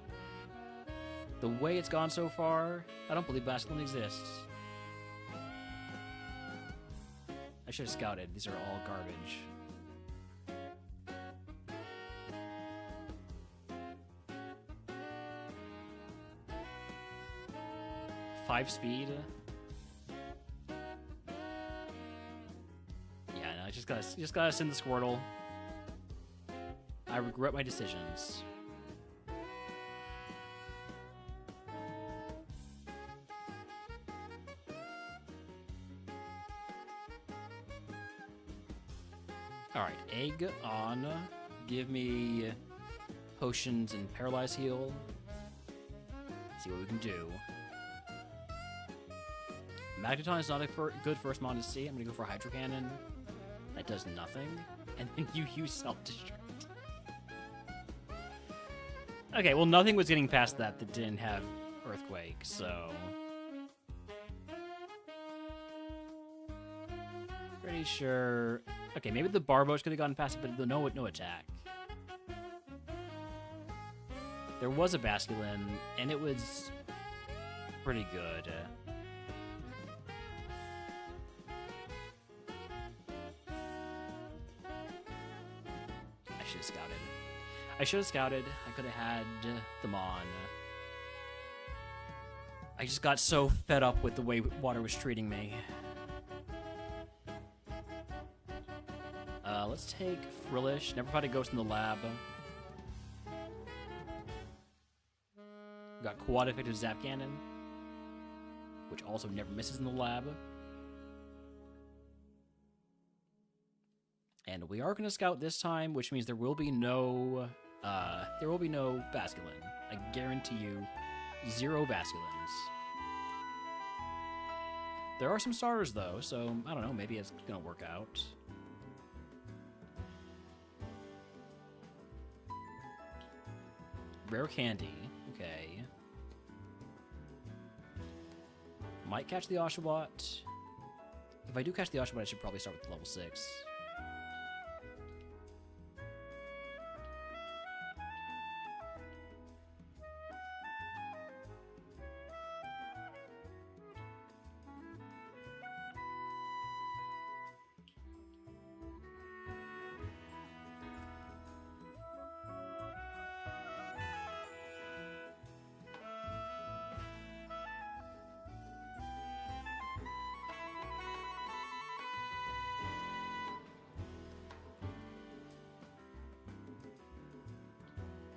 the way it's gone so far, I don't believe Basculin exists. I should have scouted. These are all garbage. Five speed. Yeah, no, I just gotta send the Squirtle. I regret my decisions. Alright, egg on. Give me potions and paralyze heal. See what we can do. Magneton is not a good first mon to see. I'm gonna go for Hydro Cannon. That does nothing. And then you use Self-Destruct. Okay, well, nothing was getting past that didn't have Earthquake, so... Pretty sure... Okay, maybe the Barboach could have gotten past it, but no attack. There was a Basculin, and it was pretty good. I should have scouted. I could have had them on. I just got so fed up with the way water was treating me. Let's take Frillish. Never fought a ghost in the lab. got quad effective Zap Cannon, which also never misses in the lab. And we are going to scout this time, which means there will be no Basculin. I guarantee you, 0 Basculins. There are some starters though, so I don't know, maybe it's going to work out. Rare Candy, okay. Might catch the Oshawott. If I do catch the Oshawott, I should probably start with level 6.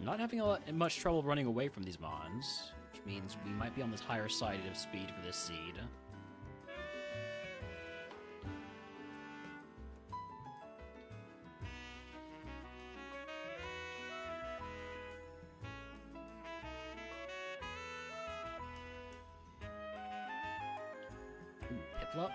Not having much trouble running away from these mons, which means we might be on the higher side of speed for this seed. Ooh, Piplup.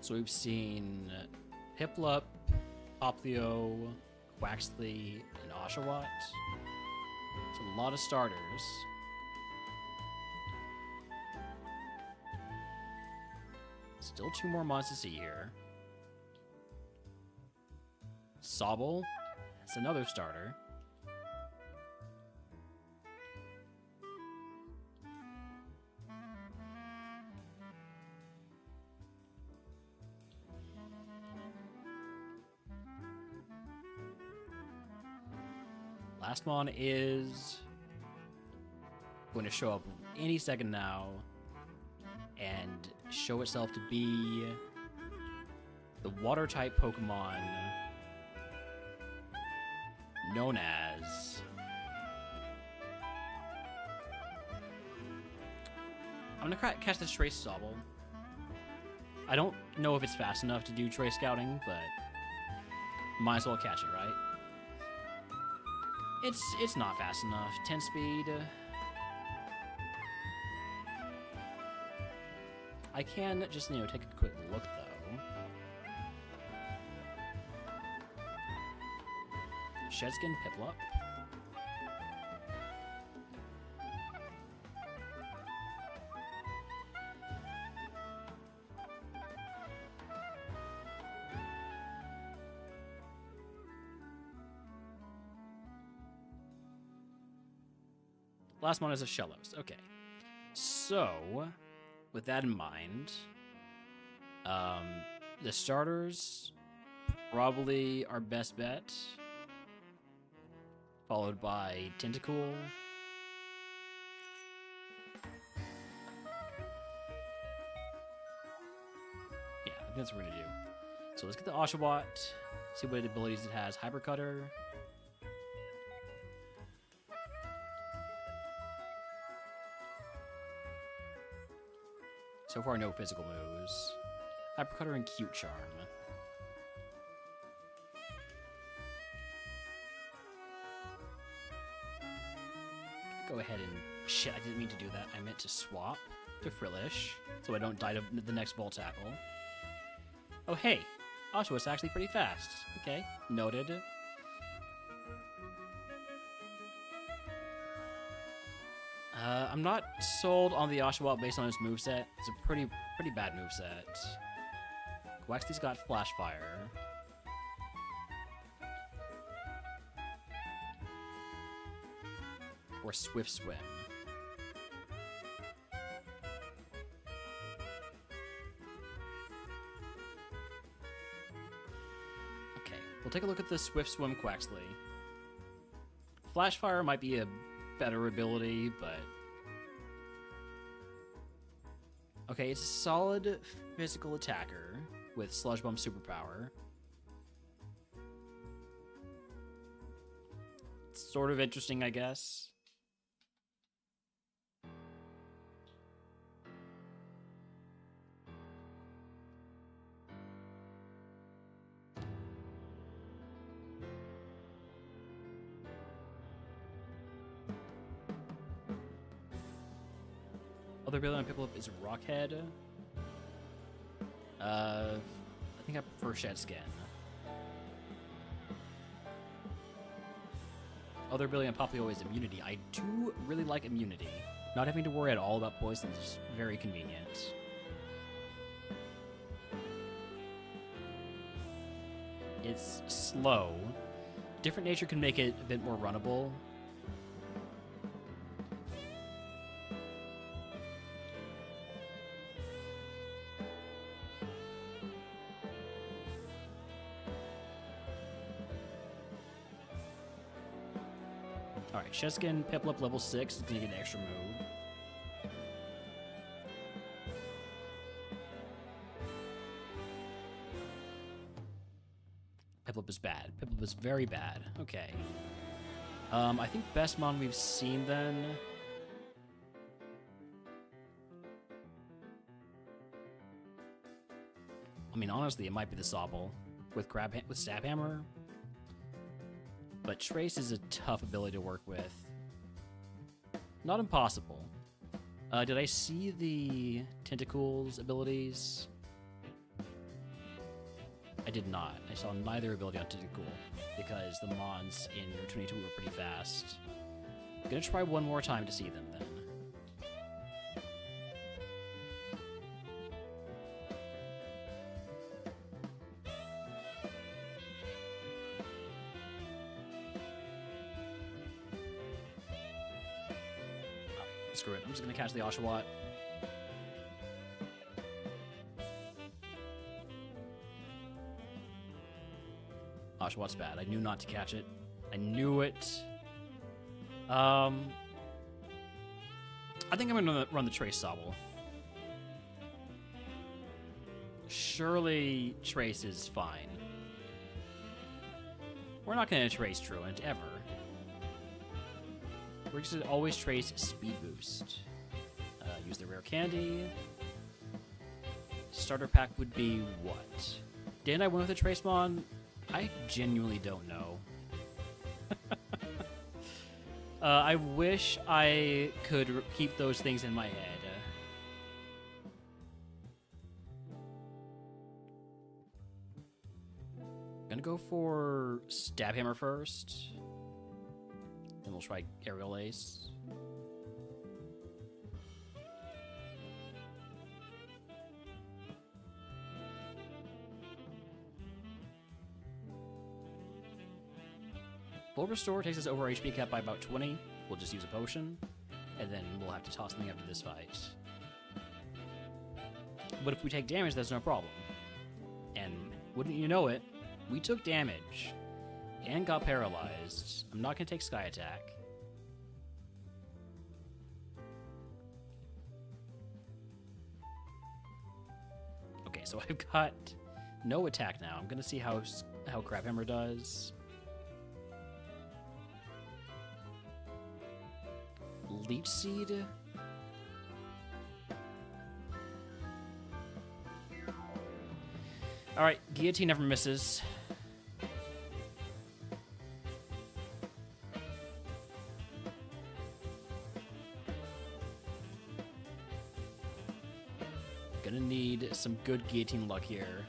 So we've seen Piplup, Poplio, Quaxley, and Oshawott. It's a lot of starters. Still 2 more mons to see here. Sobble, that's another starter. Last mon is going to show up any second now and show itself to be the water-type Pokemon known as... I'm going to catch this Trace Sobble. I don't know if it's fast enough to do Trace Scouting, but might as well catch it, right? It's not fast enough. 10 speed. I can just, take a quick look, though. Shedskin Piplup. Last one is a Shellos. Okay. So, with that in mind, the starters probably our best bet, followed by Tentacool. Yeah, I think that's what we're gonna do. So let's get the Oshawott, see what abilities it has. Hyper Cutter. So far, no physical moves. Hyper Cutter and Cute Charm. Go ahead and... Shit, I didn't mean to do that. I meant to swap to Frillish, so I don't die to the next Volt Tackle. Oh, hey! Oshawatt's actually pretty fast. Okay, noted. I'm not sold on the Oshawott based on his moveset. It's a pretty bad moveset. Quaxly's got Flash Fire. Or Swift Swim. Okay, We'll take a look at the Swift Swim Quaxley. Flash Fire might be a better ability, but... Okay, it's a solid physical attacker with Sludge Bomb superpower. It's sort of interesting, I guess. Other ability I pick up is Rockhead. I think I prefer Shed Skin. Other ability on Popplio is Immunity. I do really like Immunity. Not having to worry at all about poison is very convenient. It's slow. Different nature can make it a bit more runnable. Alright, Cheskin, Piplup level 6 is going to get an extra move. Piplup is bad. Piplup is very bad. Okay. I think best mon we've seen then... I mean, honestly, it might be the Sobble with Stab Hammer. But Trace is a tough ability to work with. Not impossible. Did I see the Tentacles abilities? I did not. I saw neither ability on Tentacool because the Mons in Route 22 were pretty fast. I'm gonna try one more time to see them then. Screw it. I'm just going to catch the Oshawott. Oshawott's bad. I knew not to catch it. I knew it. I think I'm going to run the Trace Sobble. Surely Trace is fine. We're not going to Trace Truant, ever. We're just going to always trace Speed Boost. Use the Rare Candy. Starter pack would be what? Didn't I win with a Trace Mon? I genuinely don't know. I wish I could keep those things in my head. Gonna go for Stab Hammer first. Then we'll try Aerial Ace. Full Restore takes us over our HP cap by about 20. We'll just use a potion, and then we'll have to toss something after this fight. But if we take damage, that's no problem. And wouldn't you know it, we took damage and got paralyzed. I'm not going to take Sky Attack. Okay, so I've got no attack now. I'm going to see how Crab Hammer does. Leech Seed. Alright, Guillotine never misses. Gonna need some good Guillotine luck here.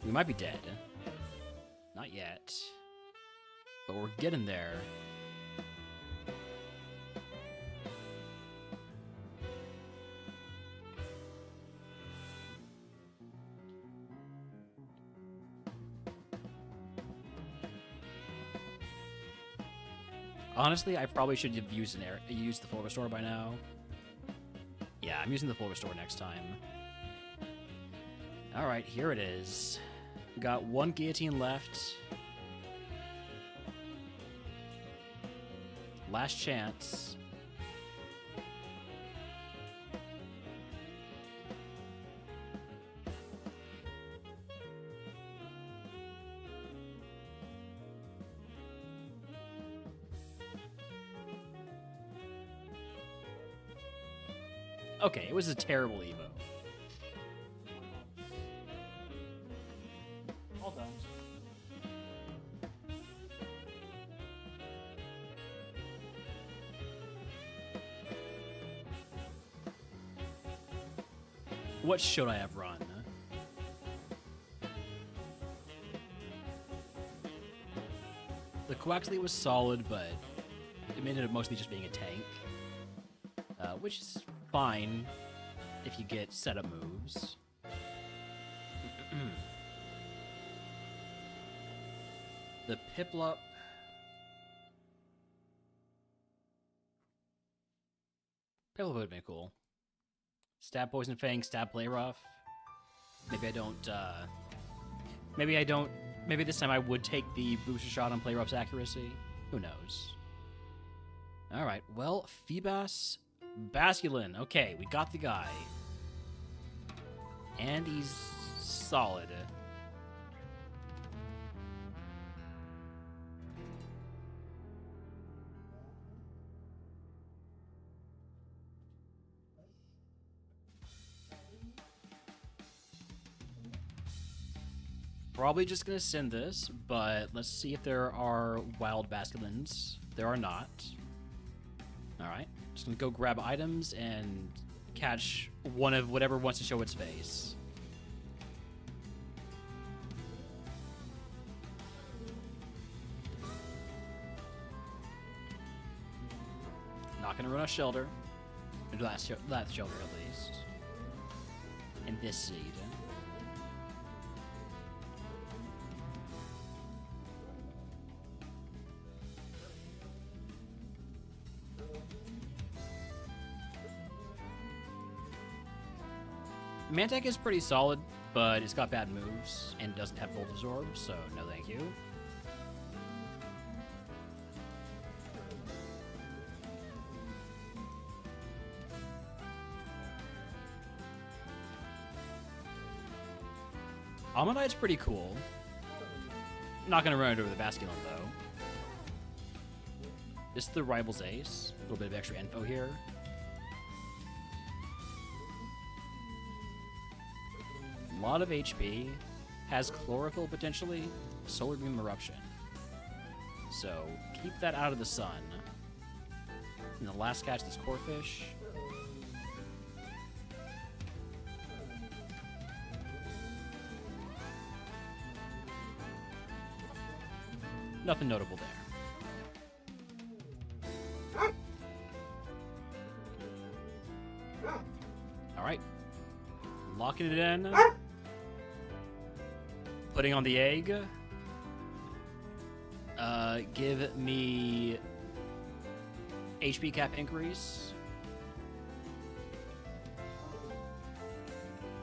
We might be dead. Not yet. But we're getting there. Honestly, I probably should have used the Full Restore by now. Yeah, I'm using the Full Restore next time. Alright, here it is. We got one guillotine left. Last chance. Okay, it was a terrible Evo. All done. What should I have run? The Quaxley was solid, but it ended up mostly just being a tank. Which is fine if you get setup moves. The Piplup. Piplup would have been cool. Stab Poison Fang, stab Play Rough. Maybe I don't, maybe this time I would take the booster shot on Play Rough's accuracy. Who knows? Alright, well, Phoebus Basculin. Okay, we got the guy. And he's solid. Probably just gonna send this, but let's see if there are wild Basculins. There are not. Alright. Just gonna go grab items and catch one of whatever wants to show its face. Not gonna run a shelter. Last shelter at least. And this seed. Mantek is pretty solid, but it's got bad moves and doesn't have Bolt Absorb, so no thank you. Ammonite's pretty cool. Not gonna run it over the Basculin though. This is the Rival's Ace. A little bit of extra info here. A lot of HP, has Chlorophyll potentially, Solar Beam Eruption. So keep that out of the sun. And the last catch, this Corefish. Nothing notable there. Alright. Locking it in. Putting on the egg. Give me HP cap increase.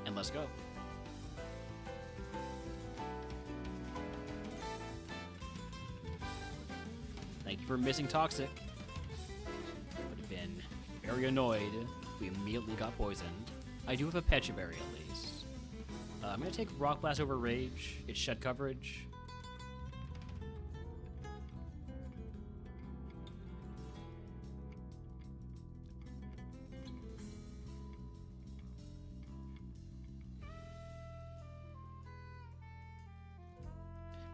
And let's go. Thank you for missing Toxic. Would have been very annoyed if we immediately got poisoned. I do have a Pecha Berry at least. I'm going to take Rock Blast over Rage. It's shed coverage.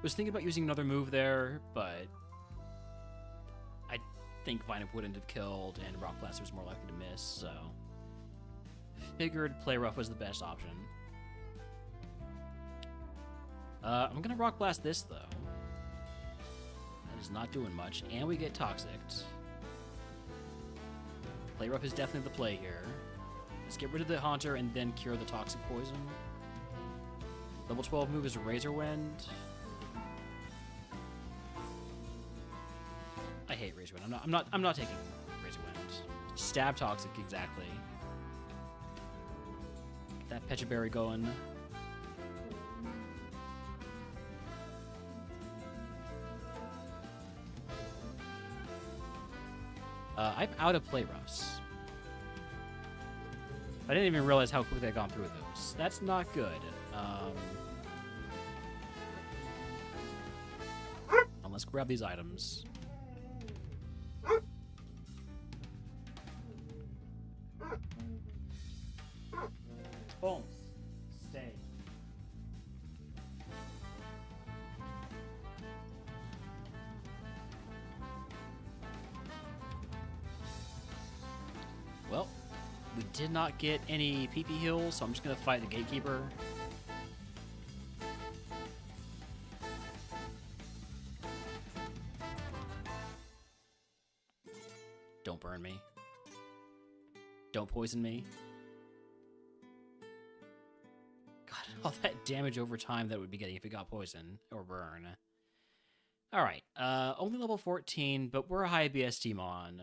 Was thinking about using another move there, but I think Violent wouldn't have killed, and Rock Blast was more likely to miss, so figured Play Rough was the best option. I'm gonna Rock Blast this though. That is not doing much, and we get Toxic. Play Rough is definitely the play here. Let's get rid of the Haunter and then cure the Toxic Poison. Level 12 move is Razor Wind. I hate Razor Wind. I'm not taking Razor Wind. Stab Toxic exactly. Get that Pecha Berry going. I'm out of play roughs. I didn't even realize how quickly I'd gone through those. That's not good. Let's grab these items. Holmes, stay. Well, we did not get any PP heals, so I'm just gonna fight the gatekeeper. Don't burn me. Don't poison me. God, all that damage over time that would be getting if it got poison or burn. Alright, only level 14, but we're a high BS team on.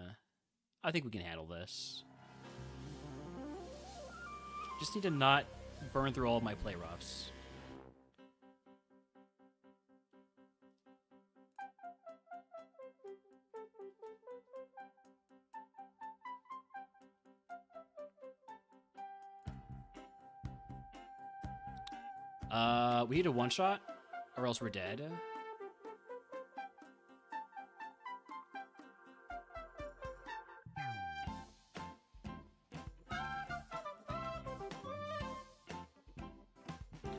I think we can handle this. Just need to not burn through all of my play roughs. We need a one-shot, or else we're dead.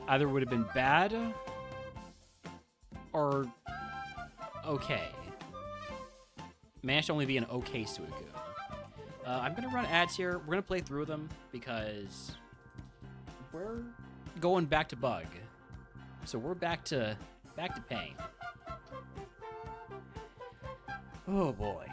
Either would have been bad, or okay. Managed to only be an okay Sudoku. I'm gonna run ads here. We're gonna play through them because we're going back to bug. So we're back to pain. Oh boy.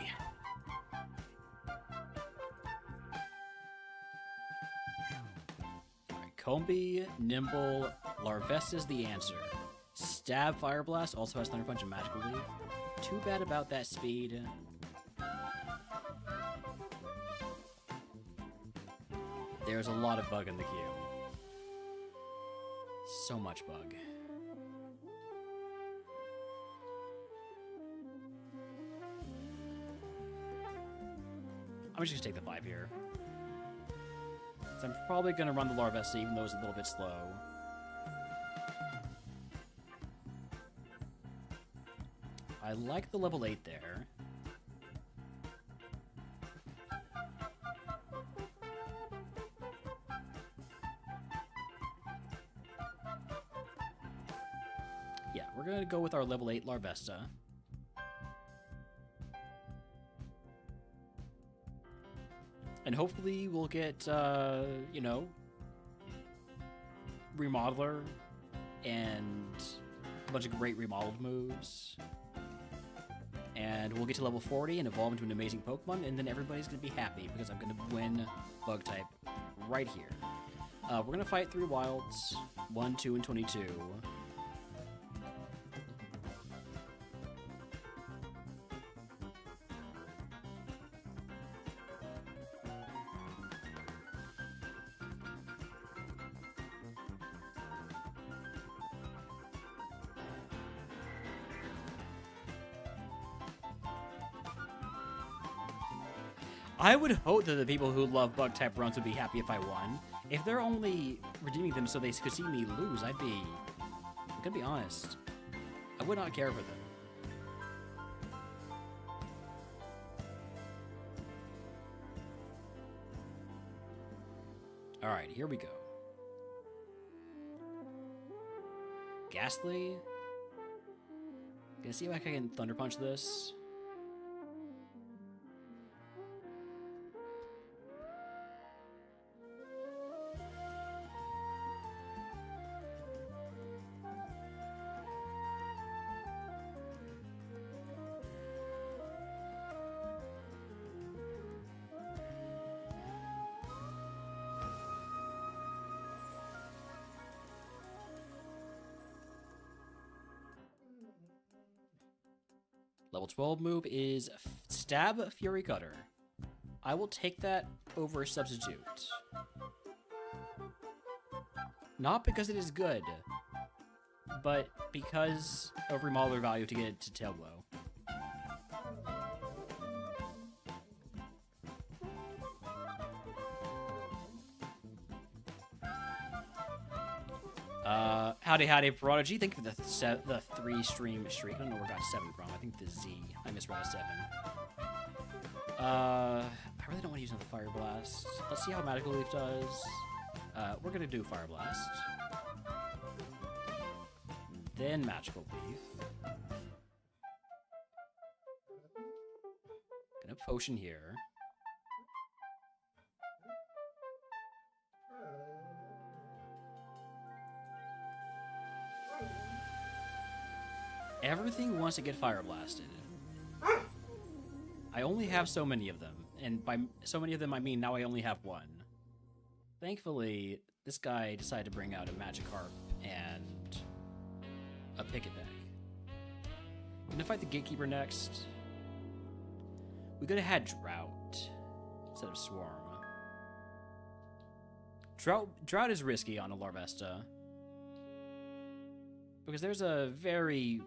Alright, Combi, Nimble, Larvest is the answer. Stab Fire Blast also has Thunder Punch and Magical Leaf. Too bad about that speed. There's a lot of bug in the queue. So much bug. I'm just gonna take the 5 here. So I'm probably gonna run the Larvesta even though it's a little bit slow. I like the level 8 there. Yeah, we're gonna go with our level 8 Larvesta. And hopefully we'll get, you know, Remodeler and a bunch of great remodeled moves. And we'll get to level 40 and evolve into an amazing Pokemon, and then everybody's going to be happy because I'm going to win Bug type right here. We're going to fight 3 Wilds, 1, 2, and 22. I would hope that the people who love Bug-type runs would be happy if I won. If they're only redeeming them so they could see me lose, I'm gonna be honest, I would not care for them. Alright, here we go. Ghastly. Gonna see if I can Thunder Punch this. Level 12 move is Stab Fury Cutter. I will take that over Substitute. Not because it is good, but because of Remodeler value to get it to Tail Blow. Howdy, Prodigy. Thank you for the 3-stream streak. I don't know where I got 7 from. I think the Z. I misread a 7. I really don't want to use another Fire Blast. Let's see how Magical Leaf does. We're gonna do Fire Blast. Then Magical Leaf. Gonna Potion here. Everything wants to get Fire Blasted. I only have so many of them, and by so many of them I mean now I only have 1. Thankfully, this guy decided to bring out a Magikarp and a Pick-a-Peck. Gonna fight the Gatekeeper next. We could have had Drought instead of Swarm. Drought is risky on a Larvesta, because there's a very,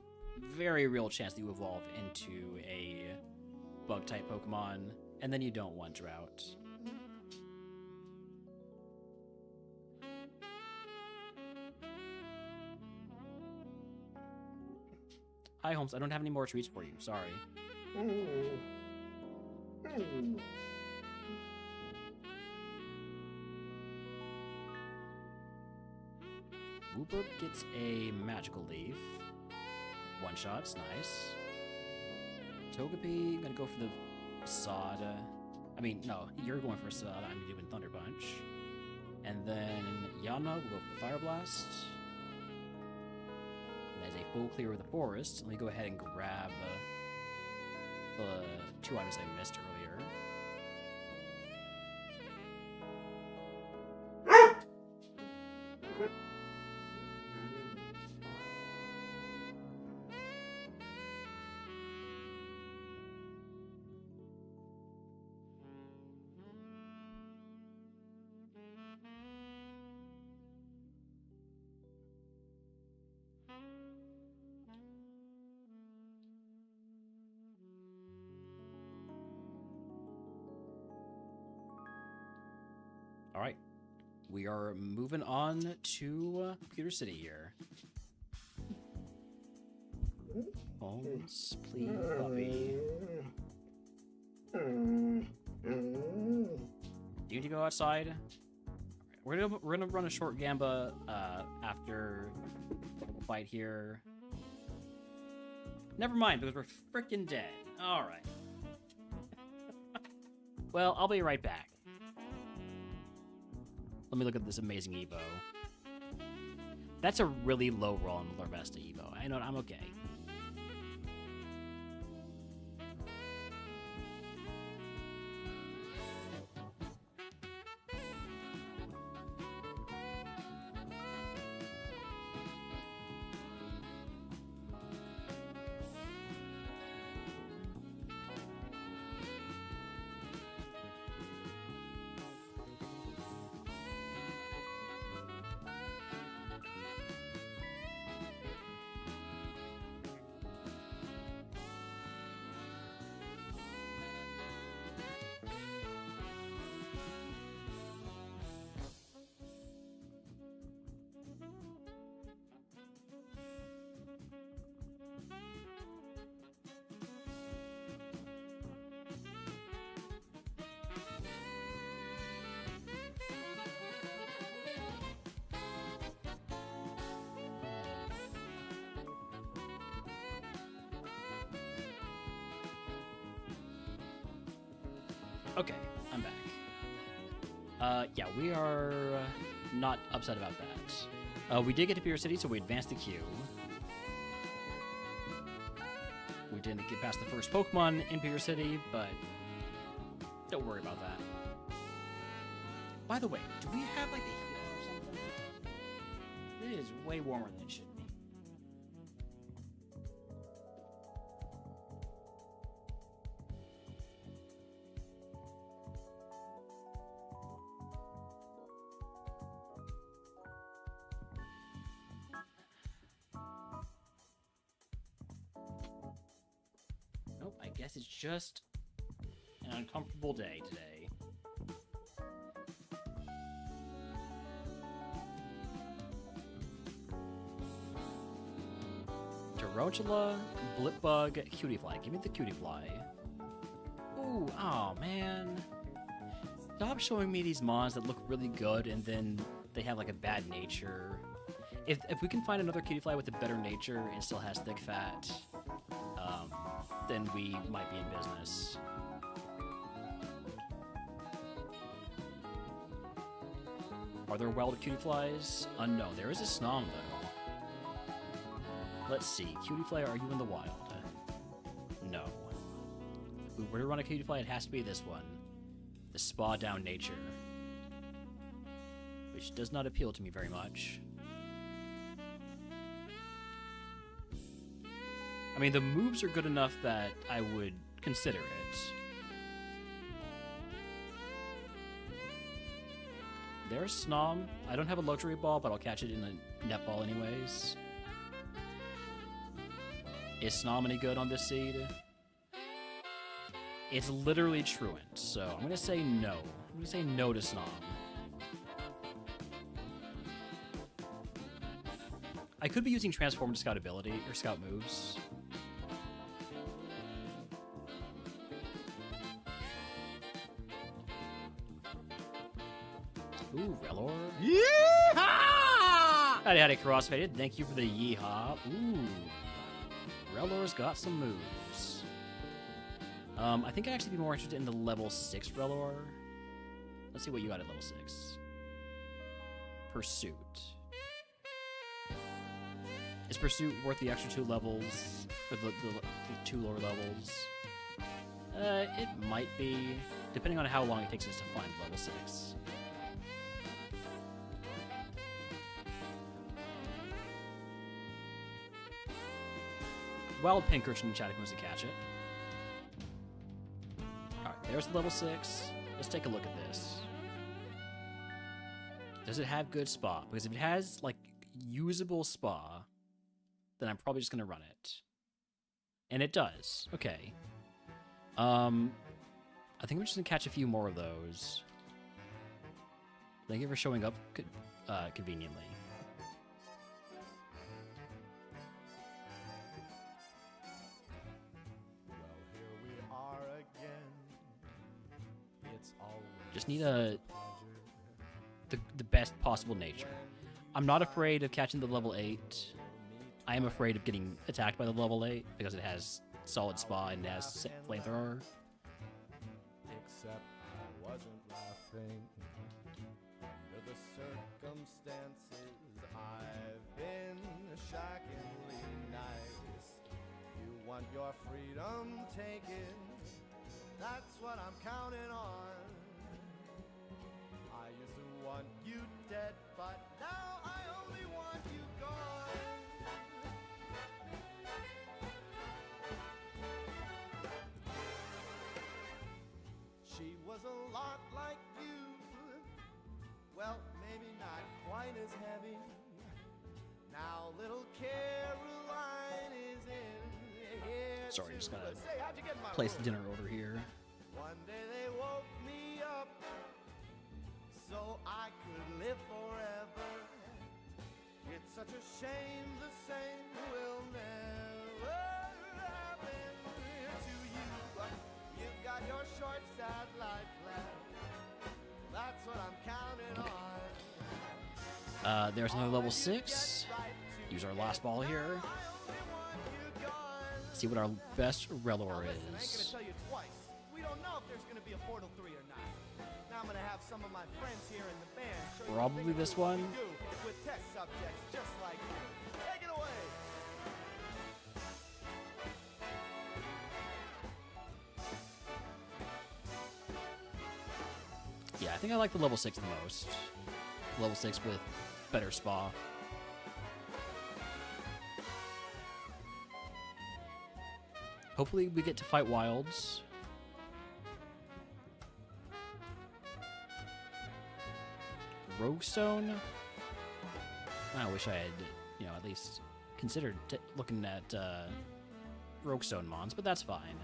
very real chance that you evolve into a Bug-type Pokemon, and then you don't want Drought. Hi, Holmes. I don't have any more treats for you. Sorry. Wooper gets a Magical Leaf. One-shots, nice. Togepi, gonna go for the Sod. I mean, no, you're going for a Sod. I'm doing Thunder Punch. And then Yanma will go for the Fire Blast. And as a full clear of the forest, let me go ahead and grab the 2 items I missed earlier. All right, we are moving on to Computer City here. Holmes, please, puppy. Do you need to go outside? We're gonna run a short Gamba after we'll fight here. Never mind, because we're freaking dead. All right. Well, I'll be right back. Let me look at this amazing Evo. That's a really low roll on the Larvesta Evo. I know, I'm okay. Okay, I'm back. Yeah, we are not upset about that. We did get to Pier City, so we advanced the queue. We didn't get past the first Pokemon in Pier City, but don't worry about that. By the way, do we have like a healer or something? It is way warmer than it should be. Nope, I guess it's just an uncomfortable day today. Tarantula, Blipbug, Cutiefly. Give me the Cutiefly. Ooh, oh man. Stop showing me these mons that look really good and then they have like a bad nature. If we can find another Cutiefly with a better nature and still has thick fat, then we might be in business. Are there wild Cutieflies? Unknown. There is a Snom though. Let's see. Cutiefly, are you in the wild? No. If we were to run a Cutiefly, it has to be this one. The Spa Down Nature. Which does not appeal to me very much. I mean, the moves are good enough that I would consider it. There's Snom. I don't have a luxury ball, but I'll catch it in a netball anyways. Is Snom any good on this seed? It's literally truant, so I'm gonna say no. I'm gonna say no to Snom. I could be using Transform to Scout ability, or Scout moves. Ooh, Relor. Yeehaw! Howdy, crossfaded. Thank you for the yeehaw. Ooh. Relor's got some moves. I think I'd actually be more interested in the level 6 Relor. Let's see what you got at level 6. Pursuit. Is Pursuit worth the extra 2 levels? Or the 2 lower levels? It might be, depending on how long it takes us to find level 6. Wild Pincurchin and Chattic wants to catch it. Alright, there's the level 6. Let's take a look at this. Does it have good spa? Because if it has, like, usable spa, then I'm probably just going to run it. And it does. Okay. I think I'm just going to catch a few more of those. Thank you for showing up conveniently. Just need the best possible nature. I'm not afraid of catching the level 8. I am afraid of getting attacked by the level 8 because it has solid spa and it has flamethrower. Except I wasn't laughing under the circumstances. I've been shockingly nice. You want your freedom taken? That's what I'm counting on. I used to want you dead, but now I only want you gone. She was a lot like you. Well, maybe not quite as heavy. Now little Caroline is in here. Sorry, just gotta Say, how'd you get in my place the room? dinner order here. One day they woke me up so I could live forever. It's such a shame the same will never happen to you. But you've got your short, sad life left. That's what I'm counting on. There's another level 6. Use our last ball here. See what our best Relor Listen, I ain't gonna is. tell you twice. We don't know if there's gonna be a Portal 3 or not. Now I'm gonna have some of my friends here in the band show you Probably things this that we one. do with test subjects just like you. Take it away. Yeah, I think I like the level 6 the most. Level 6 with better spa. Hopefully we get to fight wilds. Roguestone? I wish I had, at least considered looking at Roguestone mons, but that's fine.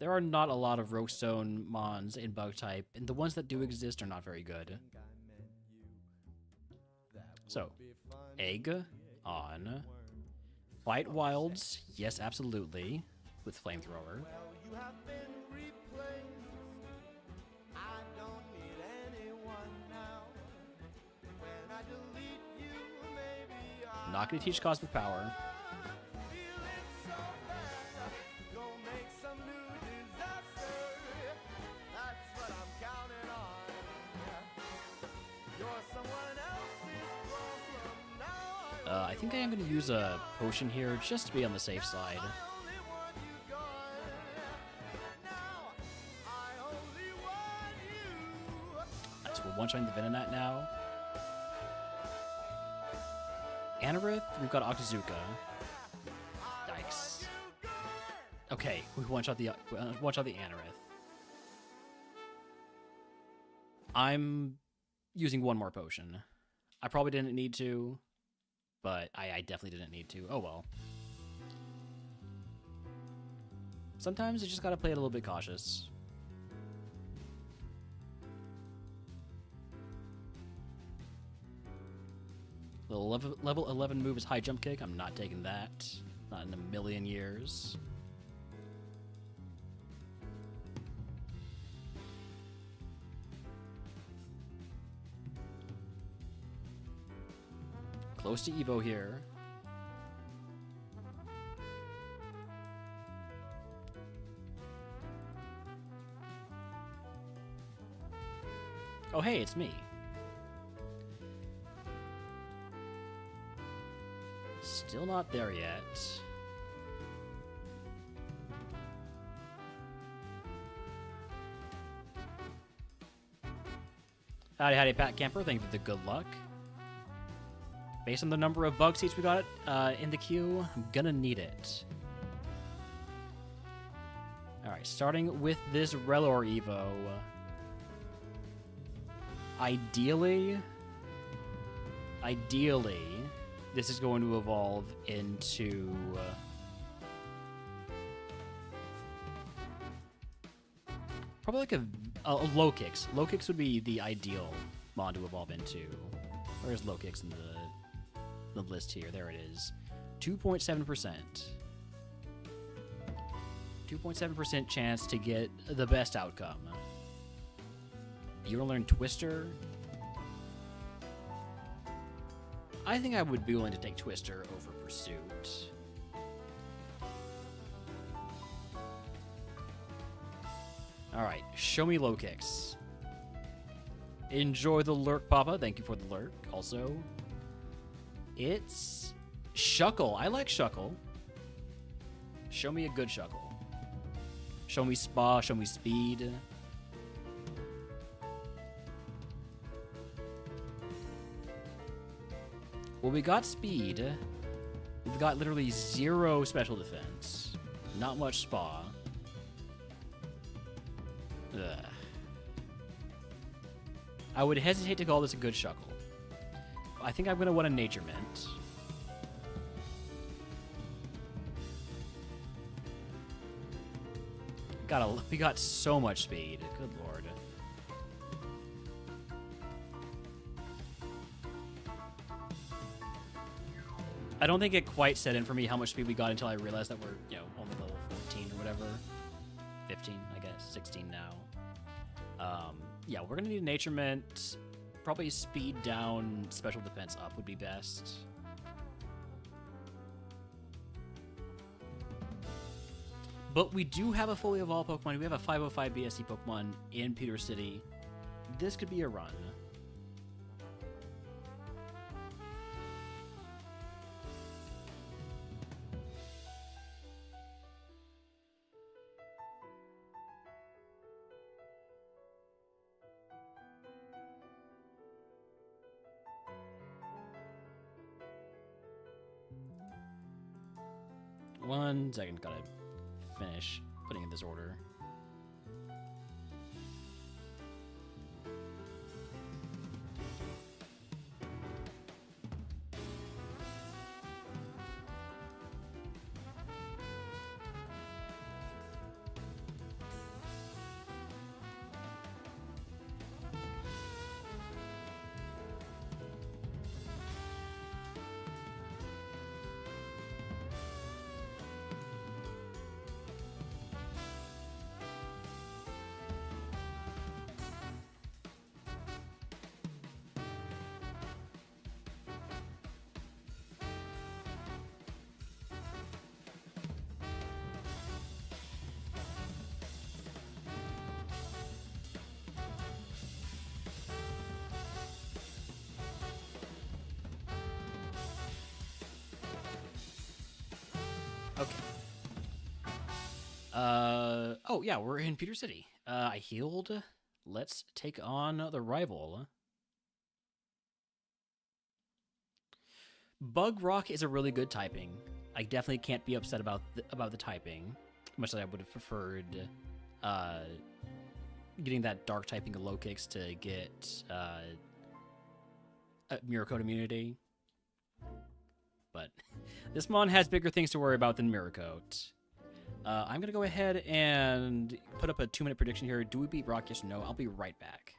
There are not a lot of Roguestone mons in bug type, and the ones that do exist are not very good. So, egg on Fight wilds, yes, absolutely, with flamethrower. Well, you have been replaced. I don't need anyone now. When I delete you, maybe I'm Not gonna teach cosmic power. feeling so bad. Go make some new disaster. That's what I'm counting on. You're someone else's problem now. I think I am gonna use a potion here just to be on the safe side. I only want you gone. Now I only want you. So we're one-shotting the Venonat now. Anorith, we've got Octazooka. Yikes. Okay, we one-shot the Anorith. I'm using one more potion. I probably didn't need to, but I definitely didn't need to. Oh well. Sometimes you just gotta play it a little bit cautious. The level 11 move is high jump kick. I'm not taking that. Not in a million years. Close to Evo here. Oh hey, it's me. Still not there yet. Howdy, Pat Camper. Thank you for the good luck. Based on the number of bug seats we got in the queue, I'm gonna need it. Alright, starting with this Relor Evo. Ideally, this is going to evolve into probably like a low kicks. Low kicks would be the ideal mon to evolve into. Where's low kicks in the list here? There it is. 2.7%. 2.7% chance to get the best outcome. You want to learn Twister? I think I would be willing to take Twister over Pursuit. Alright, show me low kicks. Enjoy the lurk, Papa. Thank you for the lurk. Also, it's Shuckle. I like Shuckle. Show me a good Shuckle. Show me Spa, show me Speed. Well, we got Speed. We've got literally 0 special defense. Not much Spa. Ugh. I would hesitate to call this a good Shuckle. I think I'm going to want a Nature Mint. We got so much speed. Good lord. I don't think it quite set in for me how much speed we got until I realized that we're, only level 14 or whatever. 15, I guess. 16 now. Yeah, we're gonna need a Nature Mint. Probably speed down, special defense up would be best. But we do have a fully evolved Pokemon. We have a 505 BSC Pokemon in Pewter City. This could be a run. One second, gotta finish putting in this order. Okay. Oh, yeah, we're in Pewter City. I healed. Let's take on the rival. Bug Rock is a really good typing. I definitely can't be upset about the typing, much as I would have preferred getting that dark typing of low kicks to get Mirror Code immunity. But this mon has bigger things to worry about than Mirror Code. I'm going to go ahead and put up a 2-minute prediction here. Do we beat Brock? Yes or no? I'll be right back.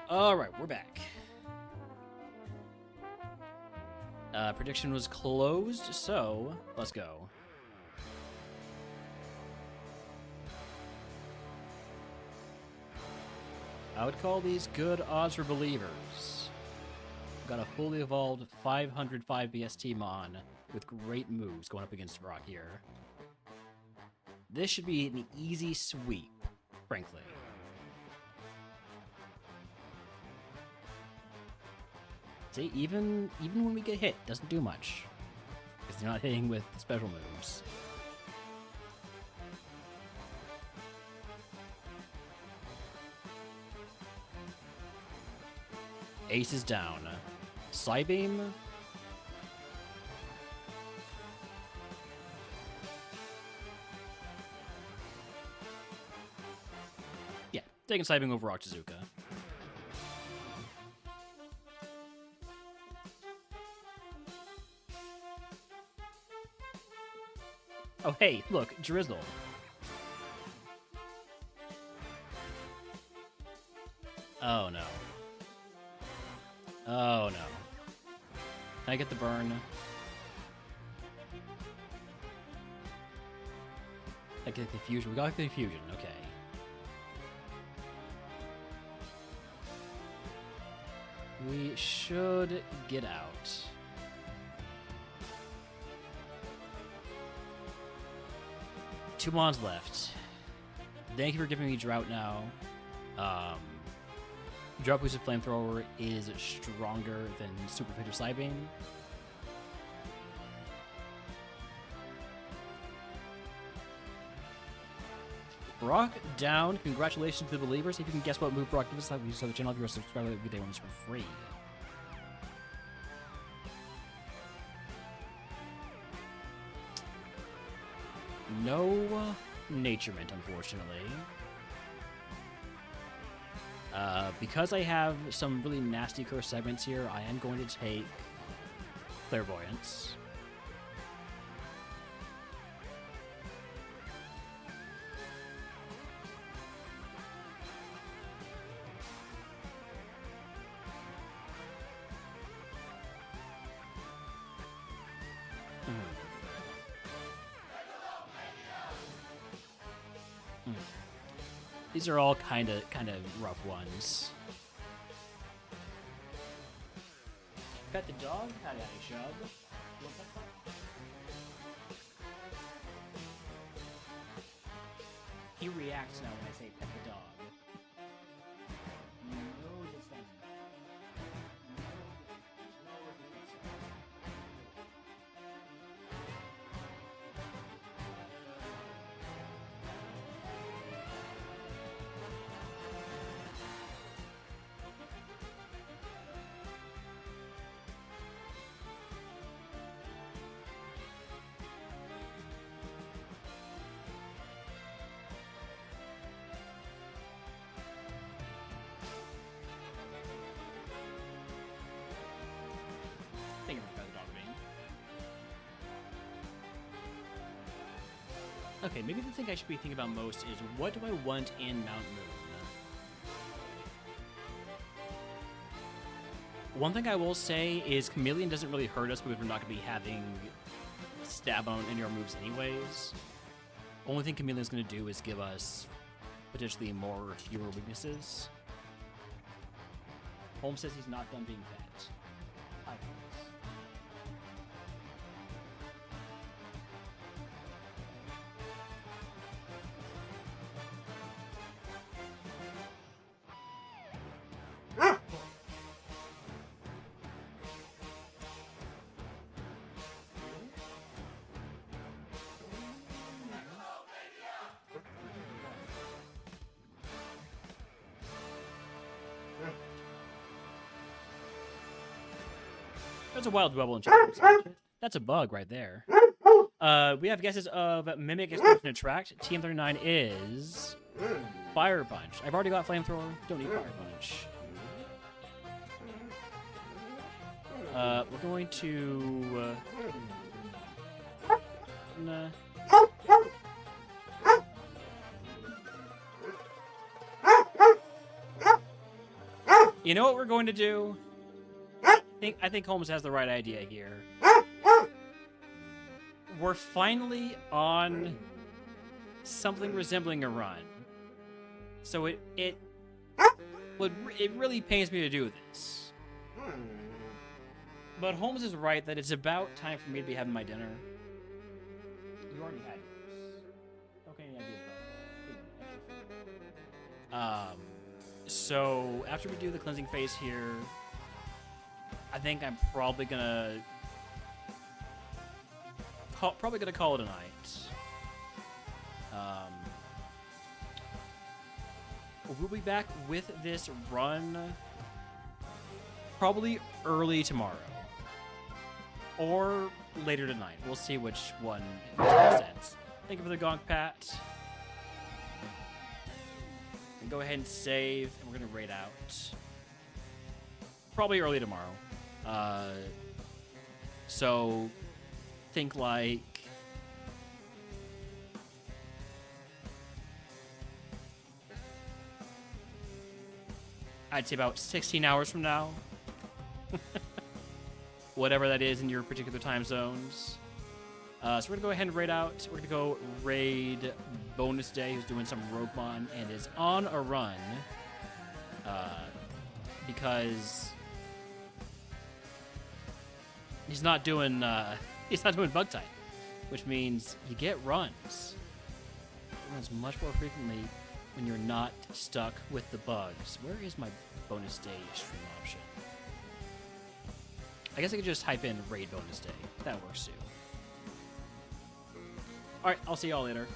All right, we're back. Prediction was closed, so let's go. I would call these good odds for believers. Got a fully evolved 505 BST Mon with great moves going up against Brock here. This should be an easy sweep, frankly. See, even when we get hit, doesn't do much. Because they're not hitting with special moves. Ace is down. Psybeam. Yeah, taking Psybeam over Octazooka. Oh, hey, look, Drizzle. Oh, no. Oh, no. Can I get the burn? I get the fusion. We got the fusion. Okay. We should get out. Two mons left. Thank you for giving me Drought now. Drought boosted Flamethrower is stronger than Super Fighter Psybeam. Brock down. Congratulations to the believers. If you can guess what move Brock gives us, we saw the channel. If you're a subscriber, every day ones for free. No Naturement, unfortunately. Because I have some really nasty curse segments here, I am going to take Clairvoyance. These are all kind of rough ones. Pet the dog? Howdy, Shub. He reacts now when I say pet the dog. No, it's not. Thinking about the dog being. Okay, maybe the thing I should be thinking about most is what do I want in Mount Moon? One thing I will say is Chameleon doesn't really hurt us because we're not going to be having stab on any of our moves anyways. Only thing Chameleon's going to do is give us potentially more or fewer weaknesses. Holmes says he's not done being pet. Hi, Holmes. That's a wild wobble in chat. That's a bug right there. We have guesses of Mimic, Explosion, Attract. TM39 is Fire Punch. I've already got Flamethrower. Don't need Fire Punch. We're going to... nah. You know what we're going to do? I think Holmes has the right idea here. We're finally on something resembling a run. So it really pains me to do this. But Holmes is right that it's about time for me to be having my dinner. You already had yours. Okay, any ideas about that? So after we do the cleansing phase here, I think I'm probably gonna call it a night. We'll be back with this run probably early tomorrow or later tonight. We'll see which one makes more sense. Thank you for the gong pat. And go ahead and save, and we're gonna raid out probably early tomorrow. So think like I'd say about 16 hours from now. Whatever that is in your particular time zones. So we're gonna go ahead and raid out. We're gonna go raid Bonus Day, who's doing some RogueMon and is on a run. Because he's not doing bug type, which means you get runs. Runs much more frequently when you're not stuck with the bugs. Where is my bonus day stream option? I guess I could just type in raid bonus day. That works too. All right, I'll see y'all later.